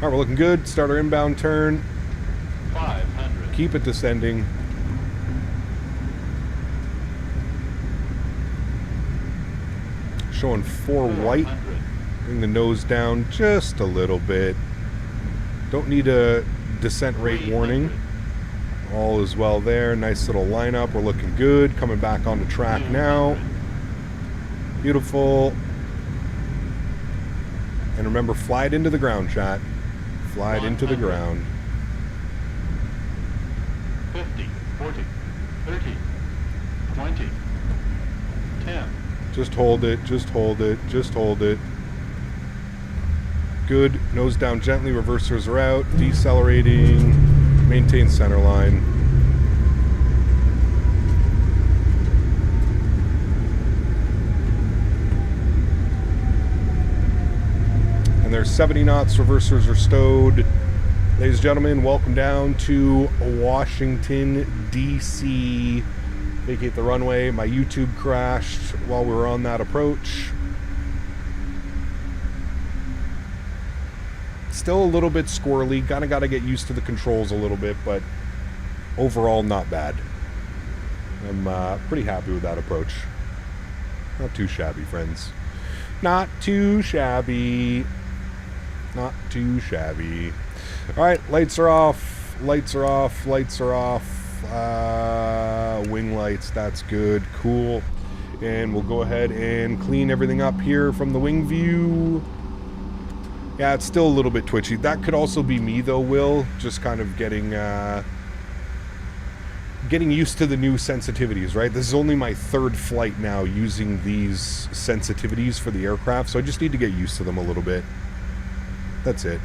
All right, we're looking good. Start our inbound turn. 500. Keep it descending. Showing 4 white. Bring the nose down just a little bit. Don't need a descent rate warning. All is well there. Nice little lineup. We're looking good. Coming back on the track now. Beautiful. And remember, fly it into the ground, chat. Fly it into the ground. 50, 40, 30, 20, 10. Just hold it, just hold it, just hold it. Good. Nose down gently. Reversers are out. Decelerating. Maintain center line. And there's 70 knots. Reversers are stowed. Ladies and gentlemen, welcome down to Washington, D.C. Vacate the runway. My YouTube crashed while we were on that approach. Still a little bit squirrely. Kind of got to get used to the controls a little bit, but overall not bad. I'm pretty happy with that approach. Not too shabby, friends. Not too shabby. Not too shabby. All right, lights are off. Lights are off. Lights are off. Wing lights, that's good. Cool. And we'll go ahead and clean everything up here from the wing view. Yeah, it's still a little bit twitchy. That could also be me though, Will. Just kind of getting used to the new sensitivities, right? This is only my 3rd flight now using these sensitivities for the aircraft, so I just need to get used to them a little bit. That's it.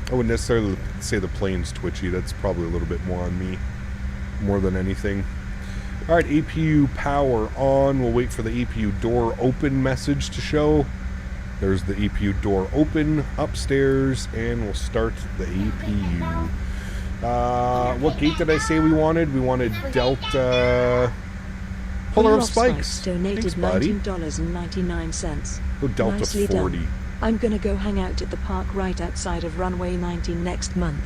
I wouldn't necessarily say the plane's twitchy. That's probably a little bit more on me, more than anything. All right, APU power on. We'll wait for the APU door open message to show. There's the APU door open upstairs, and we'll start the APU. What gate did I say we wanted? We wanted Delta. Polar of Spikes. Donated Thanks, buddy. $19.99. Go Delta Nicely 40. Done. I'm gonna go hang out at the park right outside of runway 19 next month.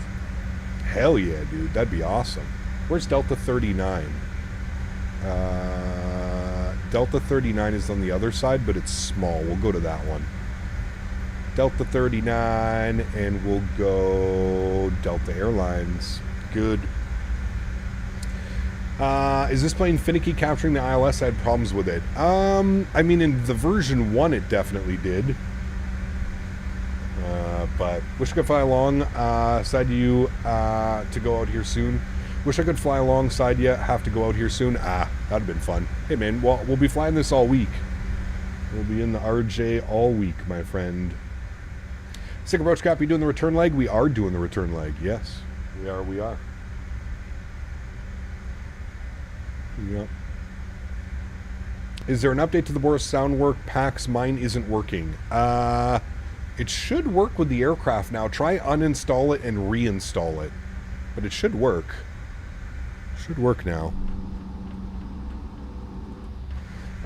Hell yeah, dude. That'd be awesome. Where's Delta 39? Delta 39 is on the other side, but it's small. We'll go to that one. Delta 39, and we'll go Delta Airlines. Good. Is this plane finicky capturing the ILS? I had problems with it. I mean, in the version 1, it definitely did. But wish I could fly alongside you to go out here soon. Wish I could fly alongside you. Have to go out here soon. That'd have been fun. Hey, man, well, we'll be flying this all week. We'll be in the RJ all week, my friend. Sick approach cap, you doing the return leg? We are doing the return leg. Yes, we are. We are. Yep. Is there an update to the Boris sound work packs? Mine isn't working. It should work with the aircraft now. Try uninstall it and reinstall it. But it should work. Should work now.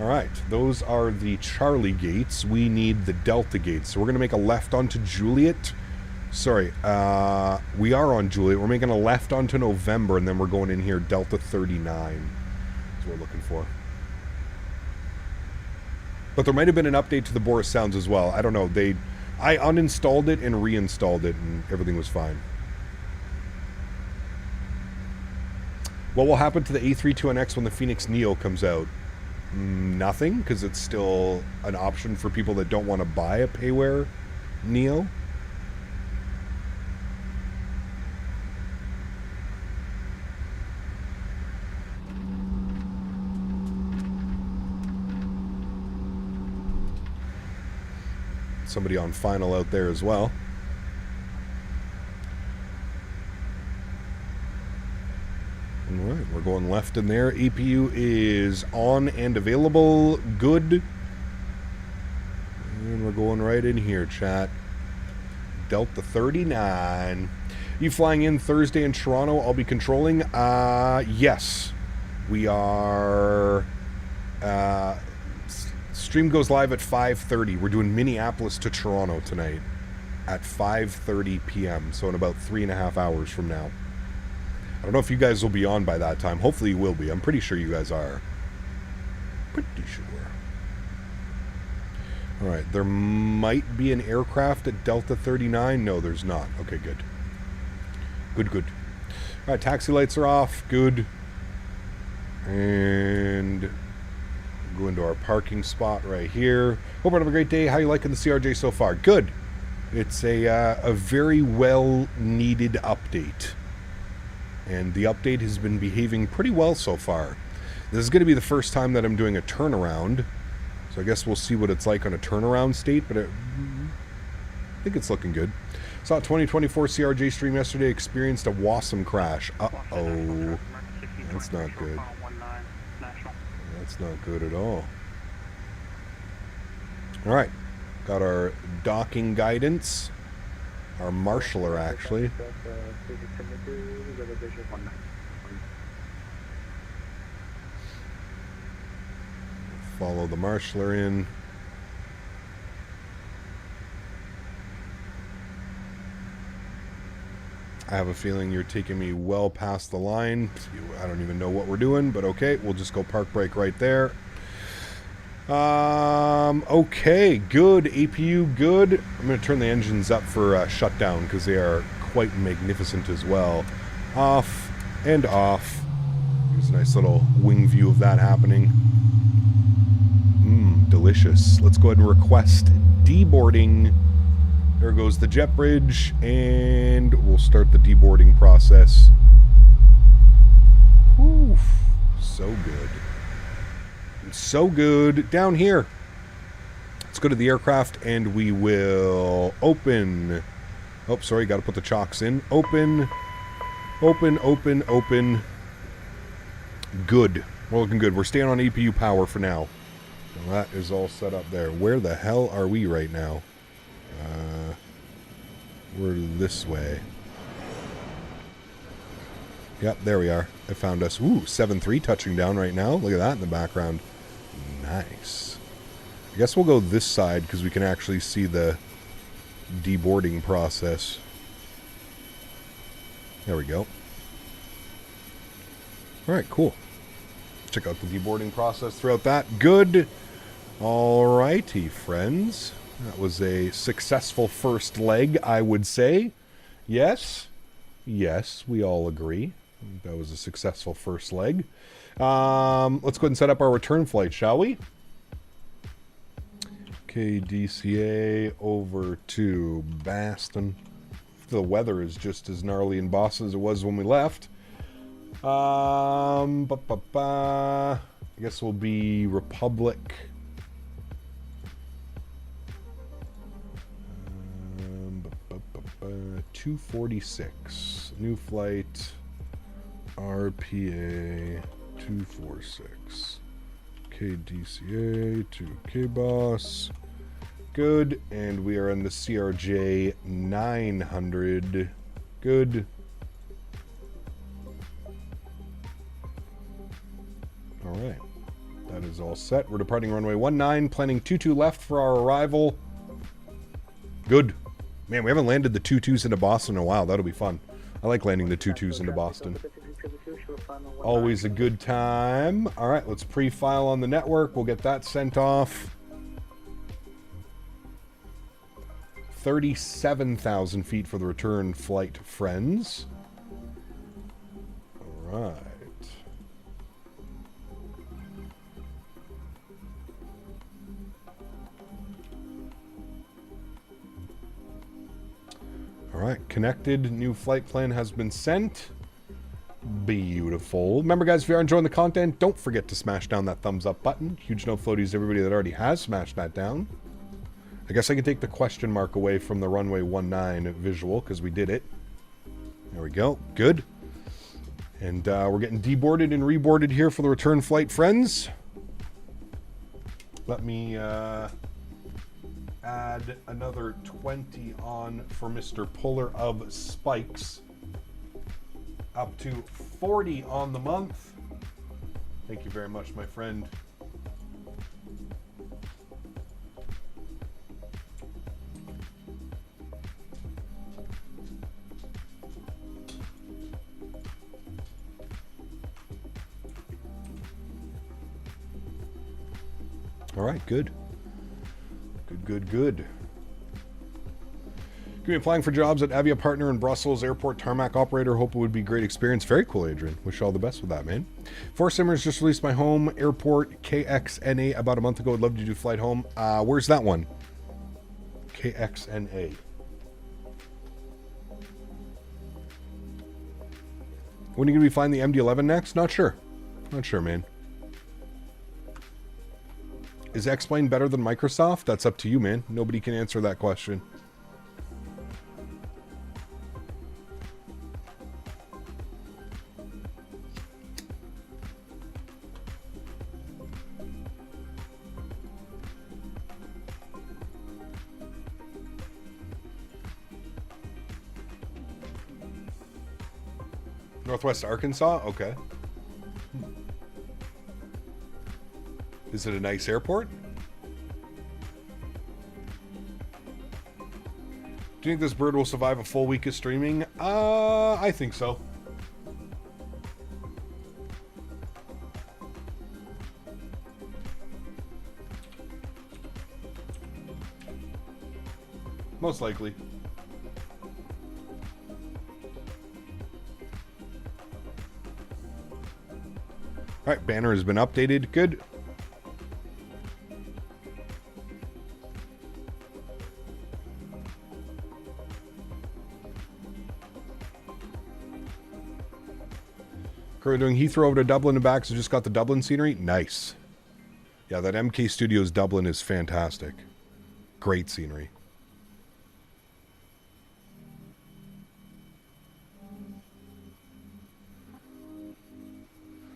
Alright, those are the Charlie gates. We need the Delta gates. So we're going to make a left onto Juliet. Sorry, we are on Juliet. We're making a left onto November, and then we're going in here Delta 39. That's what we're looking for. But there might have been an update to the Boris sounds as well. I don't know. I uninstalled it and reinstalled it, and everything was fine. What will happen to the A32NX when the Phoenix Neo comes out? Nothing, because it's still an option for people that don't want to buy a payware Neo? Somebody on final out there as well. Alright, we're going left in there. APU is on and available. Good. And we're going right in here, chat. Delta 39. You flying in Thursday in Toronto? I'll be controlling. Yes. We are... stream goes live at 5:30. We're doing Minneapolis to Toronto tonight at 5:30 p.m. So in about 3.5 hours from now. I don't know if you guys will be on by that time. Hopefully you will be. I'm pretty sure you guys are. Pretty sure. Alright, there might be an aircraft at Delta 39. No, there's not. Okay, good. Good, good. Alright, taxi lights are off. Good. And go into our parking spot right here. Hope you have a great day. How you liking the CRJ so far? Good. It's a very well needed update. And the update has been behaving pretty well so far. This is going to be the first time that I'm doing a turnaround. So I guess we'll see what it's like on a turnaround state, but I think it's looking good. Saw a 2024 CRJ stream yesterday, experienced a WASM crash. Uh-oh. That's not good. That's not good at all. Alright. Got our docking guidance. Our marshaller, actually. Follow the marshaller in. I have a feeling you're taking me well past the line. I don't even know what we're doing, but okay, we'll just go park brake right there. Okay, good. APU, good. I'm going to turn the engines up for shutdown because they are quite magnificent as well. Off and off. There's a nice little wing view of that happening. Delicious. Let's go ahead and request deboarding. There goes the jet bridge, and we'll start the deboarding process. Whew, so good. So good. Down here. Let's go to the aircraft, and we will open. Oh, sorry, got to put the chocks in. Open. Open, open, open. Good. We're looking good. We're staying on APU power for now. Well, that is all set up there. Where the hell are we right now? We're this way. Yep, there we are. It found us. Ooh, 7-3 touching down right now. Look at that in the background. Nice. I guess we'll go this side because we can actually see the deboarding process. There we go. Alright, cool. Check out the deboarding process throughout that. Good. Alrighty, friends. That was a successful first leg, I would say. Yes. Yes, we all agree. That was a successful first leg. Let's go ahead and set up our return flight, shall we? Okay, DCA over to Boston. The weather is just as gnarly in Boston as it was when we left. I guess we'll be Republic. 246. New flight. RPA 246. KDCA to KBOS. Good. And we are in the CRJ 900. Good. Alright. That is all set. We're departing runway 19, planning 22 left for our arrival. Good. Man, we haven't landed the 22s into Boston in a while. That'll be fun. I like landing the 22s into Boston. Always a good time. Alright, let's pre-file on the network. We'll get that sent off. 37,000 feet for the return flight, friends. Alright. right, connected. New flight plan has been sent. Beautiful. Remember, guys, if you are enjoying the content, don't forget to smash down that thumbs up button. Huge no floaties to everybody that already has smashed that down. I guess I can take the question mark away from the runway 19 visual because we did it. There we go. Good. And we're getting deboarded and reboarded here for the return flight, friends. Let me add another 20 on for Mr. Puller of Spikes. Up to 40 on the month. Thank you very much, my friend. All right, good. Good. Going to be applying for jobs at Avia Partner in Brussels, airport tarmac operator. Hope it would be a great experience. Very cool, Adrian. Wish you all the best with that, man. Four Simmers just released my home airport KXNA about a month ago. I'd love to do flight home. Where's that one? KXNA. When are you going to be flying the MD-11 next? Not sure. Not sure, man. Is X-Plane better than Microsoft? That's up to you, man. Nobody can answer that question. Northwest Arkansas? Okay. Is it a nice airport? Do you think this bird will survive a full week of streaming? I think so. Most likely. Alright, banner has been updated. Good. We're doing Heathrow over to Dublin and back, so just got the Dublin scenery. Nice. Yeah, that MK Studios Dublin is fantastic. Great scenery.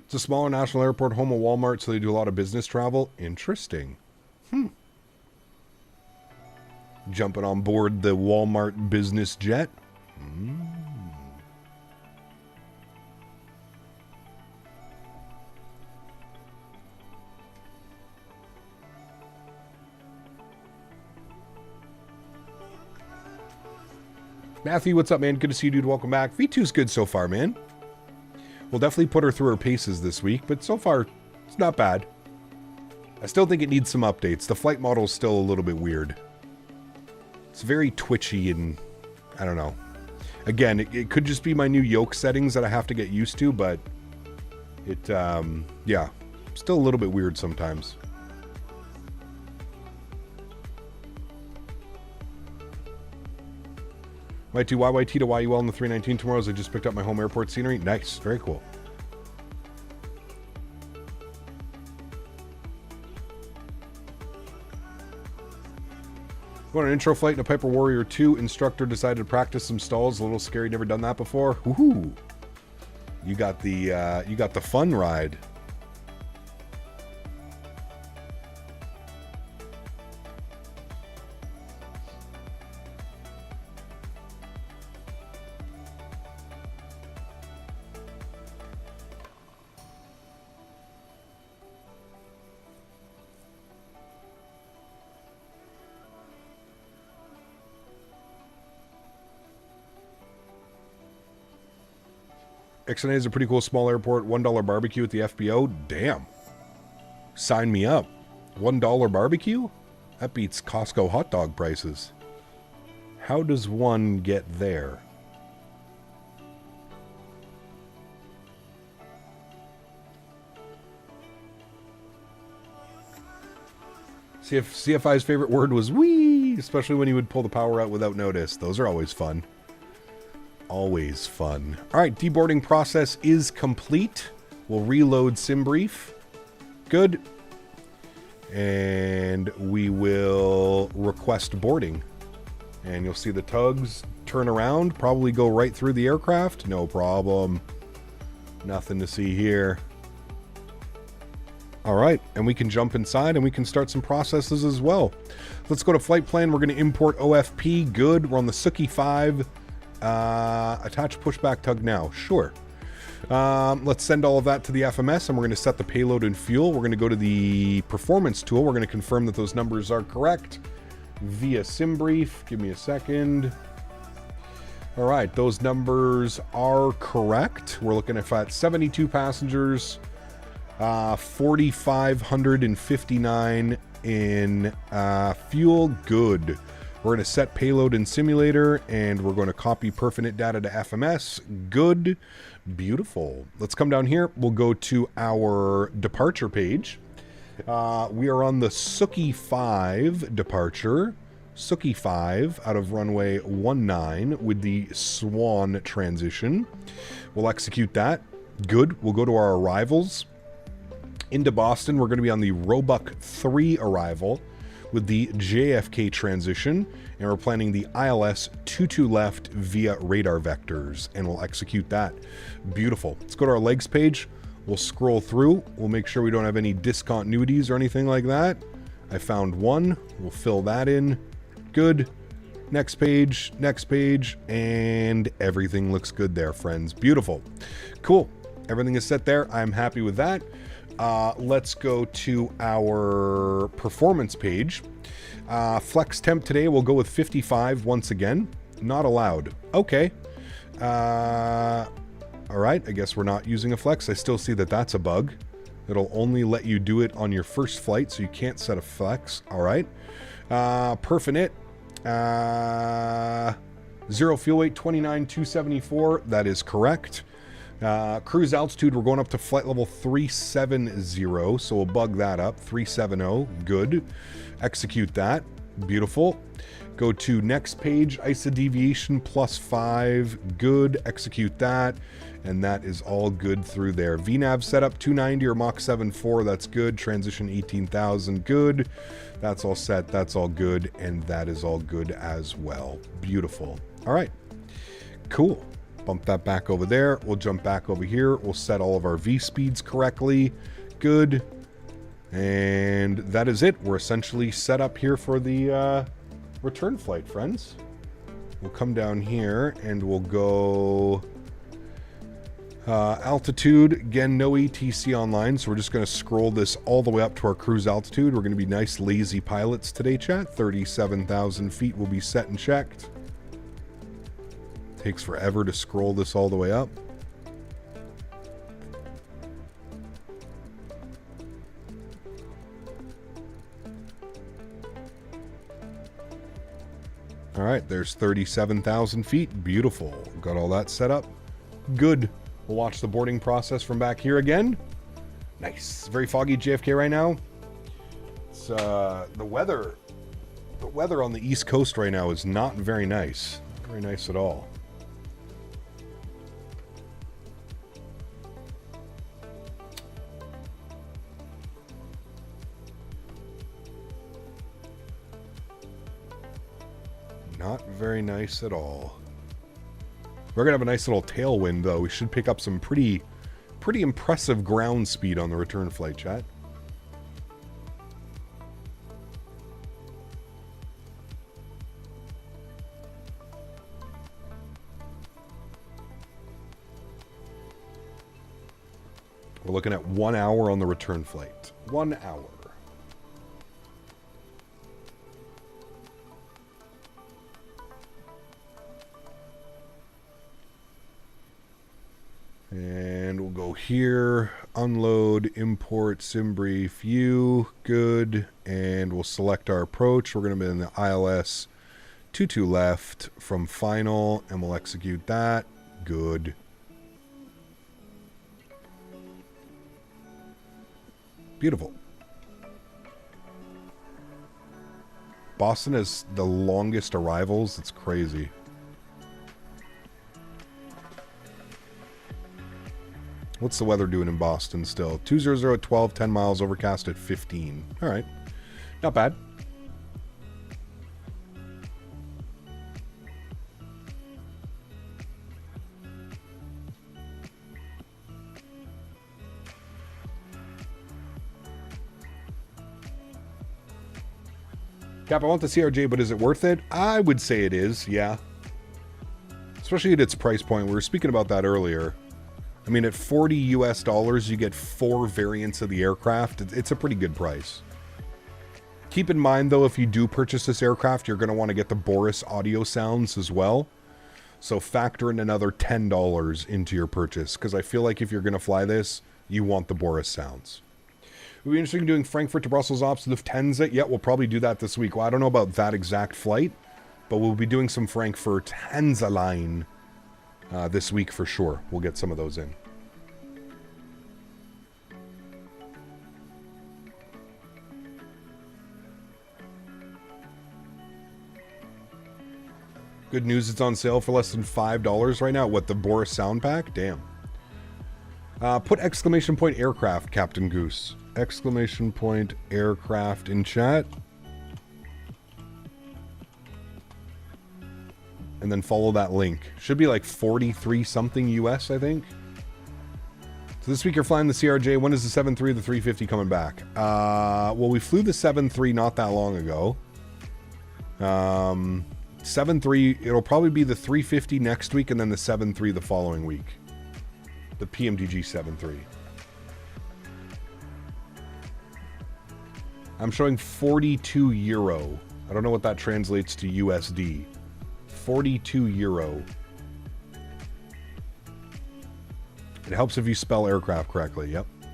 It's a smaller national airport, home of Walmart, so they do a lot of business travel. Interesting. Jumping on board the Walmart business jet. Matthew, what's up, man? Good to see you, dude. Welcome back. V2's good so far, man. We'll definitely put her through her paces this week, but so far, it's not bad. I still think it needs some updates. The flight model is still a little bit weird. It's very twitchy and, I don't know. Again, it could just be my new yoke settings that I have to get used to, but it, yeah, still a little bit weird sometimes. Might do YYT to YUL in the 319 tomorrow as I just picked up my home airport scenery. Nice. Very cool. Going on an intro flight in a Piper Warrior 2. Instructor decided to practice some stalls. A little scary. Never done that before. Woohoo! You got the fun ride. XNA is a pretty cool small airport. $1 barbecue at the FBO. Damn. Sign me up. $1 barbecue? That beats Costco hot dog prices. How does one get there? CFI's favorite word was wee, especially when he would pull the power out without notice. Those are always fun. Always fun. All right, deboarding process is complete. We'll reload sim brief. Good. And we will request boarding. And you'll see the tugs turn around, probably go right through the aircraft. No problem. Nothing to see here. All right, and we can jump inside and we can start some processes as well. Let's go to flight plan. We're going to import OFP. Good. We're on the Suki 5. Attach pushback tug now. Sure. Let's send all of that to the FMS, and we're going to set the payload and fuel. We're going to go to the performance tool. We're going to confirm that those numbers are correct via sim brief. Give me a second. All right, those numbers are correct. We're looking at 72 passengers, 4,559 in fuel. Good. We're going to set payload in simulator, and we're going to copy perfinite data to FMS. Good. Beautiful. Let's come down here. We'll go to our departure page. We are on the Suki 5 departure. Suki 5 out of runway 19 with the Swan transition. We'll execute that. Good. We'll go to our arrivals. Into Boston, we're going to be on the Roebuck 3 arrival with the JFK transition, and we're planning the ILS 22 left via radar vectors, and we'll execute that. Beautiful. Let's go to our legs page. We'll scroll through. We'll make sure we don't have any discontinuities or anything like that. I found one. We'll fill that in. Good. Next page, and everything looks good there, friends. Beautiful. Cool. Everything is set there. I'm happy with that. Let's go to our performance page. Flex temp today, we'll go with 55 once again. Not allowed. Okay. All right, I guess we're not using a flex. I still see that that's a bug. It'll only let you do it on your first flight, so you can't set a flex. All right. Perfinite. 0 fuel weight, 29,274. That is correct. Cruise altitude, we're going up to flight level 370, so we'll bug that up. 370, good. Execute that. Beautiful. Go to next page, ISA deviation +5, good. Execute that, and that is all good through there. VNAV setup 290 or Mach 7.4, that's good. Transition 18,000, good. That's all set, that's all good, and that is all good as well. Beautiful. All right, cool. Bump that back over there. We'll jump back over here. We'll set all of our V speeds correctly. Good. And that is it. We're essentially set up here for the return flight, friends. We'll come down here and we'll go altitude. Again, no ETC online, so we're just going to scroll this all the way up to our cruise altitude. We're going to be nice, lazy pilots today, chat. 37,000 feet will be set and checked. Takes forever to scroll this all the way up. All right, there's 37,000 feet. Beautiful. Got all that set up. Good. We'll watch the boarding process from back here again. Nice. Very foggy JFK right now. It's the weather on the East Coast right now is not very nice. Not very nice at all. Not very nice at all. We're going to have a nice little tailwind, though. We should pick up some pretty impressive ground speed on the return flight, chat. We're looking at 1 hour on the return flight. 1 hour. And we'll go here, unload, import, simbrief, U, good, and we'll select our approach. We're going to be in the ILS 22 left from final, and we'll execute that. Good. Beautiful. Boston has the longest arrivals. It's crazy. What's the weather doing in Boston still? 200 at 12, 10 miles, overcast at 15. All right. Not bad. Cap, I want the CRJ, but is it worth it? I would say it is, yeah. Especially at its price point. We were speaking about that earlier. I mean, at $40 US, you get 4 variants of the aircraft. It's a pretty good price. Keep in mind, though, if you do purchase this aircraft, you're going to want to get the Boris audio sounds as well. So factor in another $10 into your purchase, because I feel like if you're going to fly this, you want the Boris sounds. We'll be interested in doing Frankfurt to Brussels ops with Lufthansa. Yeah, we'll probably do that this week. Well, I don't know about that exact flight, but we'll be doing some Frankfurt Hansa line this week for sure. We'll get some of those in. Good news, it's on sale for less than $5 right now. What, the Boris sound pack? Damn. Put exclamation point aircraft, Captain Goose. Exclamation point aircraft in chat. And then follow that link. Should be like 43 something US, I think. So this week you're flying the CRJ. When is the 7.3 or the 350 coming back? Well, we flew the 7.3 not that long ago. 7.3, it'll probably be the 350 next week and then the 7.3 the following week. The PMDG 7.3. I'm showing 42 euro. I don't know what that translates to USD. 42 euro. It helps if you spell aircraft correctly, yep. Do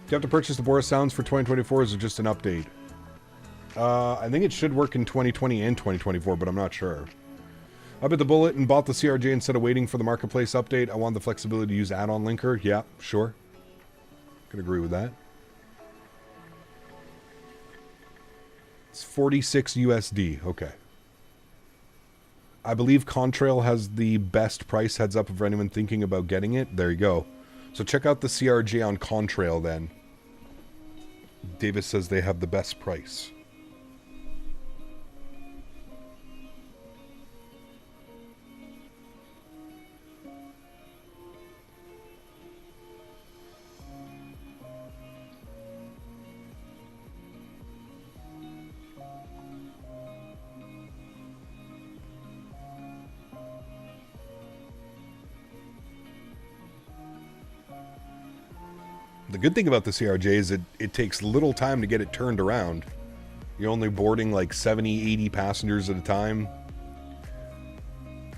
you have to purchase the Boris sounds for 2024 or is it just an update? I think it should work in 2020 and 2024, but I'm not sure. I bit the bullet and bought the CRJ instead of waiting for the marketplace update. I want the flexibility to use add-on linker. Yeah, sure. Could agree with that. It's 46 USD. Okay. I believe Contrail has the best price, heads up for anyone thinking about getting it. There you go. So check out the CRJ on Contrail then. Davis says they have the best price. The good thing about the CRJ is it takes little time to get it turned around. You're only boarding like 70, 80 passengers at a time.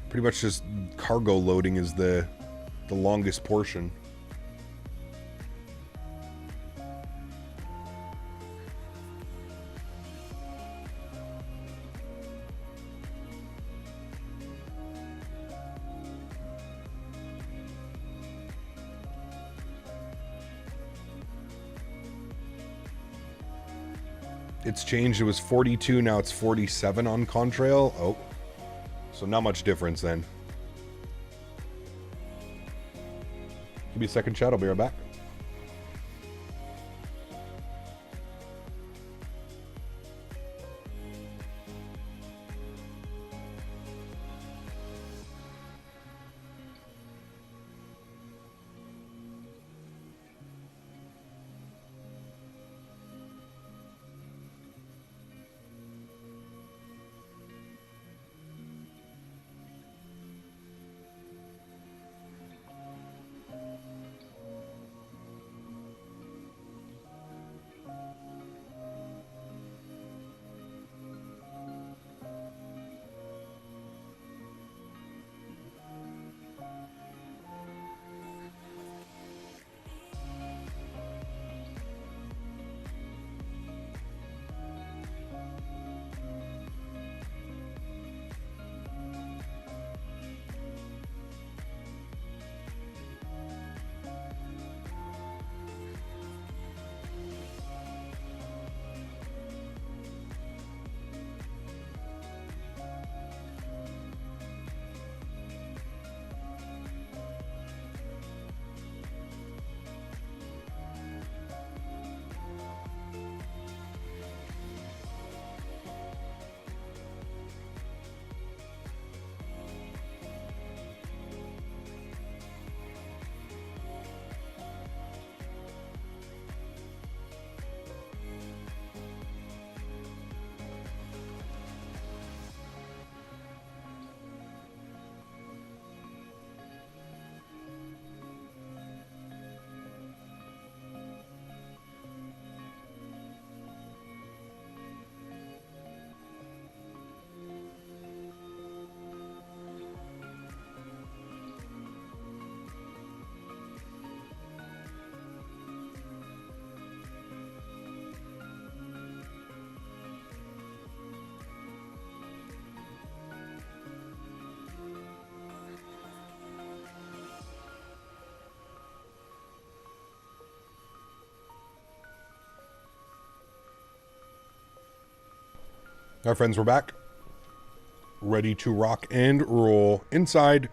Pretty much just cargo loading is the longest portion. It's changed. It was 42, now it's 47 on Contrail. Oh, so not much difference then. Give me a second, chat. I'll be right back. Our friends, we're back. Ready to rock and roll. Inside.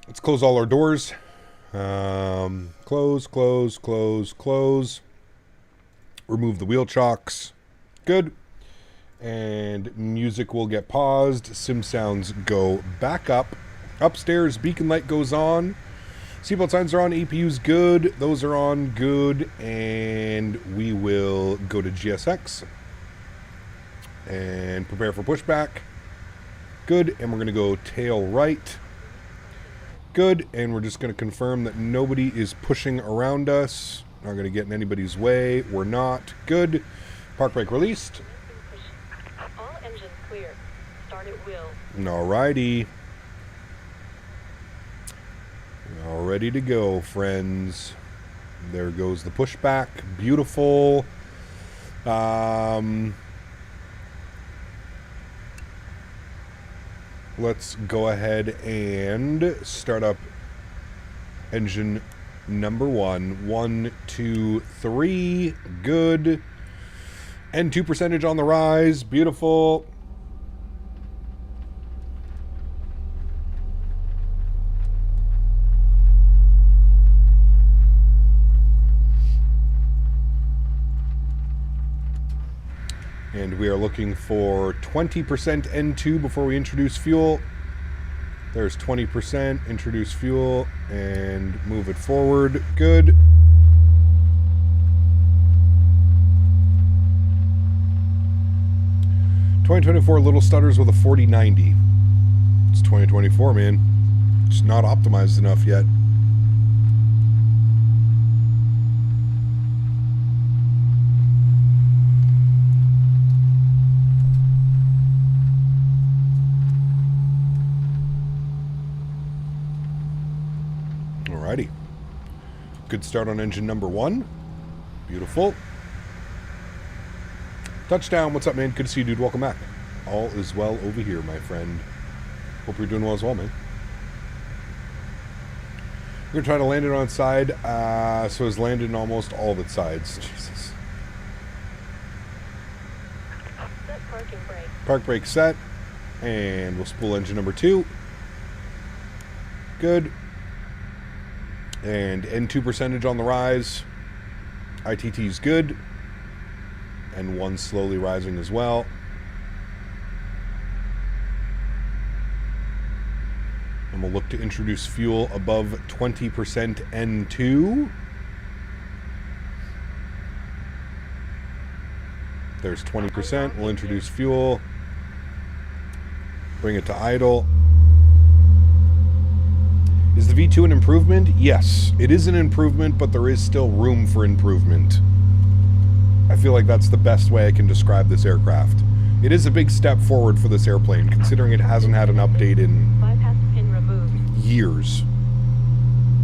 Let's close all our doors. Close, close, close, close. Remove the wheel chocks. Good. And music will get paused. Sim sounds go back up. Upstairs, beacon light goes on. Seatbelt signs are on. APU's good. Those are on. Good. And we will go to GSX. And prepare for pushback. Good. And we're going to go tail right. Good. And we're just going to confirm that nobody is pushing around us. Not going to get in anybody's way. We're not. Good. Park brake released. All engines clear. Start at will. Alrighty. All ready to go, friends. There goes the pushback. Beautiful. Let's go ahead and start up engine number 1. 1, 2, 3. Good. N2 percentage on the rise. Beautiful. And we are looking for 20% N2 before we introduce fuel. There's 20%. Introduce fuel and move it forward. Good. (2024) little stutters with a 4090. It's 2024, man. It's not optimized enough yet. Alrighty. Good start on engine number 1. Beautiful. Touchdown. What's up, man? Good to see you, dude. Welcome back. All is well over here, my friend. Hope you're doing well as well, man. We're going to try to land it on its side. So it's landed in almost all of its sides. Jesus. Set parking brake. Park brake set. And we'll spool engine number 2. Good. And N2 percentage on the rise. ITT's good. And 1 slowly rising as well. And we'll look to introduce fuel above 20% N2. There's 20%. We'll introduce fuel. Bring it to idle. Is the V2 an improvement? Yes, it is an improvement, but there is still room for improvement. I feel like that's the best way I can describe this aircraft. It is a big step forward for this airplane, considering it hasn't had an update in Bypass pin removed. years.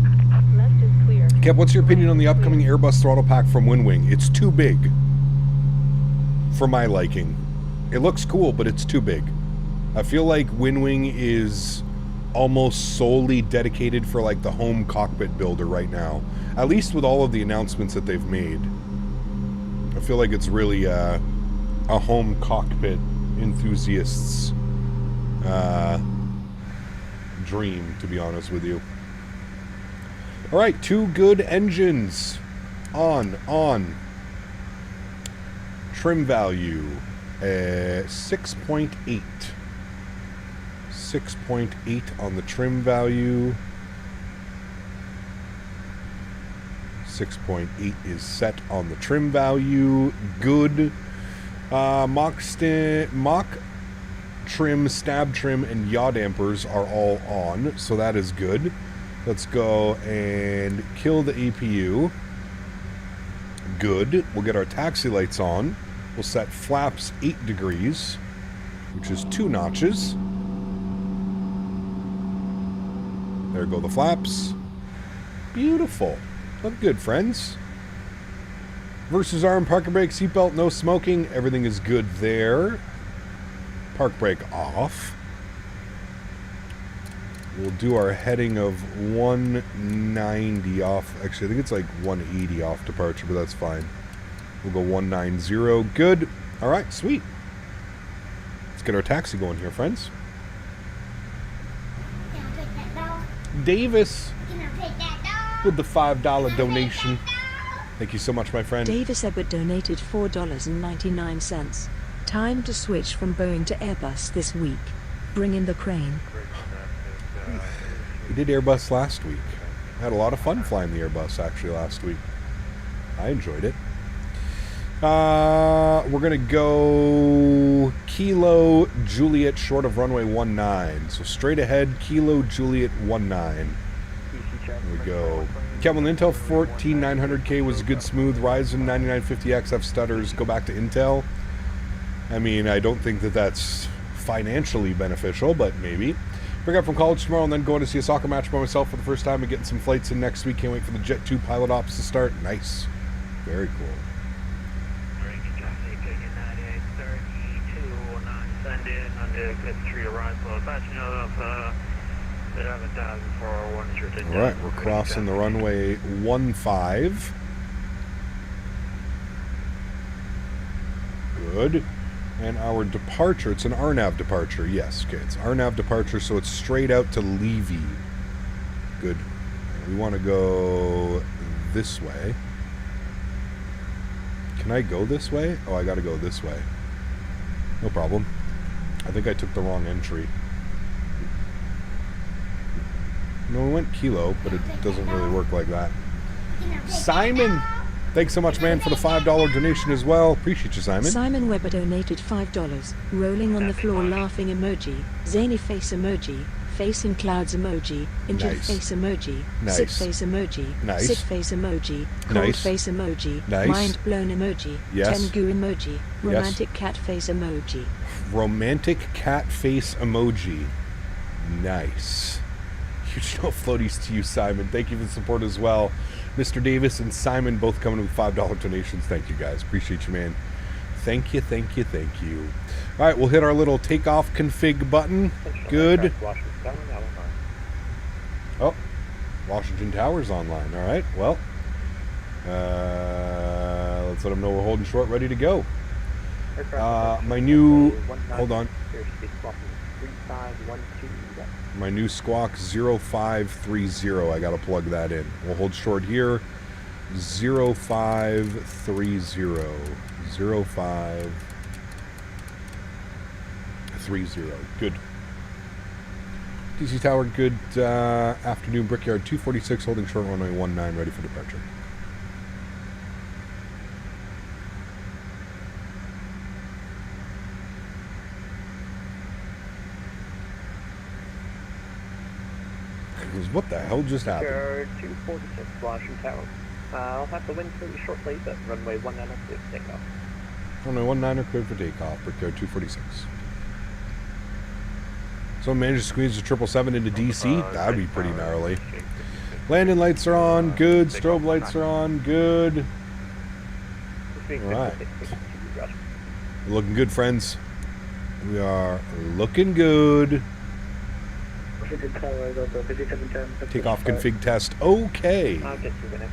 Nest is clear. Kev, what's your opinion on the upcoming Airbus throttle pack from Winwing? It's too big for my liking. It looks cool, but it's too big. I feel like Winwing is almost solely dedicated for like the home cockpit builder right now. At least with all of the announcements that they've made. I feel like it's really a home cockpit enthusiast's dream, to be honest with you. Alright, 2 good engines. On. Trim value, 6.8. 6.8 on the trim value. 6.8 is set on the trim value. Good. Mock trim, stab trim, and yaw dampers are all on, so that is good. Let's go and kill the APU. Good. We'll get our taxi lights on. We'll set flaps 8 degrees, which is 2 notches. There go the flaps. Beautiful. Look good, friends. Versus arm, park brake, seatbelt, no smoking. Everything is good there. Park brake off. We'll do our heading of 190 off. Actually, I think it's like 180 off departure, but that's fine. We'll go 190. Good. All right, sweet. get our taxi going here, friends. Davis with the $5 donation. Thank you so much, my friend. Davis Ebert donated $4.99. Time to switch from Boeing to Airbus this week. Bring in the crane. We did Airbus last week. I had a lot of fun flying the Airbus actually last week. I enjoyed it. We're going to go Kilo Juliet short of runway 19. So straight ahead, Kilo Juliet 19. Here we go. Kevin, Intel 14900K was good smooth. Ryzen 9950X have stutters. Go back to Intel. I mean, I don't think that that's financially beneficial, but maybe. Bring up from college tomorrow and then going to see a soccer match by myself for the first time and getting some flights in next week. Can't wait for the Jet 2 pilot ops to start. Nice. Very cool. Alright, we're crossing the runway 15. Good. And our departure, it's an RNAV departure. Yes, okay, it's RNAV departure, so it's straight out to Levy. Good. We want to go this way. Can I go this way? Oh, I gotta go this way. No problem. I think I took the wrong entry. No, we went Kilo, but it doesn't really work like that. Simon! Thanks so much, man, for the $5 donation as well. Appreciate you, Simon. Simon Weber donated $5. Rolling on the floor laughing emoji. Zany face emoji. Face in clouds emoji. Injured Nice. face emoji. Nice. Sick face emoji. Nice. Sick face emoji. Cold Nice. face emoji. Nice. Mind blown emoji. Yes. Tengu emoji. Romantic cat face emoji. Romantic cat face emoji. Nice. Huge no floaties to you, Simon. Thank you for the support as well. Mr. Davis and Simon both coming with $5 donations. Thank you, guys. Appreciate you, man. Thank you, thank you, thank you. All right, we'll hit our little takeoff config button. Good. Oh, Washington Tower's online. All right, well, let's let them know we're holding short, ready to go. My new, hold on. My new squawk 0530. I gotta plug that in. We'll hold short here. 0530. 0530. Good. DC Tower, good afternoon. Brickyard 246, holding short runway 19, ready for departure. What the hell just happened? Brickyard 246, Washington Tower. I'll have the wind pretty shortly, but runway 19 cleared for takeoff. Runway 19 cleared for takeoff. Brickyard 246. Someone managed to squeeze the 777 into DC? That'd be pretty gnarly. Landing lights are on. Good. Strobe lights are on. Good. Alright. Looking good, friends. We are looking good. Takeoff config test. Okay. I'll get you in it.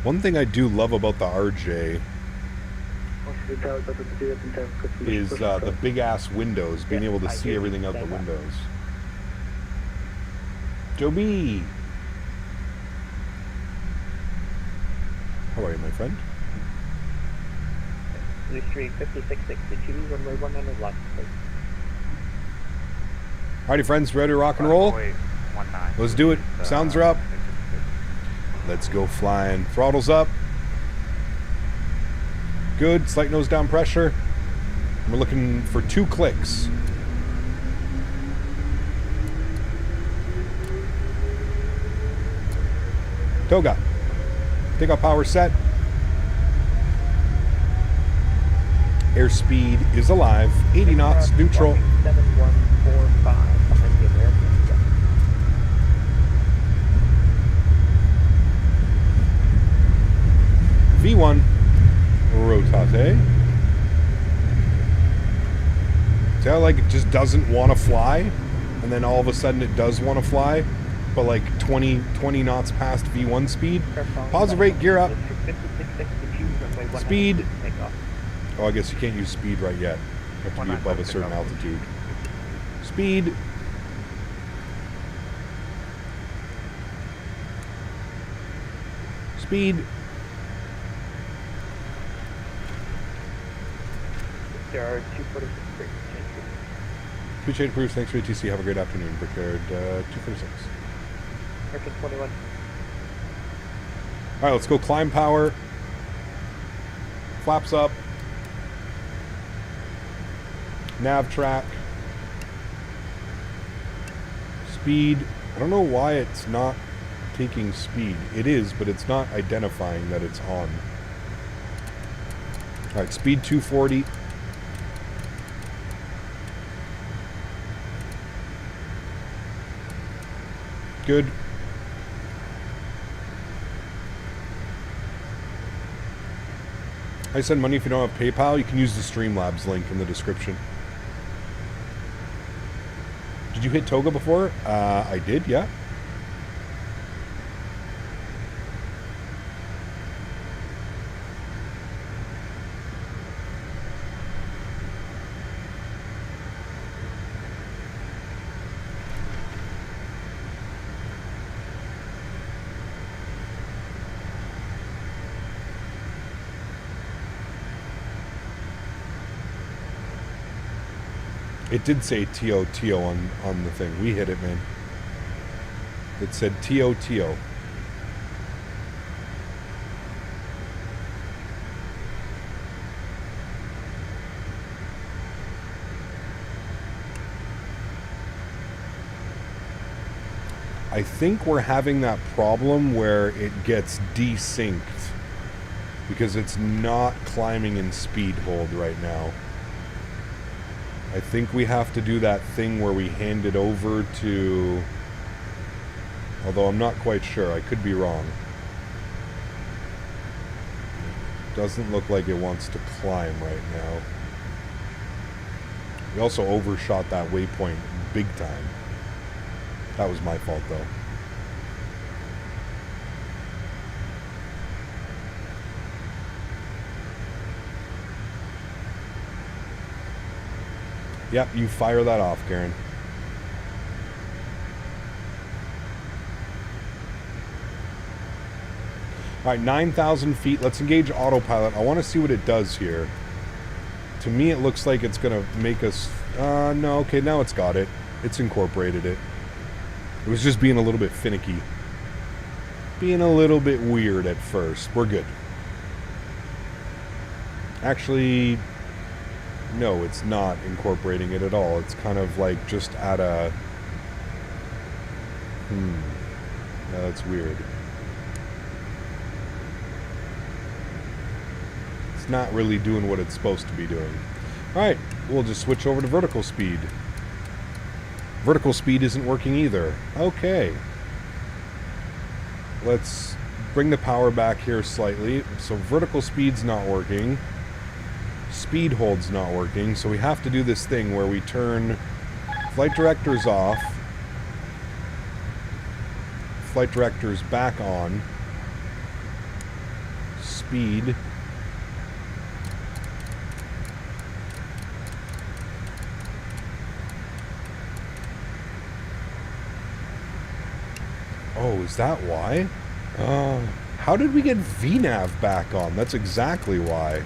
One thing I do love about the RJ is the big ass windows, being able to see everything out the windows. Joby! How are you, my friend? Blue Street 5662, runway 19 left. Alrighty, friends, ready to rock and roll? Let's do it. Sounds are up. Let's go flying. Throttles up. Good. Slight nose down pressure. We're looking for 2 clicks. Toga. Takeoff power set. Airspeed is alive. 80 knots. Neutral. 7145. V1. Rotate. like it just doesn't want to fly, and then all of a sudden it does want to fly, but like 20 knots past V1 speed. Positive rate, gear up. Speed. Oh, I guess you can't use speed right yet. You have to be above a certain altitude. Speed. Speed. There are 246 breaks. Appreciate it, Bruce. Thanks for ATC. Have a great afternoon. Brickyard 246. American 21. Alright, let's go climb power. Flaps up. Nav track. Speed. I don't know why it's not taking speed. It is, but it's not identifying that it's on. Alright, speed 240. Good. I send money if you don't have PayPal. You can use the Streamlabs link in the description. Did you hit Toga before? I did, yeah. It did say T-O-T-O on the thing. We hit it, man. It said T-O-T-O. I think we're having that problem where it gets desynced because it's not climbing in speed hold right now. I think we have to do that thing where we hand it over to... Although I'm not quite sure. I could be wrong. Doesn't look like it wants to climb right now. We also overshot that waypoint big time. That was my fault, though. Yep, you fire that off, Karen. Alright, 9,000 feet. Let's engage autopilot. I want to see what it does here. To me, it looks like it's going to make us... no, okay, now it's got it. It's incorporated it. It was just being a little bit finicky. Being a little bit weird at first. We're good. Actually... No, it's not incorporating it at all. It's kind of like just at a... Yeah, that's weird. It's not really doing what it's supposed to be doing. Alright, we'll just switch over to vertical speed. Vertical speed isn't working either. Okay. Let's bring the power back here slightly. So vertical speed's not working. Speed hold's not working, so we have to do this thing where we turn flight directors off, flight directors back on, speed, oh, is that why? How did we get VNAV back on? That's exactly why.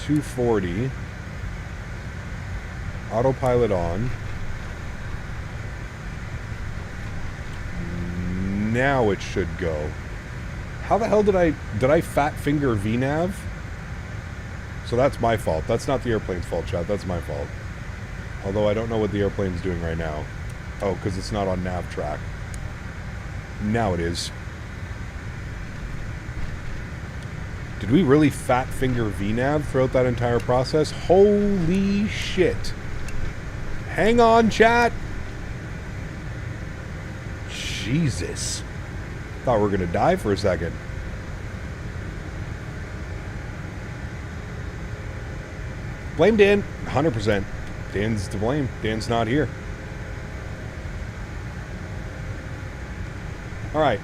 240. Autopilot on. Now it should go. How the hell did I fat finger VNAV? So that's my fault. That's not the airplane's fault, chat. That's my fault. Although I don't know what the airplane's doing right now. Oh, because it's not on nav track. Now it is. Did we really fat finger VNAV throughout that entire process? Holy shit. Hang on, chat. Jesus. Thought we were going to die for a second. Blame Dan, 100%. Dan's to blame. Dan's not here. Alright.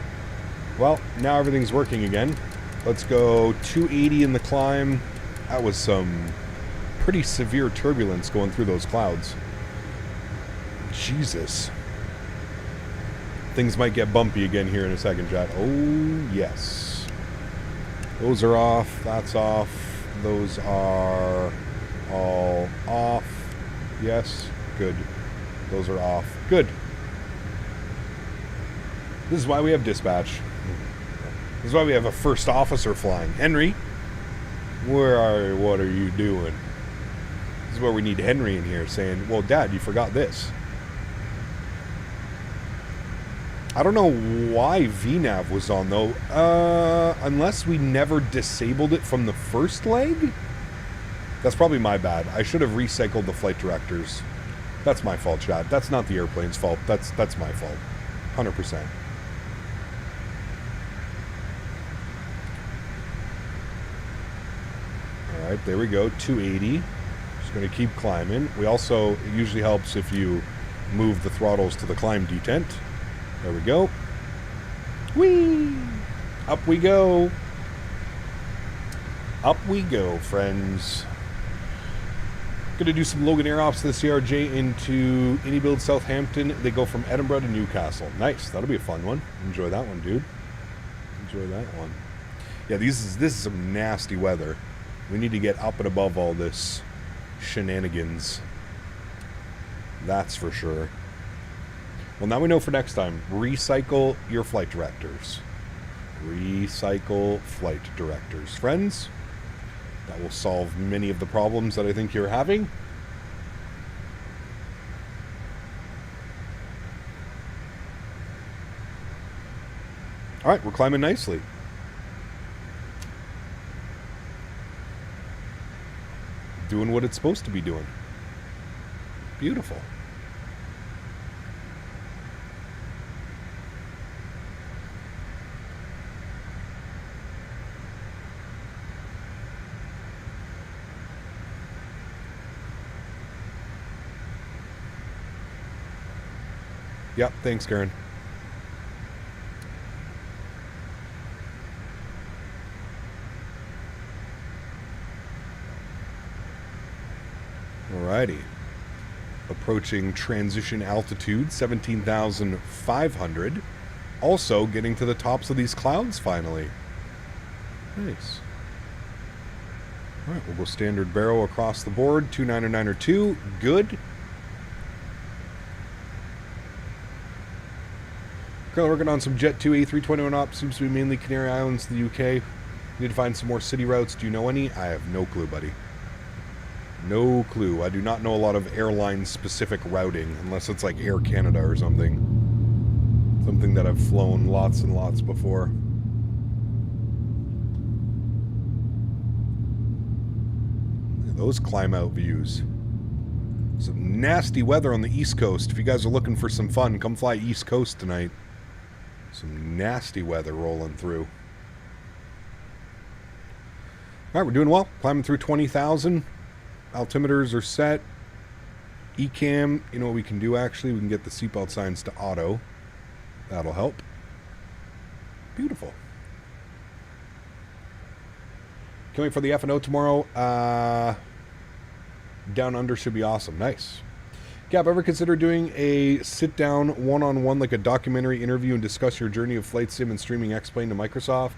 Well, now everything's working again. Let's go 280 in the climb. That was some pretty severe turbulence going through those clouds. Jesus. Things might get bumpy again here in a second, chat. Oh, yes. Those are off. That's off. Those are all off. Yes. Good. Those are off. Good. This is why we have dispatch. This is why we have a first officer flying. Henry, where are you? What are you doing? This is where we need Henry in here saying, well, Dad, you forgot this. I don't know why VNAV was on, though. Unless we never disabled it from the first leg? That's probably my bad. I should have recycled the flight directors. That's my fault, Chad. That's not the airplane's fault. That's my fault. 100%. Alright, there we go. 280. Just going to keep climbing. We also, it usually helps if you move the throttles to the climb detent. There we go. Whee! Up we go. Up we go, friends. Gonna do some Logan Air Ops to the CRJ into Anybuild Southampton. They go from Edinburgh to Newcastle. Nice. That'll be a fun one. Enjoy that one, dude. Enjoy that one. Yeah, this is some nasty weather. We need to get up and above all this shenanigans. That's for sure. Well, now we know for next time. Recycle your flight directors. Recycle flight directors. Friends, that will solve many of the problems that I think you're having. Alright, we're climbing nicely. Doing what it's supposed to be doing. Beautiful. Yep, thanks, Karen. Alrighty. Approaching transition altitude, 17,500. Also getting to the tops of these clouds finally. Nice. Alright, we'll go standard barrow across the board. 29902. Good. Currently working on some Jet 2 A321 ops. Seems to be mainly Canary Islands, the UK. Need to find some more city routes. Do you know any? I have no clue, buddy. No clue. I do not know a lot of airline-specific routing, unless it's like Air Canada or something. Something that I've flown lots and lots before. Those climb-out views. Some nasty weather on the East Coast. If you guys are looking for some fun, come fly East Coast tonight. Some nasty weather rolling through. Alright, we're doing well. Climbing through 20,000. Altimeters are set. Ecam, you know what we can do actually? We can get the seatbelt signs to auto. That'll help. Beautiful. Can't wait for the F&O tomorrow. Down Under should be awesome. Nice. Cap, ever consider doing a sit-down, one-on-one, like a documentary interview and discuss your journey of flight sim and streaming X-Plane to Microsoft?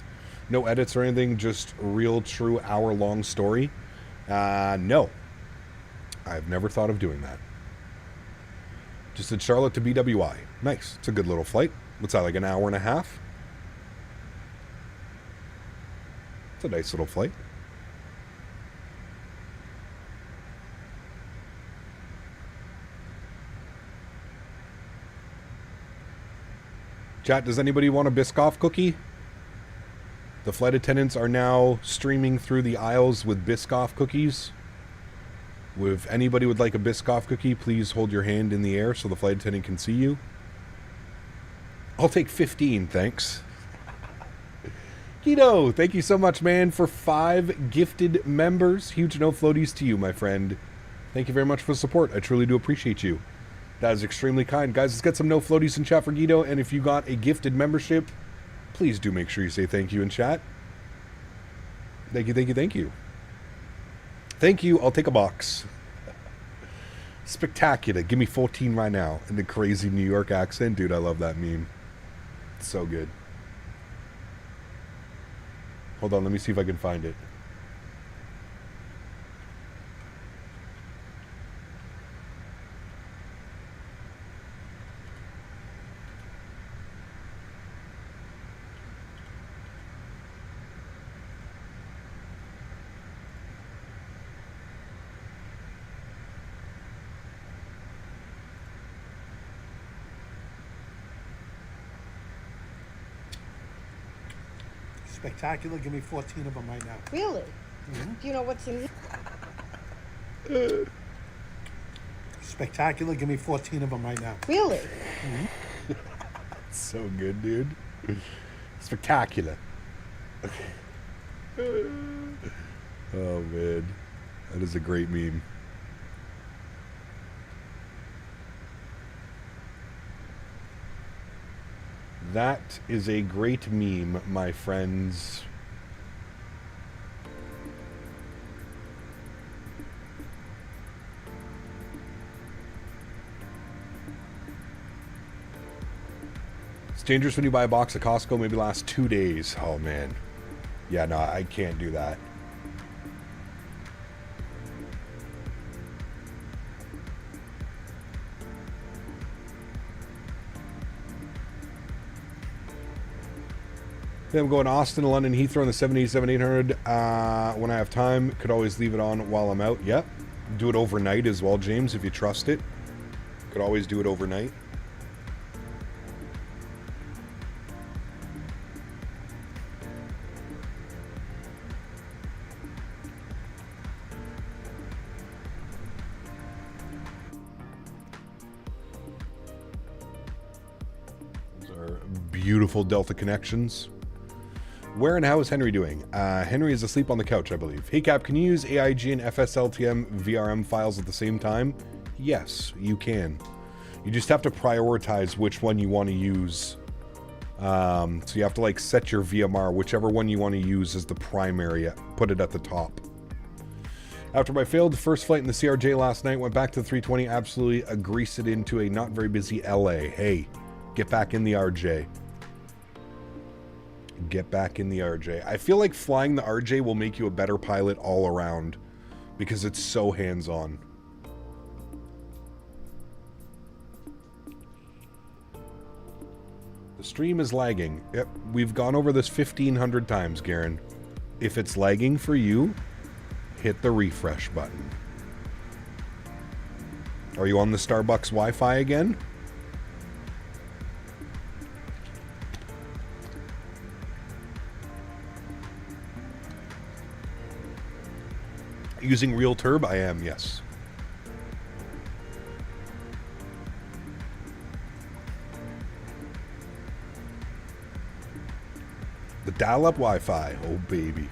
No edits or anything, just real, true, hour-long story? No. I've never thought of doing that. Just at Charlotte to BWI. Nice. It's a good little flight. What's that, like an hour and a half? It's a nice little flight. Chat, does anybody want a Biscoff cookie? The flight attendants are now streaming through the aisles with Biscoff cookies. If anybody would like a Biscoff cookie, please hold your hand in the air so the flight attendant can see you. I'll take 15, thanks. Guido, thank you so much, man, for 5 gifted members. Huge no floaties to you, my friend. Thank you very much for the support. I truly do appreciate you. That is extremely kind. Guys, let's get some no floaties in chat for Guido. And if you got a gifted membership, please do make sure you say thank you in chat. Thank you, thank you, thank you. Thank you. I'll take a box. Spectacular. Give me 14 right now. In the crazy New York accent. Dude, I love that meme. It's so good. Hold on, let me see if I can find it. Spectacular. Give me 14 of them right now. Really? Mm-hmm. Do you know what's in here? Spectacular. Give me 14 of them right now. Really? Mm-hmm. So good, dude. Spectacular. Oh, man. That is a great meme. That is a great meme, my friends. It's dangerous when you buy a box at Costco, maybe last 2 days. Oh, man. Yeah, no, I can't do that. I'm going Austin, London, Heathrow on the 787-800 when I have time. Could always leave it on while I'm out. Yep. Do it overnight as well, James, if you trust it. Could always do it overnight. Those are beautiful Delta connections. Where and how is Henry doing? Henry is asleep on the couch, I believe. Hey, Cap, can you use AIG and FSLTM VRM files at the same time? Yes, you can. You just have to prioritize which one you want to use. So you have to, like, set your VMR, whichever one you want to use as the primary. Put it at the top. After my failed first flight in the CRJ last night, went back to the 320, absolutely greased it into a not very busy LA. Hey, get back in the RJ. Get back in the RJ. I feel like flying the RJ will make you a better pilot all around because it's so hands-on. The stream is lagging. Yep, we've gone over this 1,500 times, Garen. If it's lagging for you, hit the refresh button. Are you on the Starbucks Wi-Fi again? Using Real Turb? I am, yes. The dial-up Wi-Fi. Oh, baby.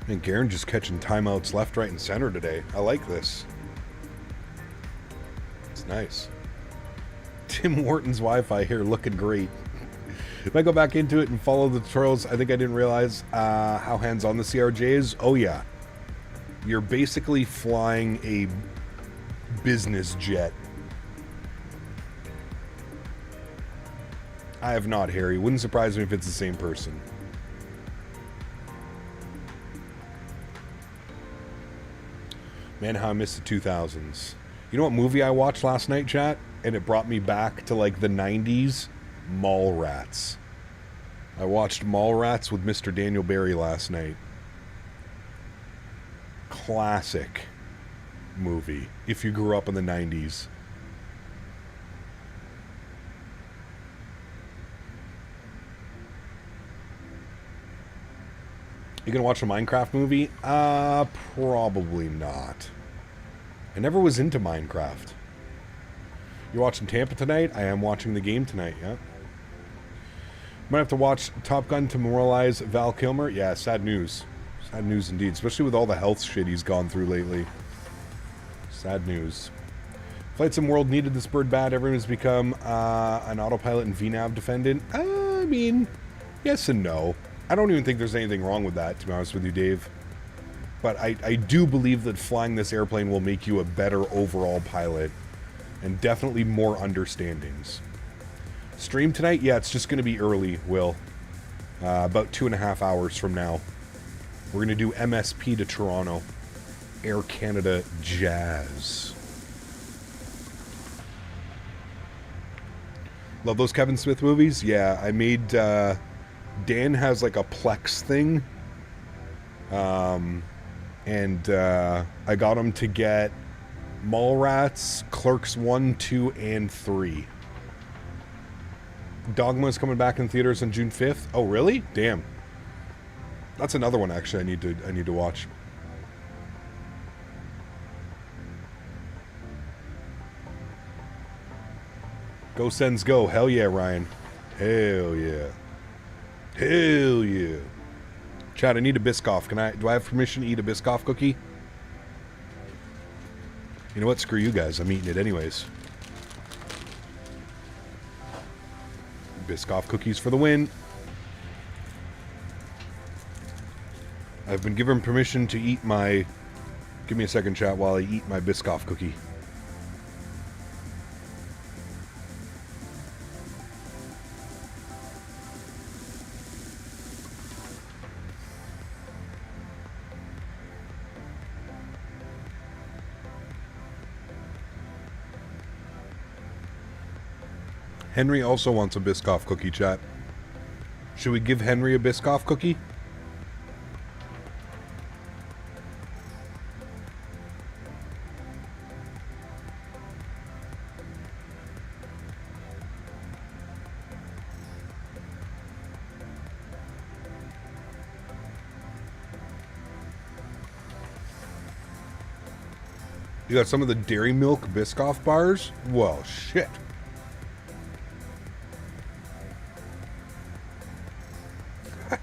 And Garen just catching timeouts left, right, and center today. I like this. It's nice. Tim Wharton's Wi-Fi here looking great. If I go back into it and follow the tutorials, I think I didn't realize how hands-on the CRJ is. Oh, yeah. You're basically flying a business jet. I have not, Harry. Wouldn't surprise me if it's the same person. Man, how I miss the 2000s. You know what movie I watched last night, chat? And it brought me back to, like, the 90s? Mallrats. I watched Mallrats with Mr. Daniel Barry last night. Classic movie if you grew up in the 90s. You gonna watch a Minecraft movie? Probably not. I never was into Minecraft. You're watching Tampa tonight? I am watching the game tonight, yeah. Might have to watch Top Gun to memorialize Val Kilmer. Yeah, sad news. Sad news indeed, especially with all the health shit he's gone through lately. Sad news. Flight Sim World needed this bird bad. Everyone has become an autopilot and VNAV defendant. I mean, yes and no. I don't even think there's anything wrong with that, to be honest with you, Dave. But I do believe that flying this airplane will make you a better overall pilot. And definitely more understandings. Stream tonight? Yeah, it's just going to be early, Will. About 2.5 hours from now. We're going to do MSP to Toronto. Air Canada Jazz. Love those Kevin Smith movies? Yeah, I made... Dan has like a Plex thing. And I got him to get Mallrats, Clerks 1, 2, and 3. Dogma's coming back in theaters on June 5th. Oh, really? Damn. That's another one actually I need to watch. Go Sens go. Hell yeah, Ryan. Hell yeah. Hell yeah. Chad, I need a Biscoff. Do I have permission to eat a Biscoff cookie? You know what? Screw you guys. I'm eating it anyways. Biscoff cookies for the win. I've been given permission to eat my... Give me a second, chat, while I eat my Biscoff cookie. Henry also wants a Biscoff cookie, chat. Should we give Henry a Biscoff cookie? You got some of the Dairy Milk Biscoff bars? Well, shit.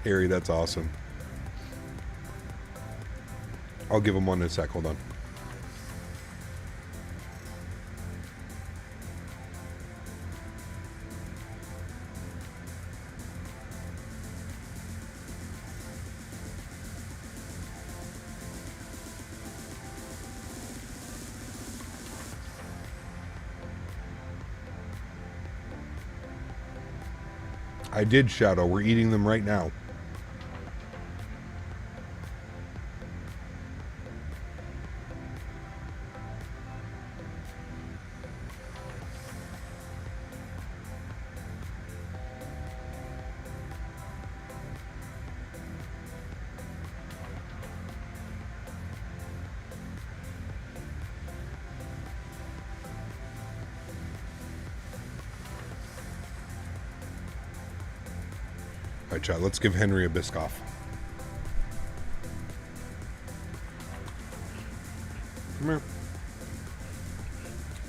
Harry, that's awesome. I'll give him one in a sec. Hold on. I did, Shadow. We're eating them right now. All right, chat, let's give Henry a Biscoff. Come here.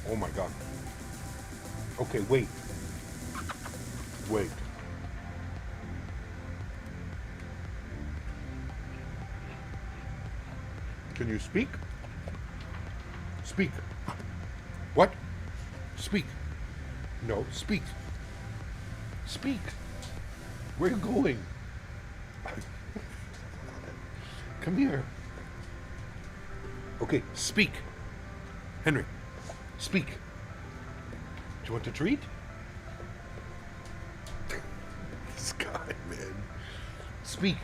Oh my god. Okay, wait. Wait. Can you speak? Speak. What? Speak. No, speak. Speak. Where are you going? Come here. Okay, speak. Henry, speak. Do you want a treat? This guy, man. Speak.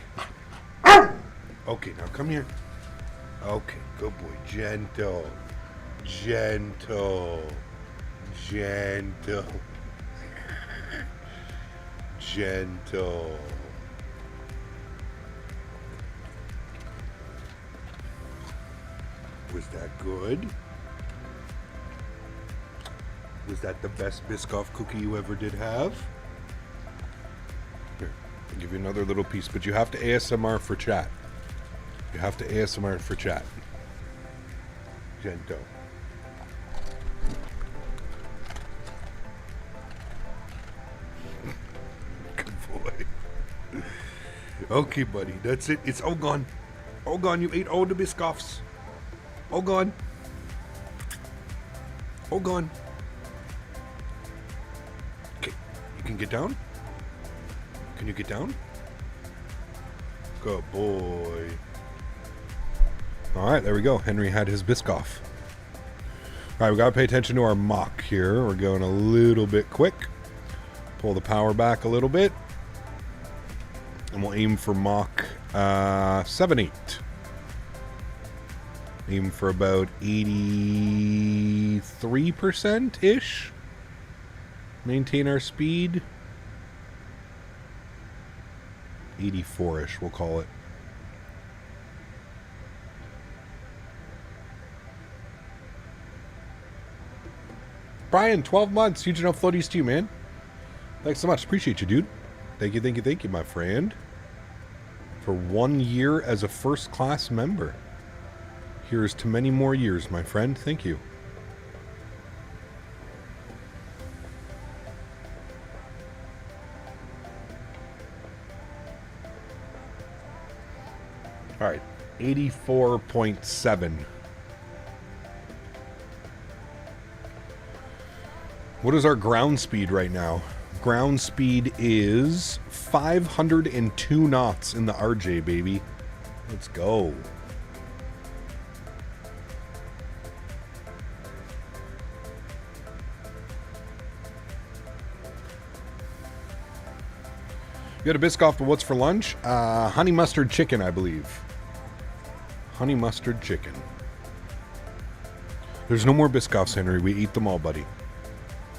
Okay, now come here. Okay, good boy. Gentle. Gentle. Gentle. Gentle. Was that good? Was that the best Biscoff cookie you ever did have? Here, I'll give you another little piece, but you have to ASMR for chat. You have to ASMR for chat. Gentle. Okay, buddy. That's it. It's all gone. All gone. You ate all the Biscoffs. All gone. All gone. Okay. You can get down? Can you get down? Good boy. Alright, there we go. Henry had his Biscoff. Alright, we gotta pay attention to our Mach here. We're going a little bit quick. Pull the power back a little bit. And we'll aim for Mach 7-8. Aim for about 83%-ish. Maintain our speed. 84-ish, we'll call it. Brian, 12 months. Huge enough floaties to you, man. Thanks so much. Appreciate you, dude. Thank you, my friend. For 1 year as a first-class member. Here's to many more years, my friend. Thank you. All right, 84.7. What is our ground speed right now? Ground speed is 502 knots in the RJ, baby. Let's go. You got a Biscoff, but what's for lunch? Honey mustard chicken, I believe. Honey mustard chicken. There's no more Biscoffs, Henry. We eat them all, buddy.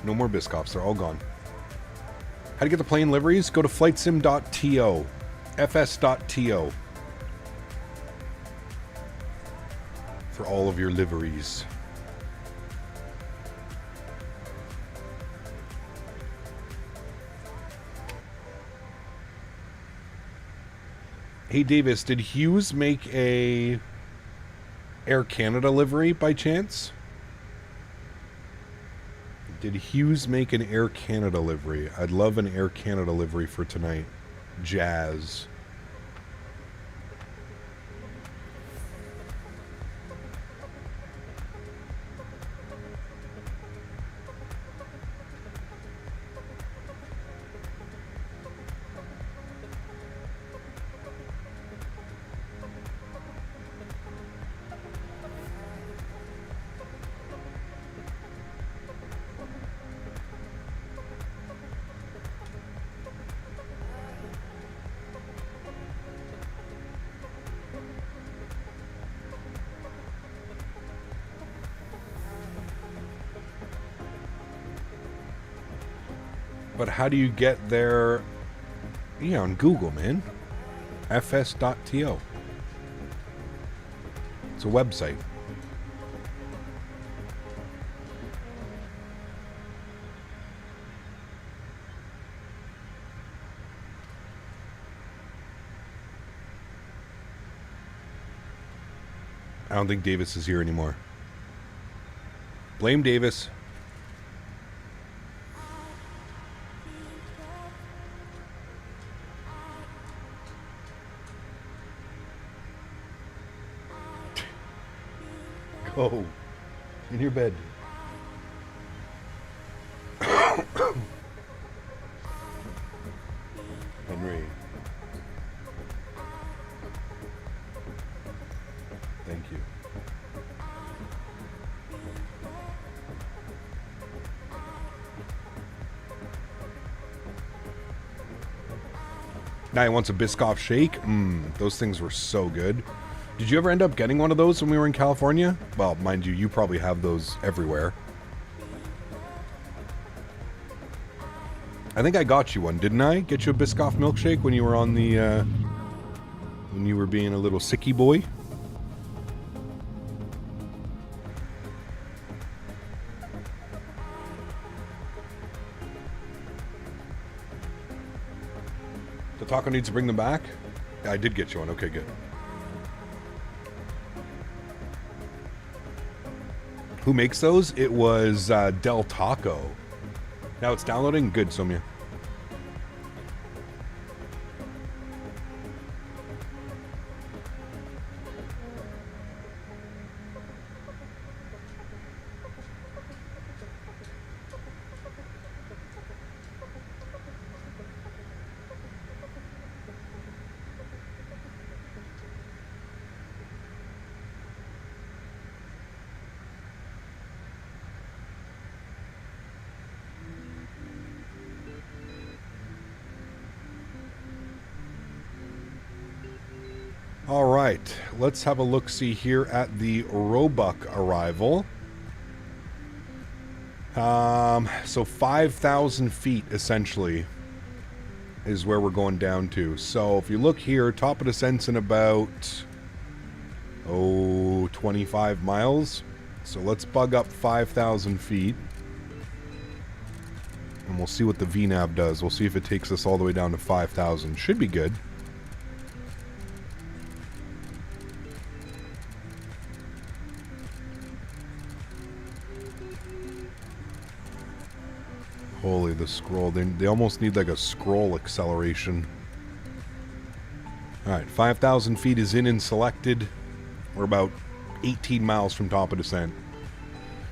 No more Biscoffs. They're all gone. How to get the plane liveries? Go to flightsim.to. fs.to. For all of your liveries. Hey, Davis, did Hughes make a Air Canada livery by chance? Did Hughes make an Air Canada livery? I'd love an Air Canada livery for tonight. Jazz. But how do you get there? Yeah, on Google, man. fs.to. It's a website. I don't think Davis is here anymore. Blame Davis. Go in your bed. Henry. Thank you. Now he wants a Biscoff shake. Those things were so good. Did you ever end up getting one of those when we were in California? Well, mind you, you probably have those everywhere. I think I got you one, didn't I? Get you a Biscoff milkshake when you were on the, when you were being a little sicky boy? The taco needs to bring them back? Yeah, I did get you one. Okay, good. Who makes those? It was Del Taco. Now it's downloading? Good, Somya. All right, let's have a look-see here at the Roebuck arrival. So 5,000 feet, essentially, is where we're going down to. So if you look here, top of descent's in about, 25 miles. So let's bug up 5,000 feet. And we'll see what the VNAV does. We'll see if it takes us all the way down to 5,000. Should be good. Holy, the scroll. They almost need like a scroll acceleration. Alright, 5,000 feet is in and selected. We're about 18 miles from top of descent.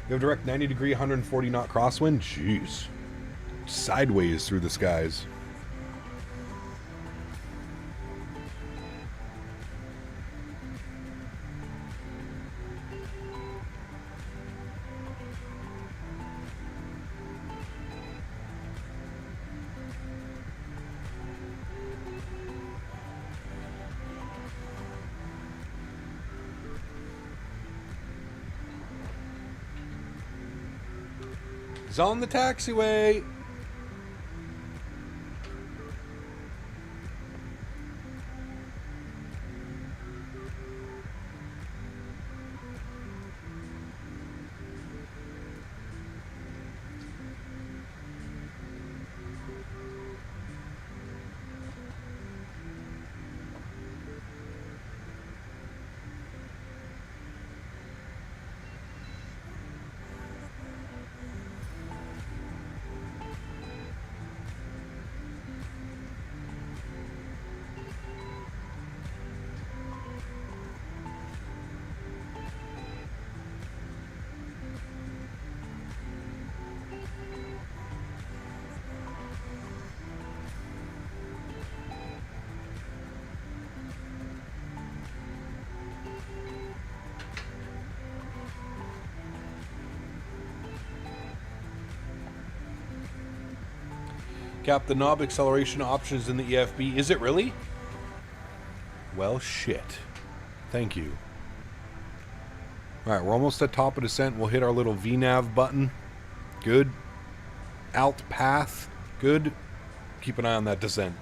You have direct 90 degree, 140 knot crosswind? Jeez. Sideways through the skies. He's on the taxiway. Cap, the knob acceleration option is in the EFB. Is it really? Well, shit. Thank you. Alright, we're almost at top of descent. We'll hit our little VNAV button. Good. Alt path. Good. Keep an eye on that descent.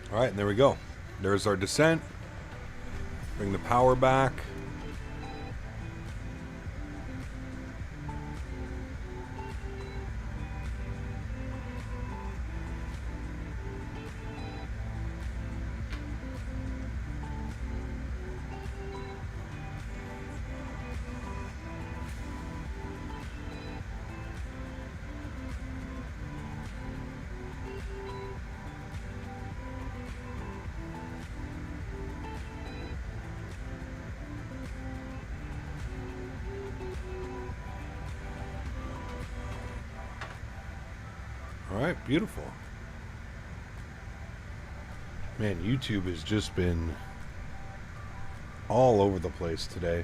Alright, and there we go. There's our descent. Bring the power back. Alright, beautiful. Man, YouTube has just been all over the place today.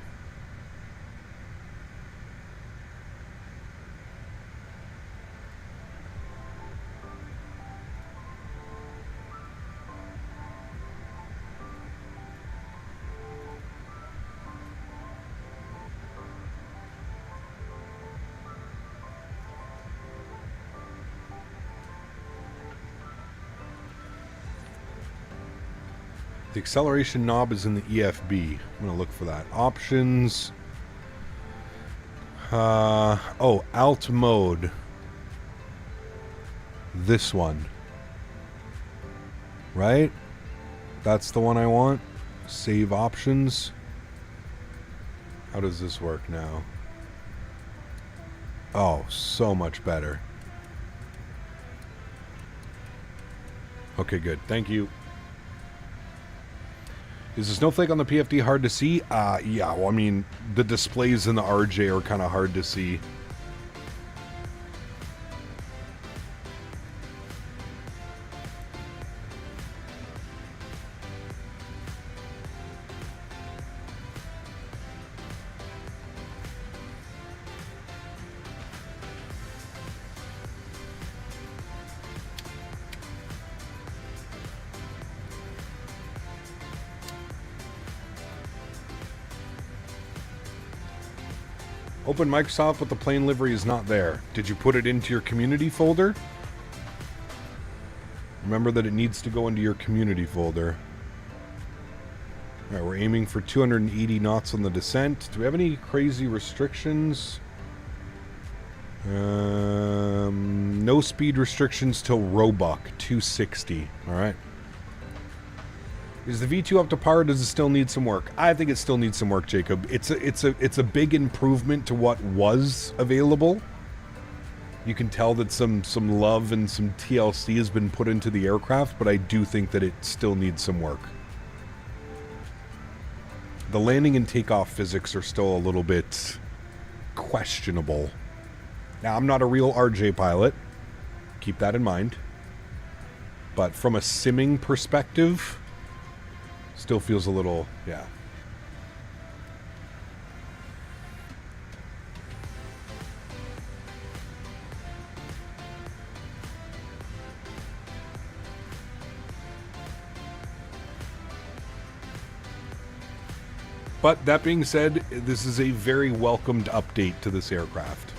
The acceleration knob is in the EFB. I'm going to look for that. Options. Oh, alt mode. This one. Right? That's the one I want. Save options. How does this work now? Oh, so much better. Okay, good. Thank you. Is the snowflake on the PFD hard to see? Yeah, well, I mean, the displays in the RJ are kind of hard to see. Open Microsoft, but the plane livery is not there. Did you put it into your community folder? Remember that it needs to go into your community folder. Alright, we're aiming for 280 knots on the descent. Do we have any crazy restrictions? No speed restrictions till Roebuck, 260. Alright. Is the V2 up to par, or does it still need some work? I think it still needs some work, Jacob. It's a big improvement to what was available. You can tell that some love and some TLC has been put into the aircraft, but I do think that it still needs some work. The landing and takeoff physics are still a little bit questionable. Now, I'm not a real RJ pilot. Keep that in mind. But from a simming perspective, still feels a little, yeah. But that being said, this is a very welcomed update to this aircraft.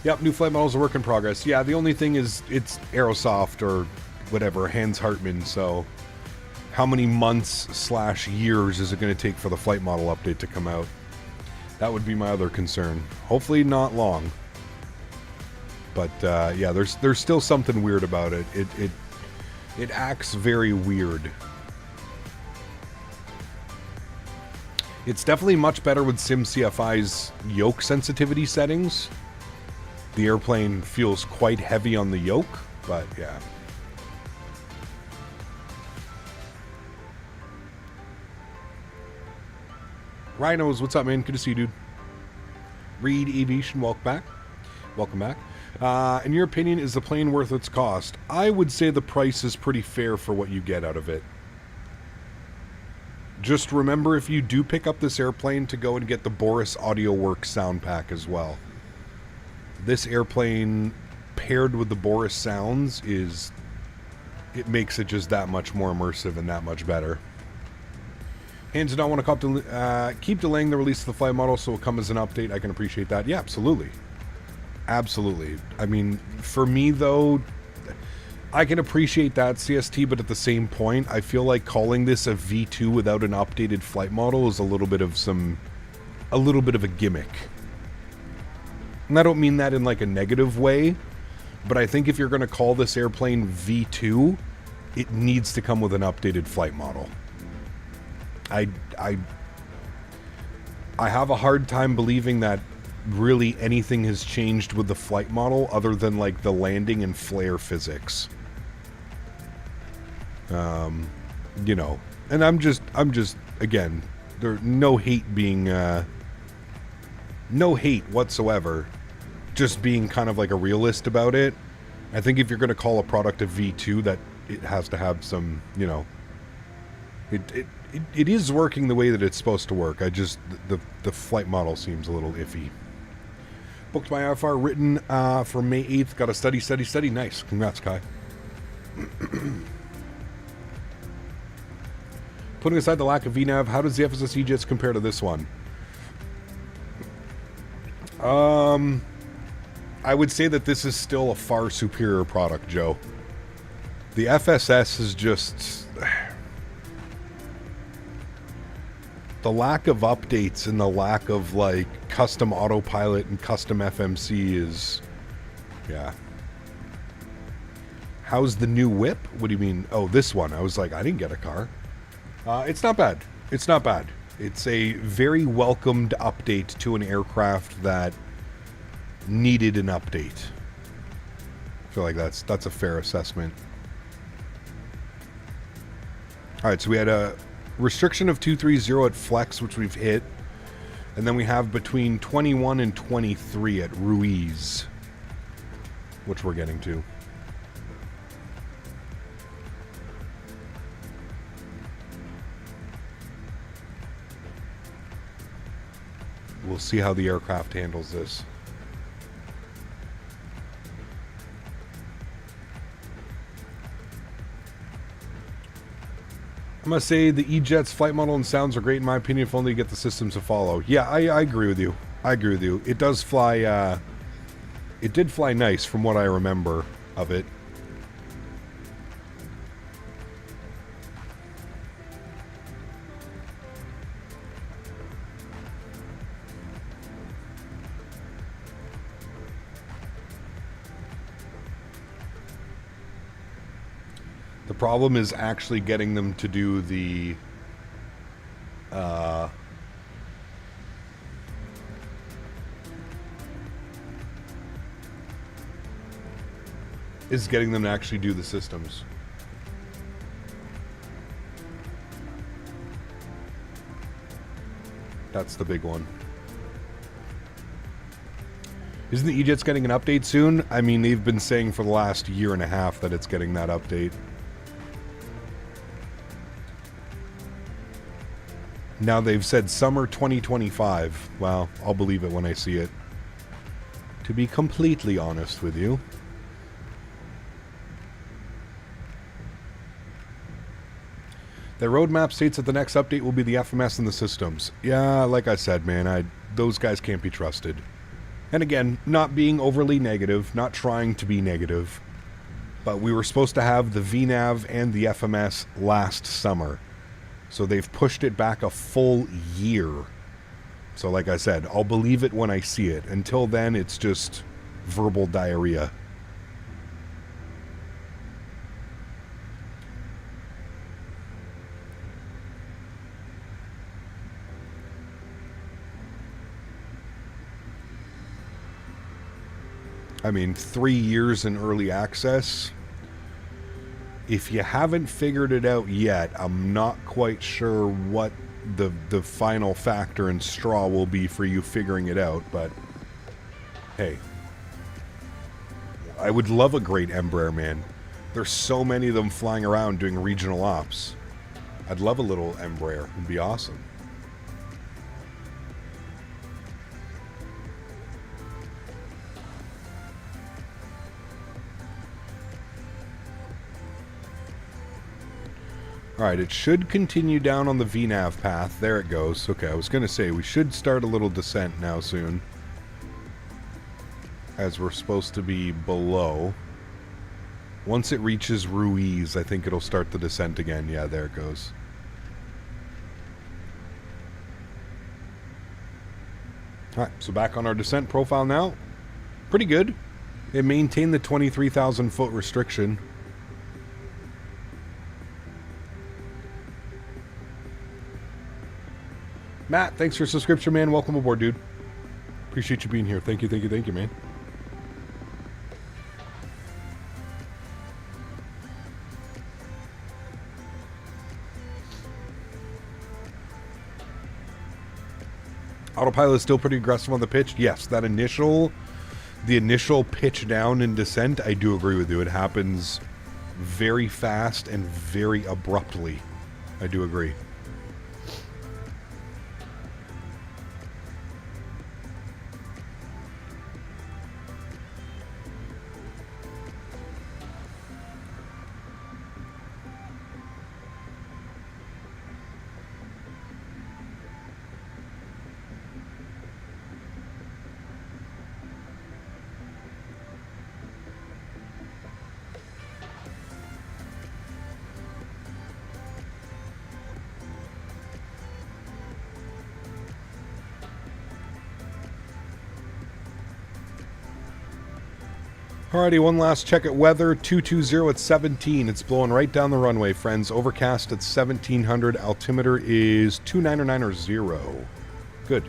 Yep, new flight models are work in progress. Yeah, the only thing is it's Aerosoft or whatever, Hans Hartmann, so how many months / years is it going to take for the flight model update to come out? That would be my other concern. Hopefully not long. But yeah, there's still something weird about it. It acts very weird. It's definitely much better with SimCFI's yoke sensitivity settings. The airplane feels quite heavy on the yoke, but yeah. Rhinos, what's up, man? Good to see you, dude. Reed Aviation, welcome back. Welcome back. In your opinion, is the plane worth its cost? I would say the price is pretty fair for what you get out of it. Just remember, if you do pick up this airplane, to go and get the Boris AudioWorks sound pack as well. This airplane, paired with the Boris sounds, it makes it just that much more immersive and that much better. Hands do not want to keep delaying the release of the flight model, so it will come as an update. I can appreciate that. Yeah, absolutely. Absolutely. I mean, for me, though, I can appreciate that, CST, but at the same point, I feel like calling this a V2 without an updated flight model is a little bit of a gimmick. And I don't mean that in like a negative way, but I think if you're going to call this airplane V2, it needs to come with an updated flight model. I have a hard time believing that really anything has changed with the flight model other than like the landing and flare physics. You know, and I'm just again, there no hate being no hate whatsoever, just being kind of like a realist about it. I think if you're going to call a product a V2, that it has to have some, you know, it is working the way that it's supposed to work. I just, the flight model seems a little iffy. Booked my IFR, written for May 8th. Got a study. Nice. Congrats, Kai. Putting aside the lack of VNAV, how does the FSSE jets compare to this one? I would say that this is still a far superior product, Joe. The FSS is just... the lack of updates and the lack of, like, custom autopilot and custom FMC is... yeah. How's the new whip? What do you mean? Oh, this one. I was like, I didn't get a car. It's not bad. It's not bad. It's a very welcomed update to an aircraft that needed an update. I feel like that's a fair assessment. Alright, so we had a restriction of 230 at Flex, which we've hit. And then we have between 21 and 23 at Ruiz, which we're getting to. We'll see how the aircraft handles this. I'm going to say the E-Jet's flight model and sounds are great in my opinion if only you get the systems to follow. Yeah, I agree with you. I agree with you. It does fly, it did fly nice from what I remember of it. The problem is actually getting them to do the getting them to actually do the systems. That's the big one. Isn't the E-Jet's getting an update soon? I mean, they've been saying for the last year and a half that it's getting that update. Now they've said summer 2025. Well, I'll believe it when I see it. To be completely honest with you. The roadmap states that the next update will be the FMS and the systems. Yeah, like I said, man, those guys can't be trusted. And again, not being overly negative, not trying to be negative, but we were supposed to have the VNAV and the FMS last summer. So they've pushed it back a full year. So like I said, I'll believe it when I see it. Until then, it's just verbal diarrhea. I mean, 3 years in early access. If you haven't figured it out yet, I'm not quite sure what the final factor and straw will be for you figuring it out, but hey. I would love a great Embraer, man. There's so many of them flying around doing regional ops. I'd love a little Embraer. It'd be awesome. Alright, it should continue down on the VNAV path. There it goes. Okay, I was going to say, we should start a little descent now soon. As we're supposed to be below. Once it reaches Ruiz, I think it'll start the descent again. Yeah, there it goes. Alright, so back on our descent profile now. Pretty good. It maintained the 23,000 foot restriction. Matt, thanks for your subscription, man. Welcome aboard, dude. Appreciate you being here. Thank you, man. Autopilot is still pretty aggressive on the pitch. Yes, the initial pitch down in descent, I do agree with you. It happens very fast and very abruptly. I do agree. Alrighty, one last check at weather. 220 at 17. It's blowing right down the runway, friends. Overcast at 1700. Altimeter is 2990. Good.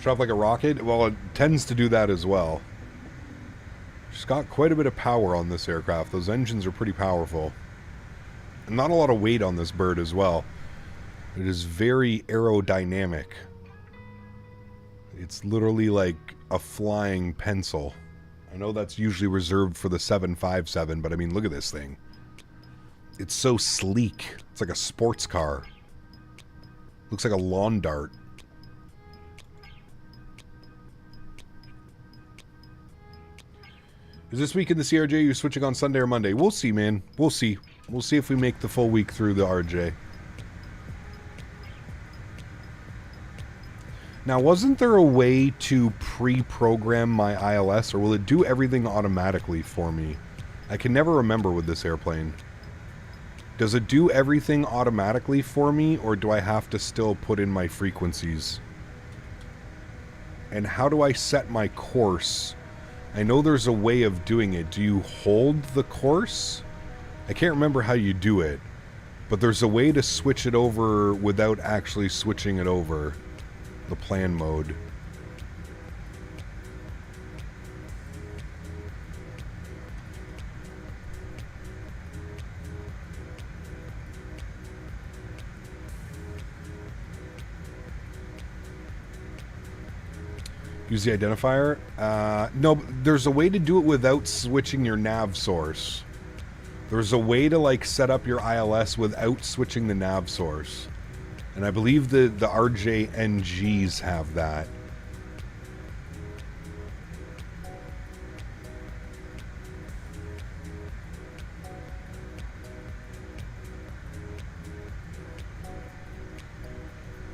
Drop like a rocket? Well, it tends to do that as well. It's got quite a bit of power on this aircraft. Those engines are pretty powerful. And not a lot of weight on this bird as well. It is very aerodynamic. It's literally like a flying pencil. I know that's usually reserved for the 757, but I mean, look at this thing. It's so sleek. It's like a sports car. Looks like a lawn dart. Is this week in the CRJ you're switching on Sunday or Monday? We'll see, man. We'll see. We'll see if we make the full week through the RJ. Now, wasn't there a way to pre-program my ILS, or will it do everything automatically for me? I can never remember with this airplane. Does it do everything automatically for me, or do I have to still put in my frequencies? And how do I set my course? I know there's a way of doing it. Do you hold the course? I can't remember how you do it, but there's a way to switch it over without actually switching it over. The plan mode. Use the identifier? No, there's a way to do it without switching your nav source. There's a way to like set up your ILS without switching the nav source. And I believe the RJNGs have that.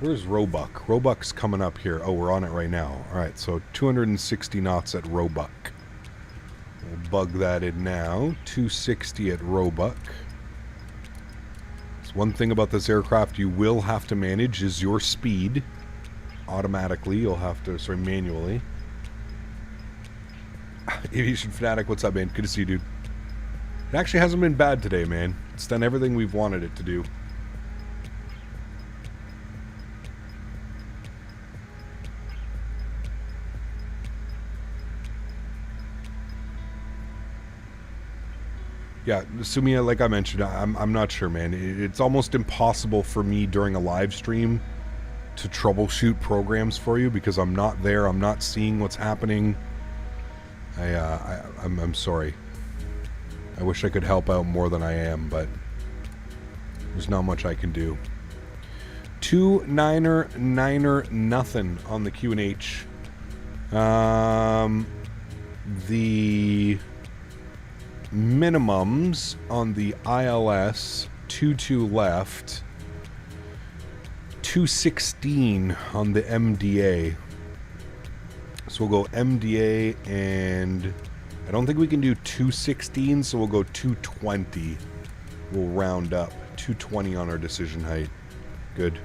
Where's Roebuck? Roebuck's coming up here. Oh, we're on it right now. Alright, so 260 knots at Roebuck. We'll bug that in now. 260 at Roebuck. One thing about this aircraft you will have to manage is your speed. Automatically, you'll have to, sorry, manually. Aviation Fanatic, what's up, man? Good to see you, dude. It actually hasn't been bad today, man. It's done everything we've wanted it to do. Yeah, Sumia, like I mentioned, I'm not sure, man. It's almost impossible for me during a live stream to troubleshoot programs for you because I'm not there. I'm not seeing what's happening. I'm sorry. I wish I could help out more than I am, but there's not much I can do. 2-9er nothing on the QNH. The minimums on the ILS 22 left, 216 on the MDA. So we'll go MDA, and I don't think we can do 216, so we'll go 220. We'll round up 220 on our decision height. Good.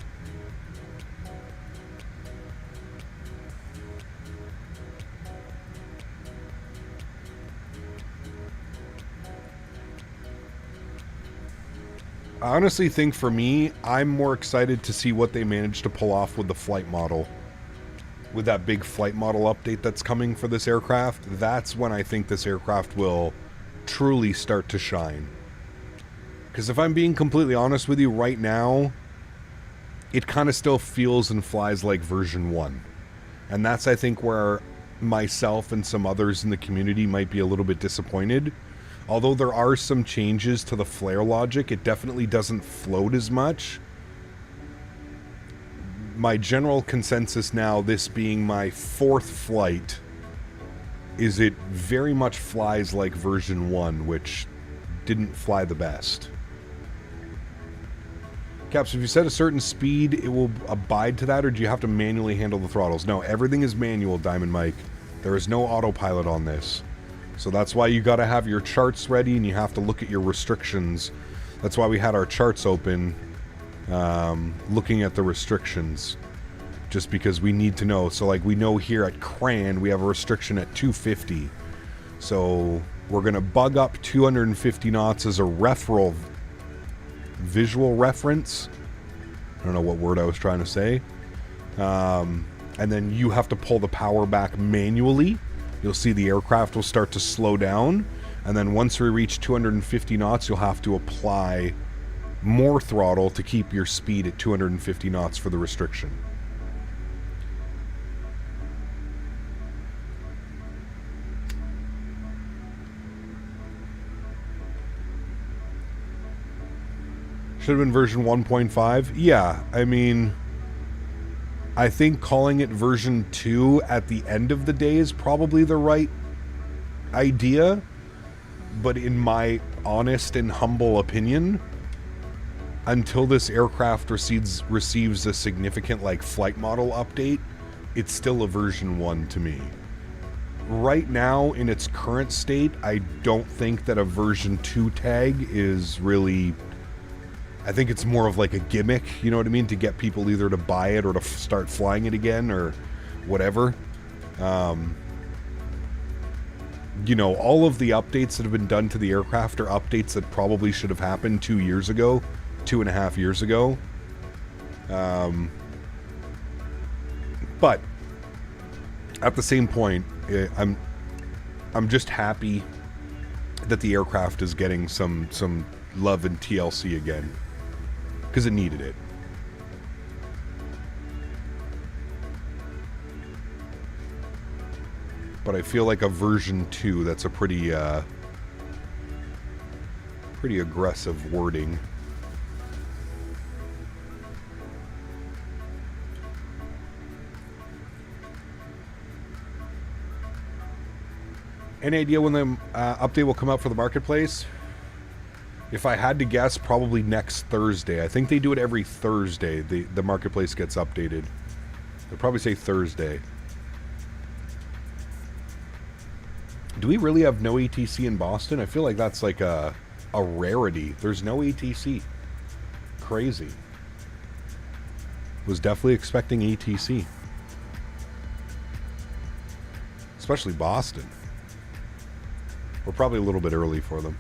I honestly think for me, I'm more excited to see what they manage to pull off with the flight model. With that big flight model update that's coming for this aircraft, that's when I think this aircraft will truly start to shine. Because if I'm being completely honest with you, right now, it kind of still feels and flies like version 1. And that's, I think, where myself and some others in the community might be a little bit disappointed. Although there are some changes to the flare logic, it definitely doesn't float as much. My general consensus now, this being my 4th flight, is it very much flies like version 1, which didn't fly the best. Caps, if you set a certain speed, it will abide to that, or do you have to manually handle the throttles? No, everything is manual, Diamond Mike. There is no autopilot on this. So that's why you got to have your charts ready, and you have to look at your restrictions. That's why we had our charts open, looking at the restrictions, just because we need to know. So like we know here at Cran, we have a restriction at 250. So we're going to bug up 250 knots as a referral, visual reference. I don't know what word I was trying to say. And then you have to pull the power back manually. You'll see the aircraft will start to slow down, and then once we reach 250 knots, you'll have to apply more throttle to keep your speed at 250 knots for the restriction. Should have been version 1.5. Yeah, I mean, I think calling it version 2 at the end of the day is probably the right idea. But in my honest and humble opinion, until this aircraft receives a significant like flight model update, it's still a version 1 to me. Right now, in its current state, I don't think that a version 2 tag is really... I think it's more of like a gimmick, you know what I mean? To get people either to buy it or to start flying it again or whatever. You know, all of the updates that have been done to the aircraft are updates that probably should have happened 2 years ago, 2.5 years ago. But at the same point, I'm just happy that the aircraft is getting some love and TLC again, because it needed it. But I feel like a version 2, that's a pretty aggressive wording. Any idea when the update will come out for the marketplace? If I had to guess, probably next Thursday. I think they do it every Thursday. The marketplace gets updated. They'll probably say Thursday. Do we really have no ATC in Boston? I feel like that's like a rarity. There's no ATC. Crazy. Was definitely expecting ATC. Especially Boston. We're probably a little bit early for them.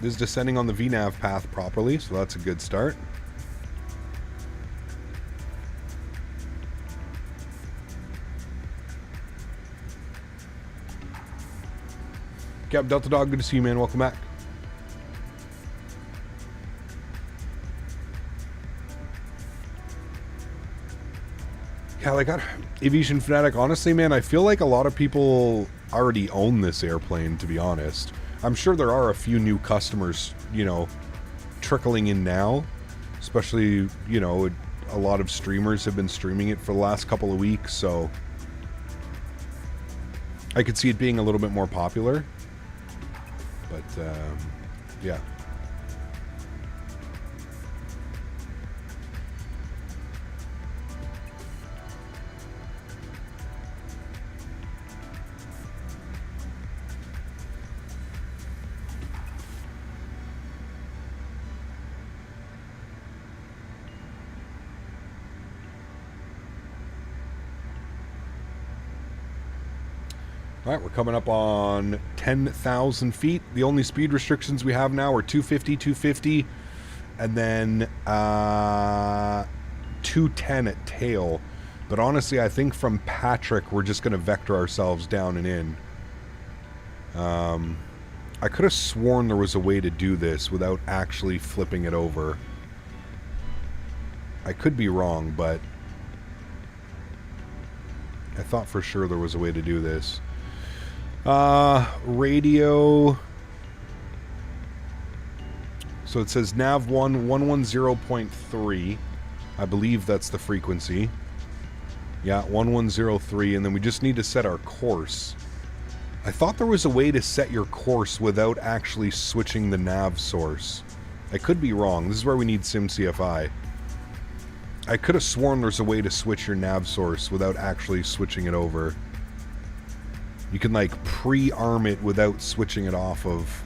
This is descending on the VNAV path properly, so that's a good start. Cap Delta Dog, good to see you, man. Welcome back. Yeah, like Aviation Fanatic, honestly, man, I feel like a lot of people already own this airplane, to be honest. I'm sure there are a few new customers, you know, trickling in now. Especially, you know, a lot of streamers have been streaming it for the last couple of weeks, so I could see it being a little bit more popular. But, yeah. All right, we're coming up on 10,000 feet. The only speed restrictions we have now are 250, 250, and then 210 at tail. But honestly, I think from Patrick, we're just going to vector ourselves down and in. I could have sworn there was a way to do this without actually flipping it over. I could be wrong, but I thought for sure there was a way to do this. Radio. So it says nav 1 110.3. I believe that's the frequency. Yeah, 1103, and then we just need to set our course. I thought there was a way to set your course without actually switching the nav source. I could be wrong. This is where we need SimCFI. I could have sworn there's a way to switch your nav source without actually switching it over. You can like pre-arm it without switching it off of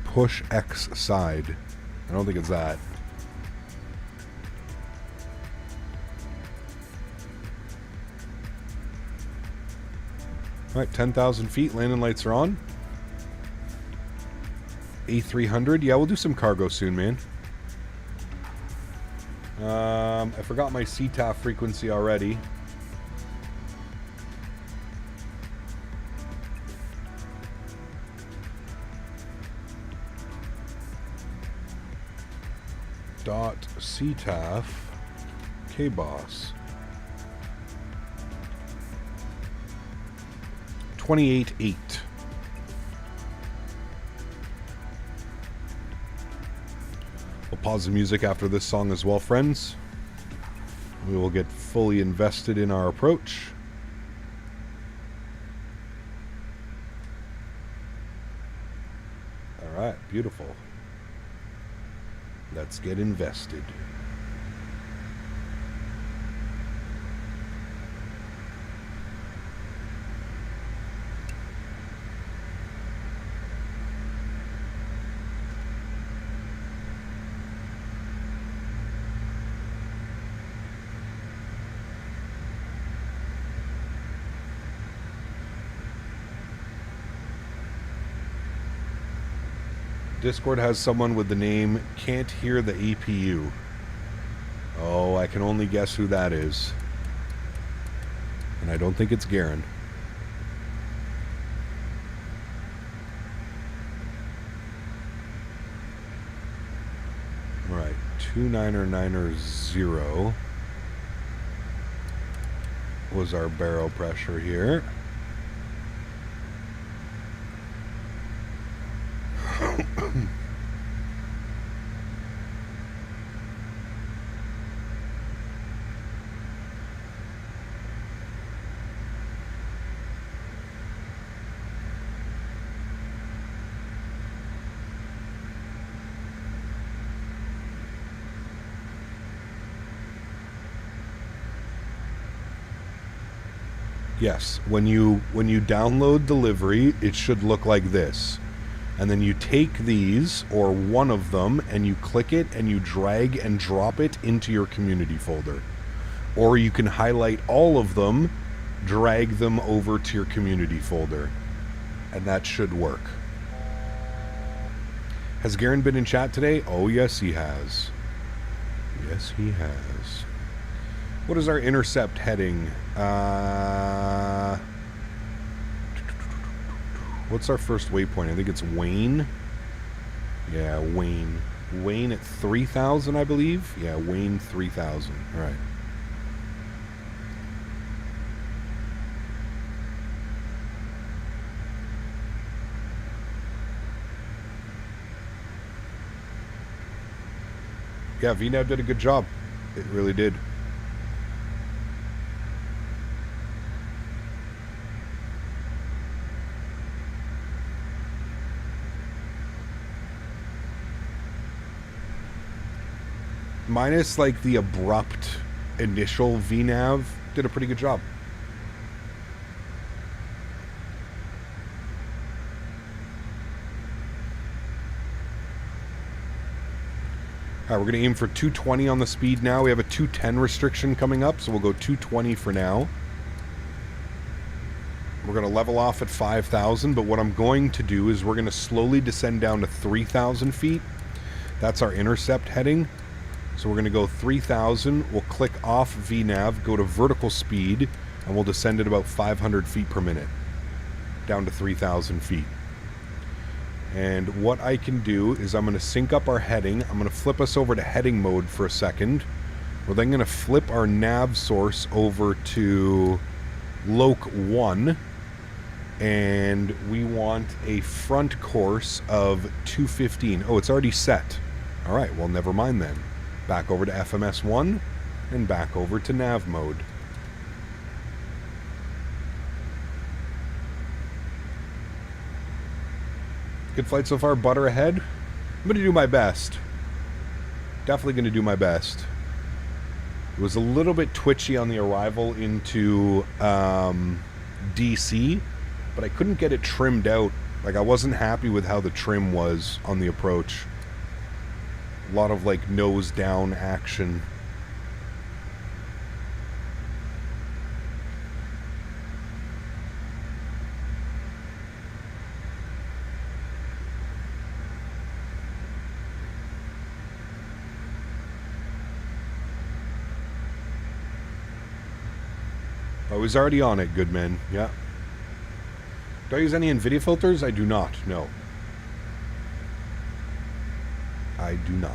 push X side. I don't think it's that. Alright, 10,000 feet, landing lights are on. A300, yeah, we'll do some cargo soon, man. I forgot my CTAF frequency already. dot CTAF KBoss 28.8. We'll pause the music after this song as well, friends. We will get fully invested in our approach. All right, beautiful. Let's get invested. Discord has someone with the name Can't Hear the APU. Oh, I can only guess who that is. And I don't think it's Garen. Alright, 299er0 was our barrel pressure here. Yes, when you download delivery, it should look like this. And then you take these, or one of them, and you click it, and you drag and drop it into your community folder. Or you can highlight all of them, drag them over to your community folder. And that should work. Has Garen been in chat today? Oh, yes, he has. Yes, he has. What is our intercept heading? What's our first waypoint? I think it's Wayne. Yeah, Wayne. Wayne at 3,000, I believe. Yeah, Wayne 3,000. All right. Yeah, VNAV did a good job. It really did. Minus like the abrupt initial VNAV, did a pretty good job. Alright, we're going to aim for 220 on the speed now. We have a 210 restriction coming up, so we'll go 220 for now. We're going to level off at 5,000, but what I'm going to do is we're going to slowly descend down to 3,000 feet. That's our intercept heading. So we're going to go 3,000, we'll click off VNAV, go to vertical speed, and we'll descend at about 500 feet per minute, down to 3,000 feet. And what I can do is I'm going to sync up our heading. I'm going to flip us over to heading mode for a second. We're then going to flip our nav source over to Loc 1, and we want a front course of 215. Oh, it's already set. All right, well, never mind then. Back over to FMS 1 and back over to nav mode. Good flight so far, butter ahead. I'm going to do my best. Definitely going to do my best. It was a little bit twitchy on the arrival into DC, but I couldn't get it trimmed out. Like, I wasn't happy with how the trim was on the approach. A lot of like nose down action. I was already on it, good man. Yeah. Do I use any NVIDIA filters? I do not, no. I do not.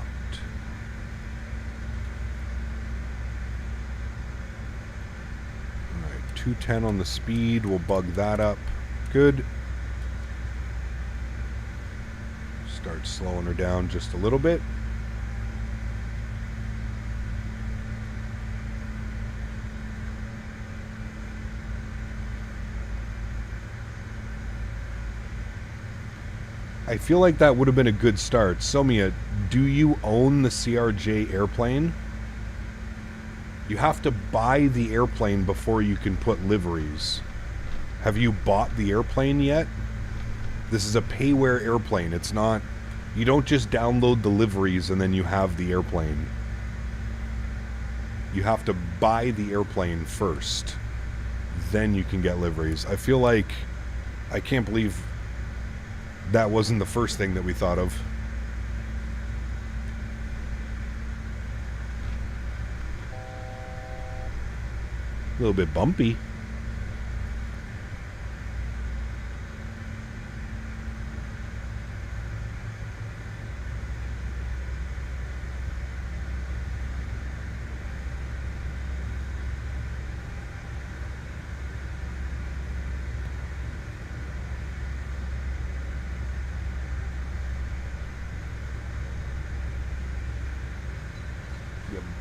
210 on the speed. We'll bug that up. Good. Start slowing her down just a little bit. I feel like that would have been a good start. Somia, do you own the CRJ airplane? You have to buy the airplane before you can put liveries. Have you bought the airplane yet? This is a payware airplane. It's not... You don't just download the liveries and then you have the airplane. You have to buy the airplane first. Then you can get liveries. I feel like... I can't believe that wasn't the first thing that we thought of. A little bit bumpy.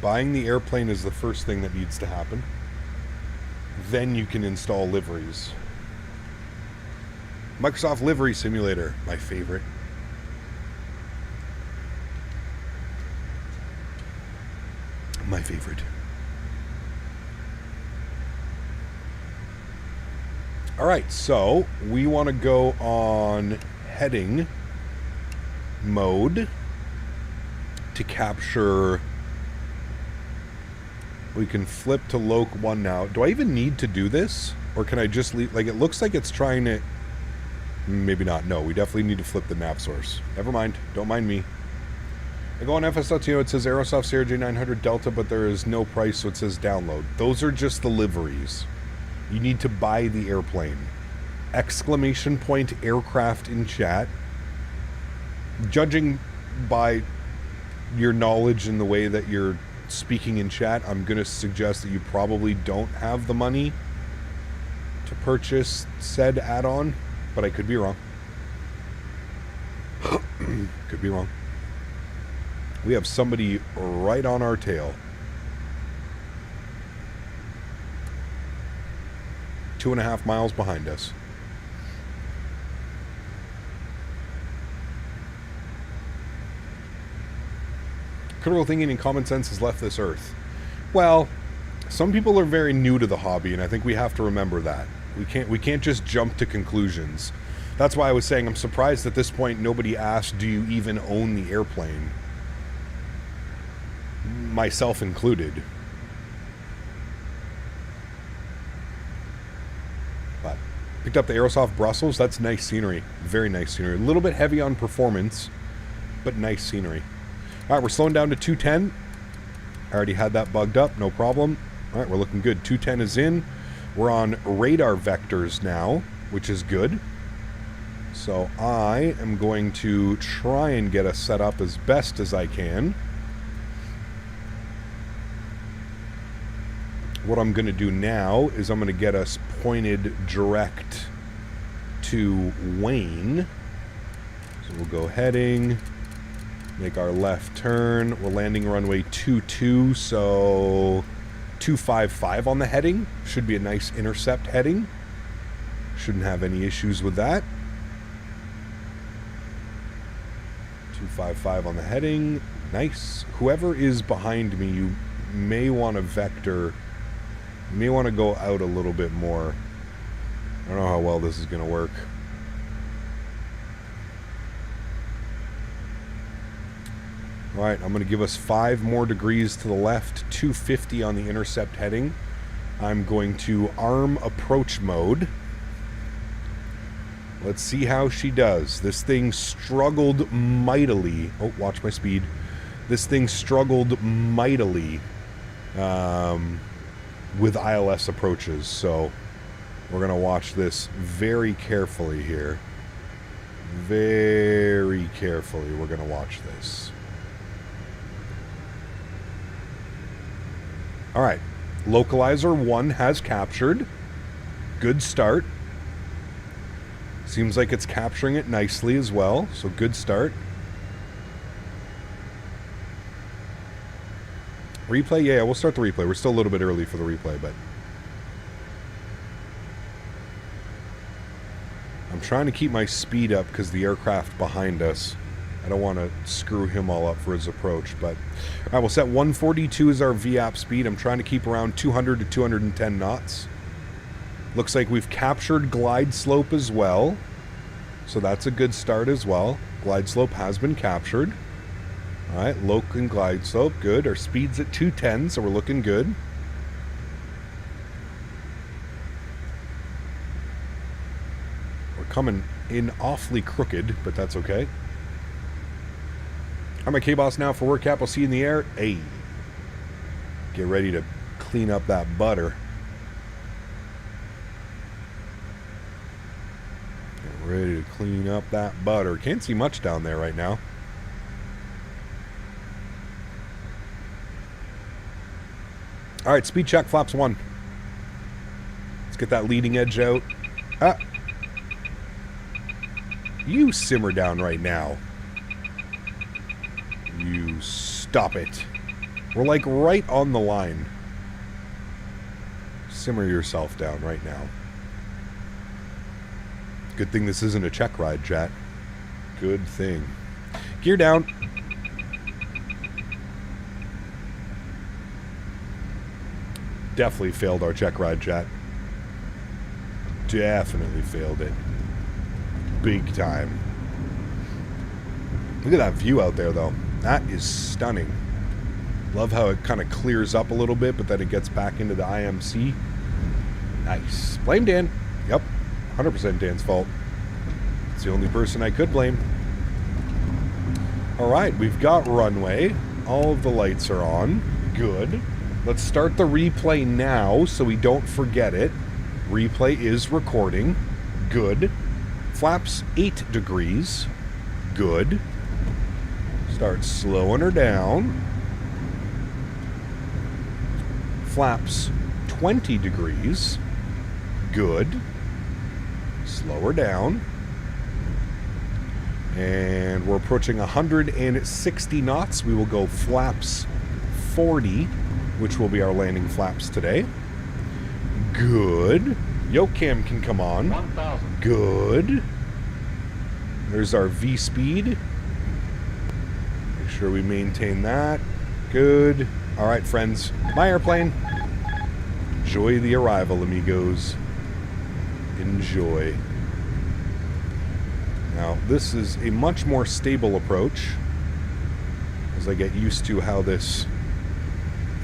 Buying the airplane is the first thing that needs to happen. Then you can install liveries. Microsoft Livery Simulator, my favorite. My favorite. Alright, so we want to go on heading mode to capture... We can flip to Loc 1 now. Do I even need to do this? Or can I just leave? Like, it looks like it's trying to... Maybe not. No, we definitely need to flip the nav source. Never mind. Don't mind me. I go on FS.to, it says Aerosoft CRJ 900 Delta, but there is no price, so it says download. Those are just the liveries. You need to buy the airplane. Exclamation point aircraft in chat. Judging by your knowledge and the way that you're speaking in chat, I'm going to suggest that you probably don't have the money to purchase said add-on, but I could be wrong. Could be wrong. We have somebody right on our tail. 2.5 miles behind us. Critical thinking and common sense has left this earth. Well, some people are very new to the hobby, and I think we have to remember that. We can't just jump to conclusions. That's why I was saying I'm surprised at this point nobody asked, do you even own the airplane? Myself included. But picked up the Aerosoft Brussels. That's nice scenery. Very nice scenery. A little bit heavy on performance, but nice scenery. Alright, we're slowing down to 210. I already had that bugged up, no problem. Alright, we're looking good. 210 is in. We're on radar vectors now, which is good. So I am going to try and get us set up as best as I can. What I'm going to do now is I'm going to get us pointed direct to Wayne. So we'll go heading... Make our left turn. We're landing runway 22, so 255 on the heading. Should be a nice intercept heading. Shouldn't have any issues with that. 255 on the heading. Nice. Whoever is behind me, you may want to vector. You may want to go out a little bit more. I don't know how well this is going to work. Alright, I'm going to give us 5 more degrees to the left, 250 on the intercept heading. I'm going to arm approach mode. Let's see how she does. This thing struggled mightily. Oh, watch my speed. This thing struggled mightily with ILS approaches, so we're going to watch this very carefully here. Very carefully, we're going to watch this. Alright, localizer 1 has captured. Good start. Seems like it's capturing it nicely as well, so good start. Replay? Yeah, we'll start the replay. We're still a little bit early for the replay, but... I'm trying to keep my speed up because the aircraft behind us. I don't want to screw him all up for his approach, but... Alright, we'll set 142 as our VAP speed. I'm trying to keep around 200 to 210 knots. Looks like we've captured glide slope as well. So that's a good start as well. Glide slope has been captured. Alright, loc and glide slope, good. Our speed's at 210, so we're looking good. We're coming in awfully crooked, but that's okay. I'm at K-Boss now for work cap. I'll see you in the air. Hey, get ready to clean up that butter. Get ready to clean up that butter. Can't see much down there right now. All right, speed check, flaps 1. Let's get that leading edge out. Ah. You simmer down right now. You stop it. We're like right on the line. Simmer yourself down right now. Good thing this isn't a check ride, chat. Good thing. Gear down. Definitely failed our check ride, chat. Definitely failed it. Big time. Look at that view out there, though. That is stunning. Love how it kind of clears up a little bit, but then it gets back into the IMC. Nice. Blame Dan. Yep. 100% Dan's fault. It's the only person I could blame. Alright, we've got runway. All of the lights are on. Good. Let's start the replay now so we don't forget it. Replay is recording. Good. Flaps 8 degrees. Good. Start slowing her down. Flaps 20 degrees. Good. Slow her down. And we're approaching 160 knots. We will go flaps 40, which will be our landing flaps today. Good. Yoke cam can come on. 1,000. Good. There's our V speed. Make sure we maintain that. Good. All right, friends. My airplane. Enjoy the arrival, amigos. Enjoy. Now, this is a much more stable approach as I get used to how this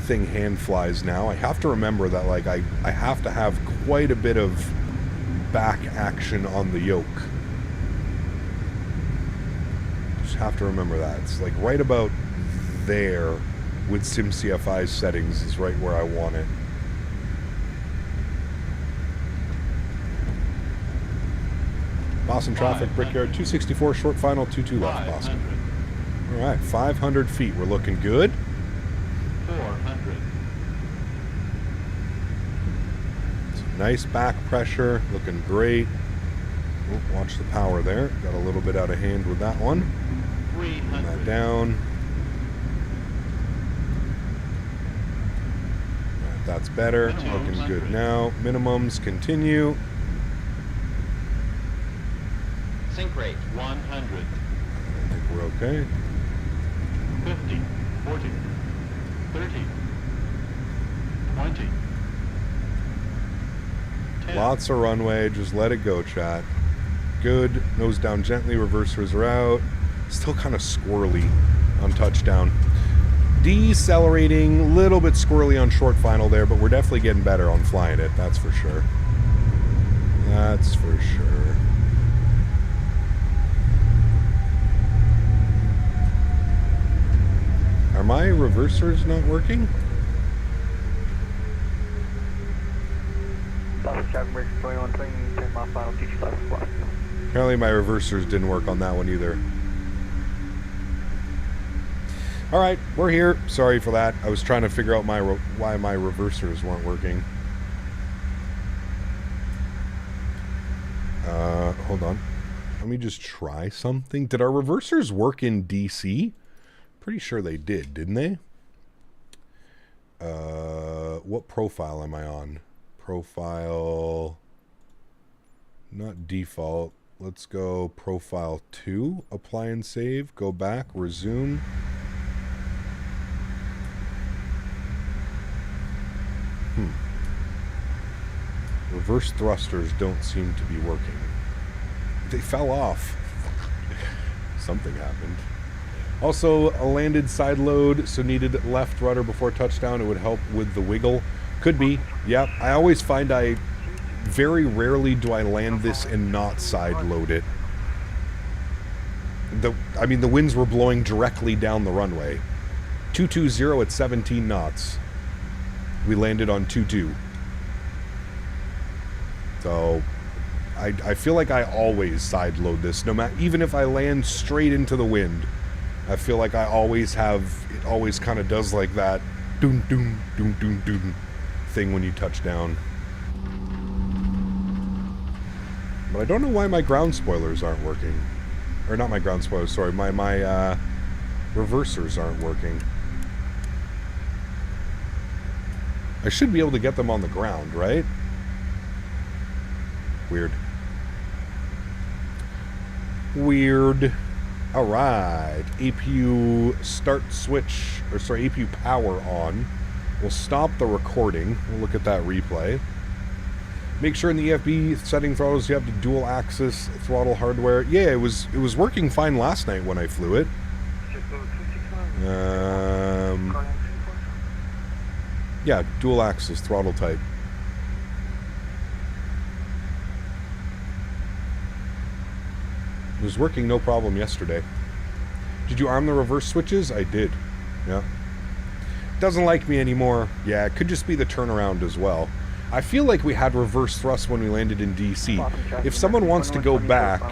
thing hand flies now. I have to remember that, like, I have to have quite a bit of back action on the yoke. Just have to remember that. It's like right about there with SimCFI's settings is right where I want it. Boston traffic, Brickyard 264, short final, 22 left, Boston. All right, 500 feet. We're looking good. 400. Some nice back pressure, looking great. Oh, watch the power there. Got a little bit out of hand with that one. 300. Turn that down. All right, that's better. Looking good now. Minimums continue. Sink rate 100. I think we're okay. 50, 40, 30, 20, 10. Lots of runway. Just let it go, chat. Good. Nose down gently. Reversers are out. Still kind of squirrely on touchdown. Decelerating. A little bit squirrely on short final there, but we're definitely getting better on flying it. That's for sure. That's for sure. Are my reversers not working? Apparently my reversers didn't work on that one either. Alright, we're here. Sorry for that. I was trying to figure out why my reversers weren't working. Hold on. Let me just try something. Did our reversers work in DC? Pretty sure they did, didn't they? What profile am I on? Profile... Not default. Let's go profile 2. Apply and save. Go back. Resume. Reverse thrusters don't seem to be working. They fell off. Something happened. Also, a landed side load, so needed left rudder before touchdown. It would help with the wiggle. Could be. Yep. I always find very rarely do I land this and not side load it. I mean, the winds were blowing directly down the runway. 220 at 17 knots. We landed on 22. So, I feel like I always side load this, no matter, even if I land straight into the wind. I feel like I always have, it always kind of does like that doom doom doom doom doom thing when you touch down. But I don't know why my ground spoilers aren't working. Or not my ground spoilers, sorry, my reversers aren't working. I should be able to get them on the ground, right? Weird. Weird. Alright. APU start switch, or sorry, APU power on. We'll stop the recording. We'll look at that replay. Make sure in the EFB setting throttles you have the dual axis throttle hardware. Yeah, it was working fine last night when I flew it. Yeah, dual axis throttle type. It was working no problem yesterday. Did you arm the reverse switches? I did. Yeah. Doesn't like me anymore. Yeah, it could just be the turnaround as well. I feel like we had reverse thrust when we landed in DC. If someone wants to go back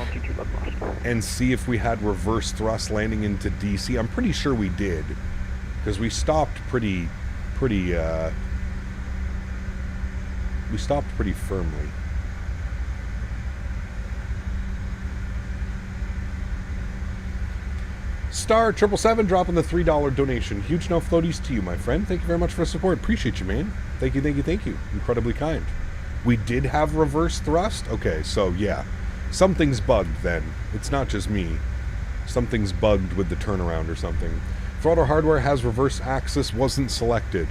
and see if we had reverse thrust landing into DC, I'm pretty sure we did. Because we stopped pretty firmly. Star 777 dropping the $3 donation. Huge no floaties to you, my friend. Thank you very much for the support. Appreciate you, man. Thank you, thank you, thank you. Incredibly kind. We did have reverse thrust? Okay, so yeah. Something's bugged then. It's not just me. Something's bugged with the turnaround or something. Throttle hardware has reverse axis, wasn't selected.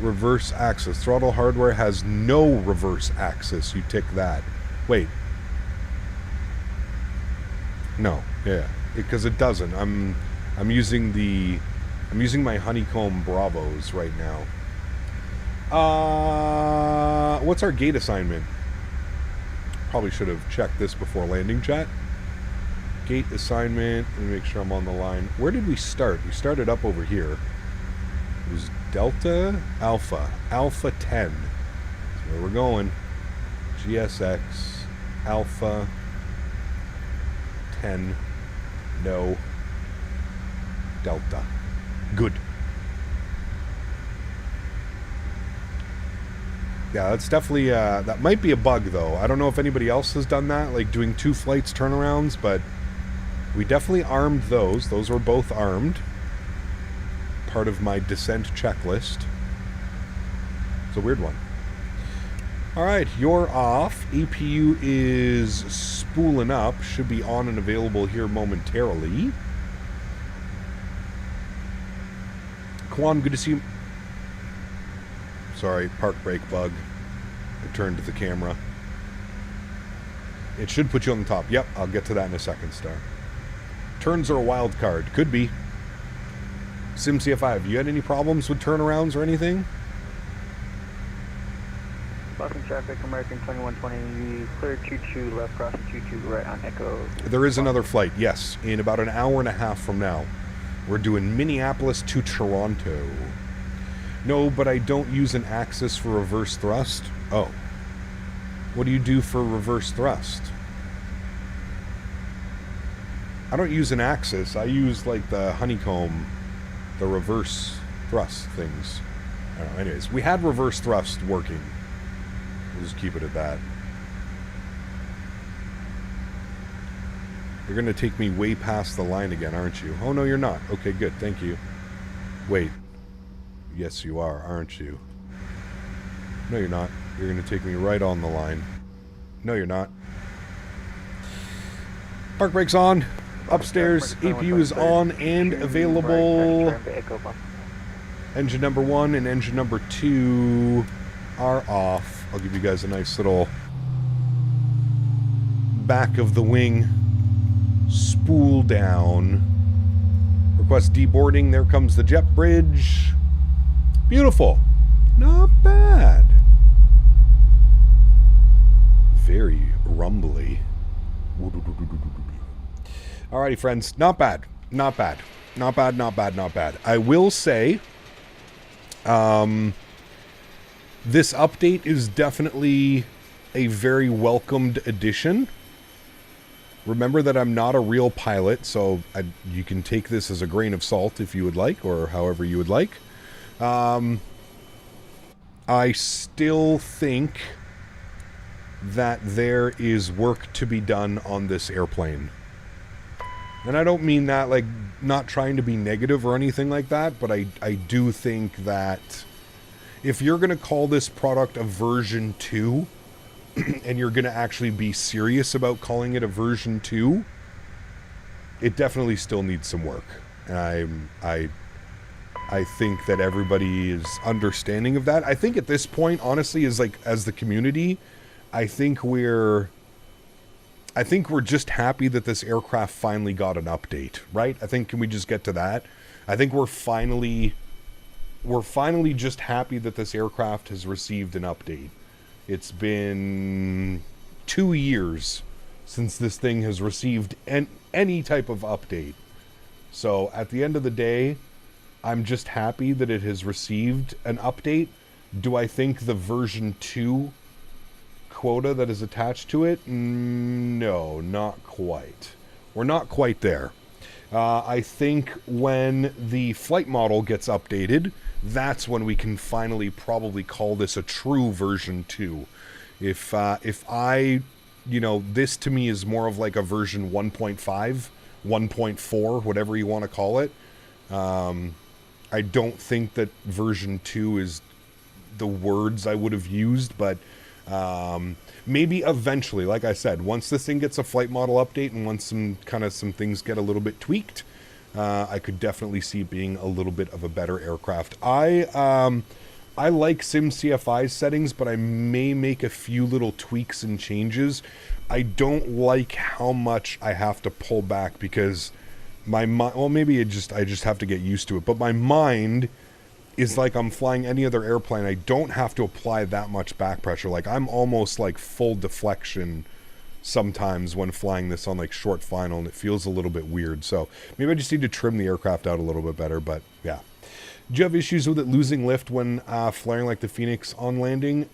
Reverse axis. Throttle hardware has no reverse axis. You tick that. Wait. No, yeah, because it doesn't. I'm using my Honeycomb Bravos right now. What's our gate assignment? Probably should have checked this before landing, chat. Gate assignment. Let me make sure I'm on the line. Where did we start? We started up over here. It was Delta Alpha 10. That's where we're going. GSX Alpha 10, no, Delta. Good. Yeah, that's definitely, that might be a bug though. I don't know if anybody else has done that, like doing 2 flights turnarounds, but we definitely armed those. Those were both armed. Part of my descent checklist. It's a weird one. Alright, you're off. APU is spooling up. Should be on and available here momentarily. Kwan, good to see you. Sorry, park brake bug. I turned to the camera. It should put you on the top. Yep, I'll get to that in a second, Star. Turns are a wild card. Could be. SimCFI, have you had any problems with turnarounds or anything? Boston traffic, American 2120, clear 22 left, cross 22 right on Echo. There is another flight, yes, in about an hour and a half from now. We're doing Minneapolis to Toronto. No, but I don't use an axis for reverse thrust. Oh. What do you do for reverse thrust? I don't use an axis. I use like the Honeycomb, the reverse thrust things. I don't know. Anyways, we had reverse thrust working. We'll just keep it at that. You're going to take me way past the line again, aren't you? Oh, no, you're not. Okay, good. Thank you. Wait. Yes, you are, aren't you? No, you're not. You're going to take me right on the line. No, you're not. Park brakes on. Upstairs. APU is on and available. Engine number 1 and engine number 2 are off. I'll give you guys a nice little back of the wing spool down. Request deboarding. There comes the jet bridge. Beautiful. Not bad. Very rumbly. Alrighty, friends. Not bad. Not bad. Not bad, not bad, not bad. I will say, this update is definitely a very welcomed addition. Remember that I'm not a real pilot, so you can take this as a grain of salt if you would like, or however you would like. I still think that there is work to be done on this airplane. And I don't mean that like not trying to be negative or anything like that, but I do think that if you're going to call this product a version 2, and you're going to actually be serious about calling it a version 2, it definitely still needs some work. And I think that everybody is understanding of that. I think at this point, honestly, is like, as the community, I think we're just happy that this aircraft finally got an update, right? I think, can we just get to that? I think we're finally just happy that this aircraft has received an update. It's been 2 years since this thing has received any type of update. So at the end of the day, I'm just happy that it has received an update. Do I think the version 2 quota that is attached to it? No, not quite. We're not quite there. I think when the flight model gets updated, that's when we can finally probably call this a true version 2. If I, this to me is more of like a version 1.5, 1.4, whatever you want to call it. I don't think that version 2 is the words I would have used, but maybe eventually, like I said, once this thing gets a flight model update and once some things get a little bit tweaked, I could definitely see it being a little bit of a better aircraft. I like SimCFI's settings, but I may make a few little tweaks and changes. I don't like how much I have to pull back because my mind, well, maybe I just have to get used to it, but my mind is like I'm flying any other airplane. I don't have to apply that much back pressure. Like I'm almost like full deflection sometimes when flying this on like short final, and it feels a little bit weird. So maybe I just need to trim the aircraft out a little bit better, but yeah. Do you have issues with it losing lift when flaring like the Phoenix on landing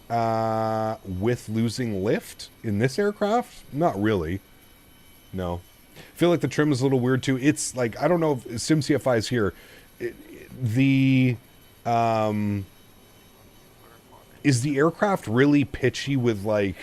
with losing lift in this aircraft? Not really. No. I feel like the trim is a little weird too. It's like, I don't know if SimCFI is here. Is the aircraft really pitchy with like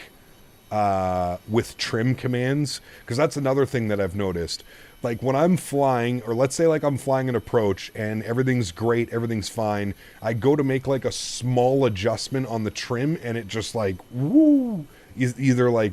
with trim commands? Because that's another thing that I've noticed. Like when I'm flying, or let's say like I'm flying an approach and everything's great, everything's fine, I go to make like a small adjustment on the trim and it just like woo, either like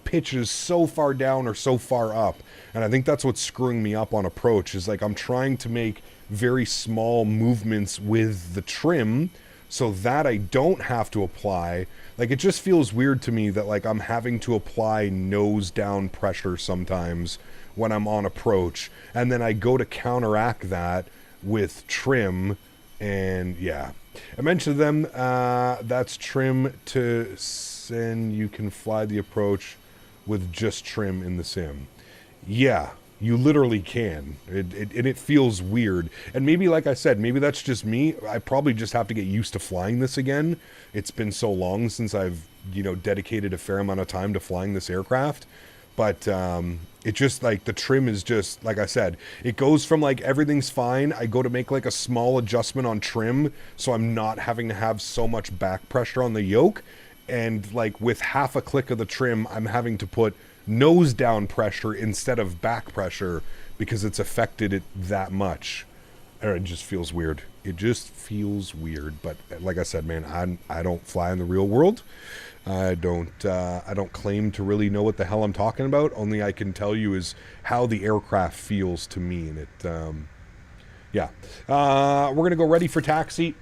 pitches so far down or so far up. And I think that's what's screwing me up on approach, is like I'm trying to make very small movements with the trim so that I don't have to apply. Like it just feels weird to me that like I'm having to apply nose down pressure sometimes when I'm on approach, and then I go to counteract that with trim. And yeah, I mentioned to them that's trim to sim. You can fly the approach with just trim in the sim. Yeah, you literally can. It feels weird. And maybe, like I said, maybe that's just me. I probably just have to get used to flying this again. It's been so long since I've, dedicated a fair amount of time to flying this aircraft. But it just, like, the trim is just, like I said, it goes from, like, everything's fine. I go to make, like, a small adjustment on trim so I'm not having to have so much back pressure on the yoke. And, like, with half a click of the trim, I'm having to put nose down pressure instead of back pressure because it's affected it that much. It just feels weird. It just feels weird. But like I said, man, I don't fly in the real world. I don't claim to really know what the hell I'm talking about. Only I can tell you is how the aircraft feels to me. And it, yeah. We're going to go ready for taxi.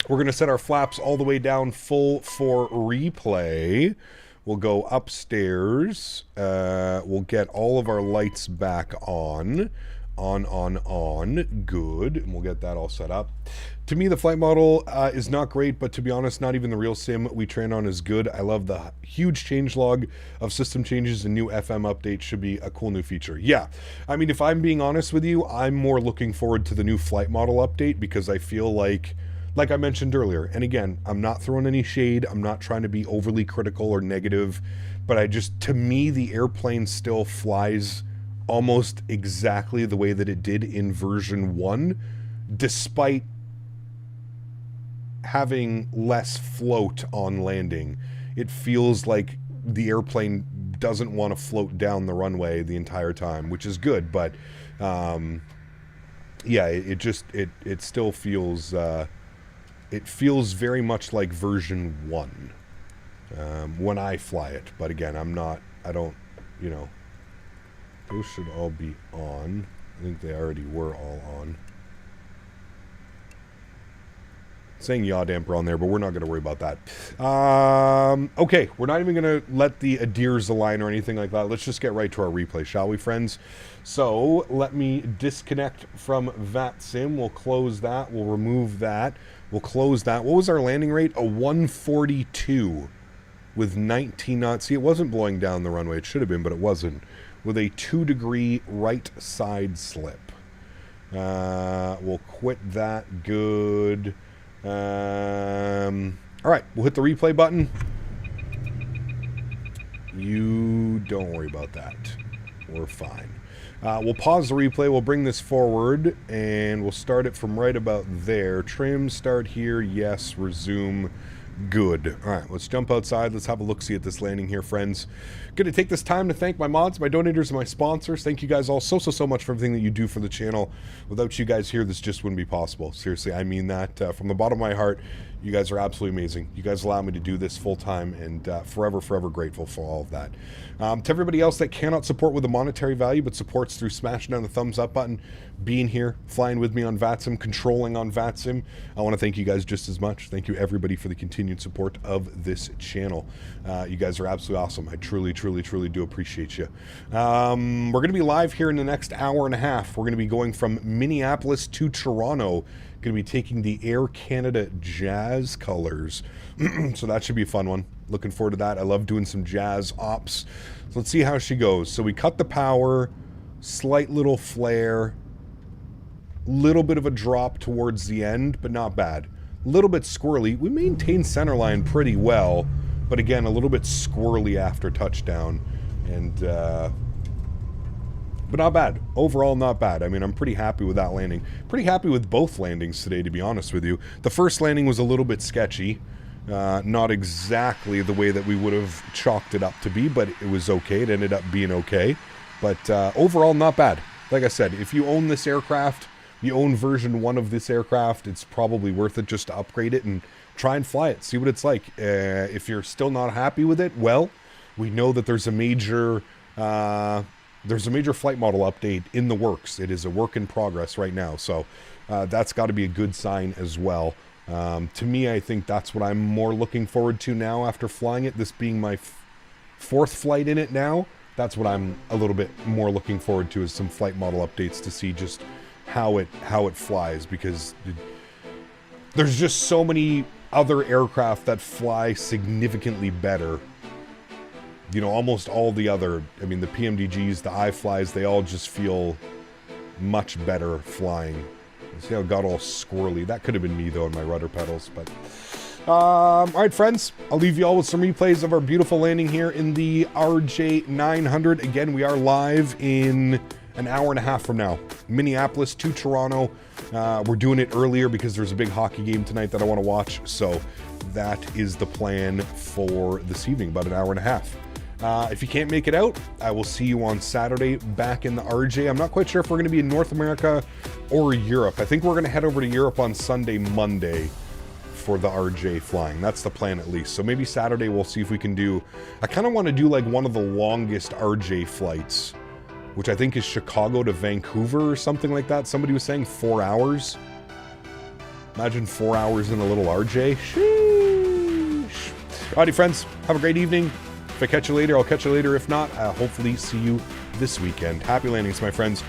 We're going to set our flaps all the way down full for replay. We'll go upstairs. We'll get all of our lights back on. On. Good. And we'll get that all set up. To me, the flight model is not great, but to be honest, not even the real sim we train on is good. I love the huge changelog of system changes and new FM updates. Should be a cool new feature. Yeah. I mean, if I'm being honest with you, I'm more looking forward to the new flight model update because I feel like I mentioned earlier, and again, I'm not throwing any shade. I'm not trying to be overly critical or negative, but to me, the airplane still flies almost exactly the way that it did in version 1, despite having less float on landing. It feels like the airplane doesn't want to float down the runway the entire time, which is good, but yeah, it still feels it feels very much like version 1 when I fly it. But again, I don't, you know, those should all be on. I think they already were all on. Saying yaw damper on there, but we're not going to worry about that. Okay, we're not even going to let the adheres align or anything like that. Let's just get right to our replay, shall we, friends? So let me disconnect from VATSIM. We'll close that. We'll remove that. We'll close that. What was our landing rate? A 142 with 19 knots. See, it wasn't blowing down the runway. It should have been, but it wasn't. With a 2-degree right side slip. We'll quit that. Good. All right, we'll hit the replay button. You don't worry about that. We're fine. We'll pause the replay. We'll bring this forward, and we'll start it from right about there. Trim, start here. Yes, resume. Good. All right, let's jump outside. Let's have a look-see at this landing here, friends. Going to take this time to thank my mods, my donators, and my sponsors. Thank you guys all so much for everything that you do for the channel. Without you guys here, this just wouldn't be possible. Seriously, I mean that from the bottom of my heart. You guys are absolutely amazing. You guys allow me to do this full-time, and forever grateful for all of that. To everybody else that cannot support with a monetary value, but supports through smashing down the thumbs up button, being here, flying with me on VATSIM, controlling on VATSIM, I want to thank you guys just as much. Thank you, everybody, for the continued support of this channel. You guys are absolutely awesome. I truly do appreciate you. We're going to be live here in the next hour and a half. We're going to be going from Minneapolis to Toronto. Going to be taking the Air Canada Jazz colors. So that should be a fun one. Looking forward to that. I love doing some jazz ops. So let's see how she goes. So we cut the power, slight little flare, little bit of a drop towards the end, but not bad. A little bit squirrely. We maintain centerline pretty well, but again, a little bit squirrely after touchdown. And but not bad. Overall, not bad. I mean, I'm pretty happy with that landing. Pretty happy with both landings today, to be honest with you. The first landing was a little bit sketchy. Not exactly the way that we would have chalked it up to be, but it was okay. It ended up being okay. But overall, not bad. Like I said, if you own this aircraft, you own version 1 of this aircraft, it's probably worth it just to upgrade it and try and fly it. See what it's like. If you're still not happy with it, well, we know that there's a major flight model update in the works. It is a work in progress right now, so that's got to be a good sign as well. To me, I think that's what I'm more looking forward to now after flying it. This being my fourth flight in it now, that's what I'm a little bit more looking forward to, is some flight model updates to see just how it flies, because there's just so many other aircraft that fly significantly better. You know, almost all the other, I mean, the PMDGs, the iFlies, they all just feel much better flying. See how it got all squirrely. That could have been me, though, in my rudder pedals. But all right, friends, I'll leave you all with some replays of our beautiful landing here in the CRJ900. Again, we are live in an hour and a half from now. Minneapolis to Toronto. We're doing it earlier because there's a big hockey game tonight that I want to watch. So that is the plan for this evening, about an hour and a half. If you can't make it out, I will see you on Saturday back in the RJ. I'm not quite sure if we're going to be in North America or Europe. I think we're going to head over to Europe on Sunday, Monday for the RJ flying. That's the plan at least. So maybe Saturday we'll see if we can do... I kind of want to do like one of the longest RJ flights, which I think is Chicago to Vancouver or something like that. Somebody was saying 4 hours. Imagine 4 hours in a little RJ. Sheesh. Alrighty, friends. Have a great evening. If I catch you later, I'll catch you later. If not, I'll hopefully see you this weekend. Happy landings, my friends.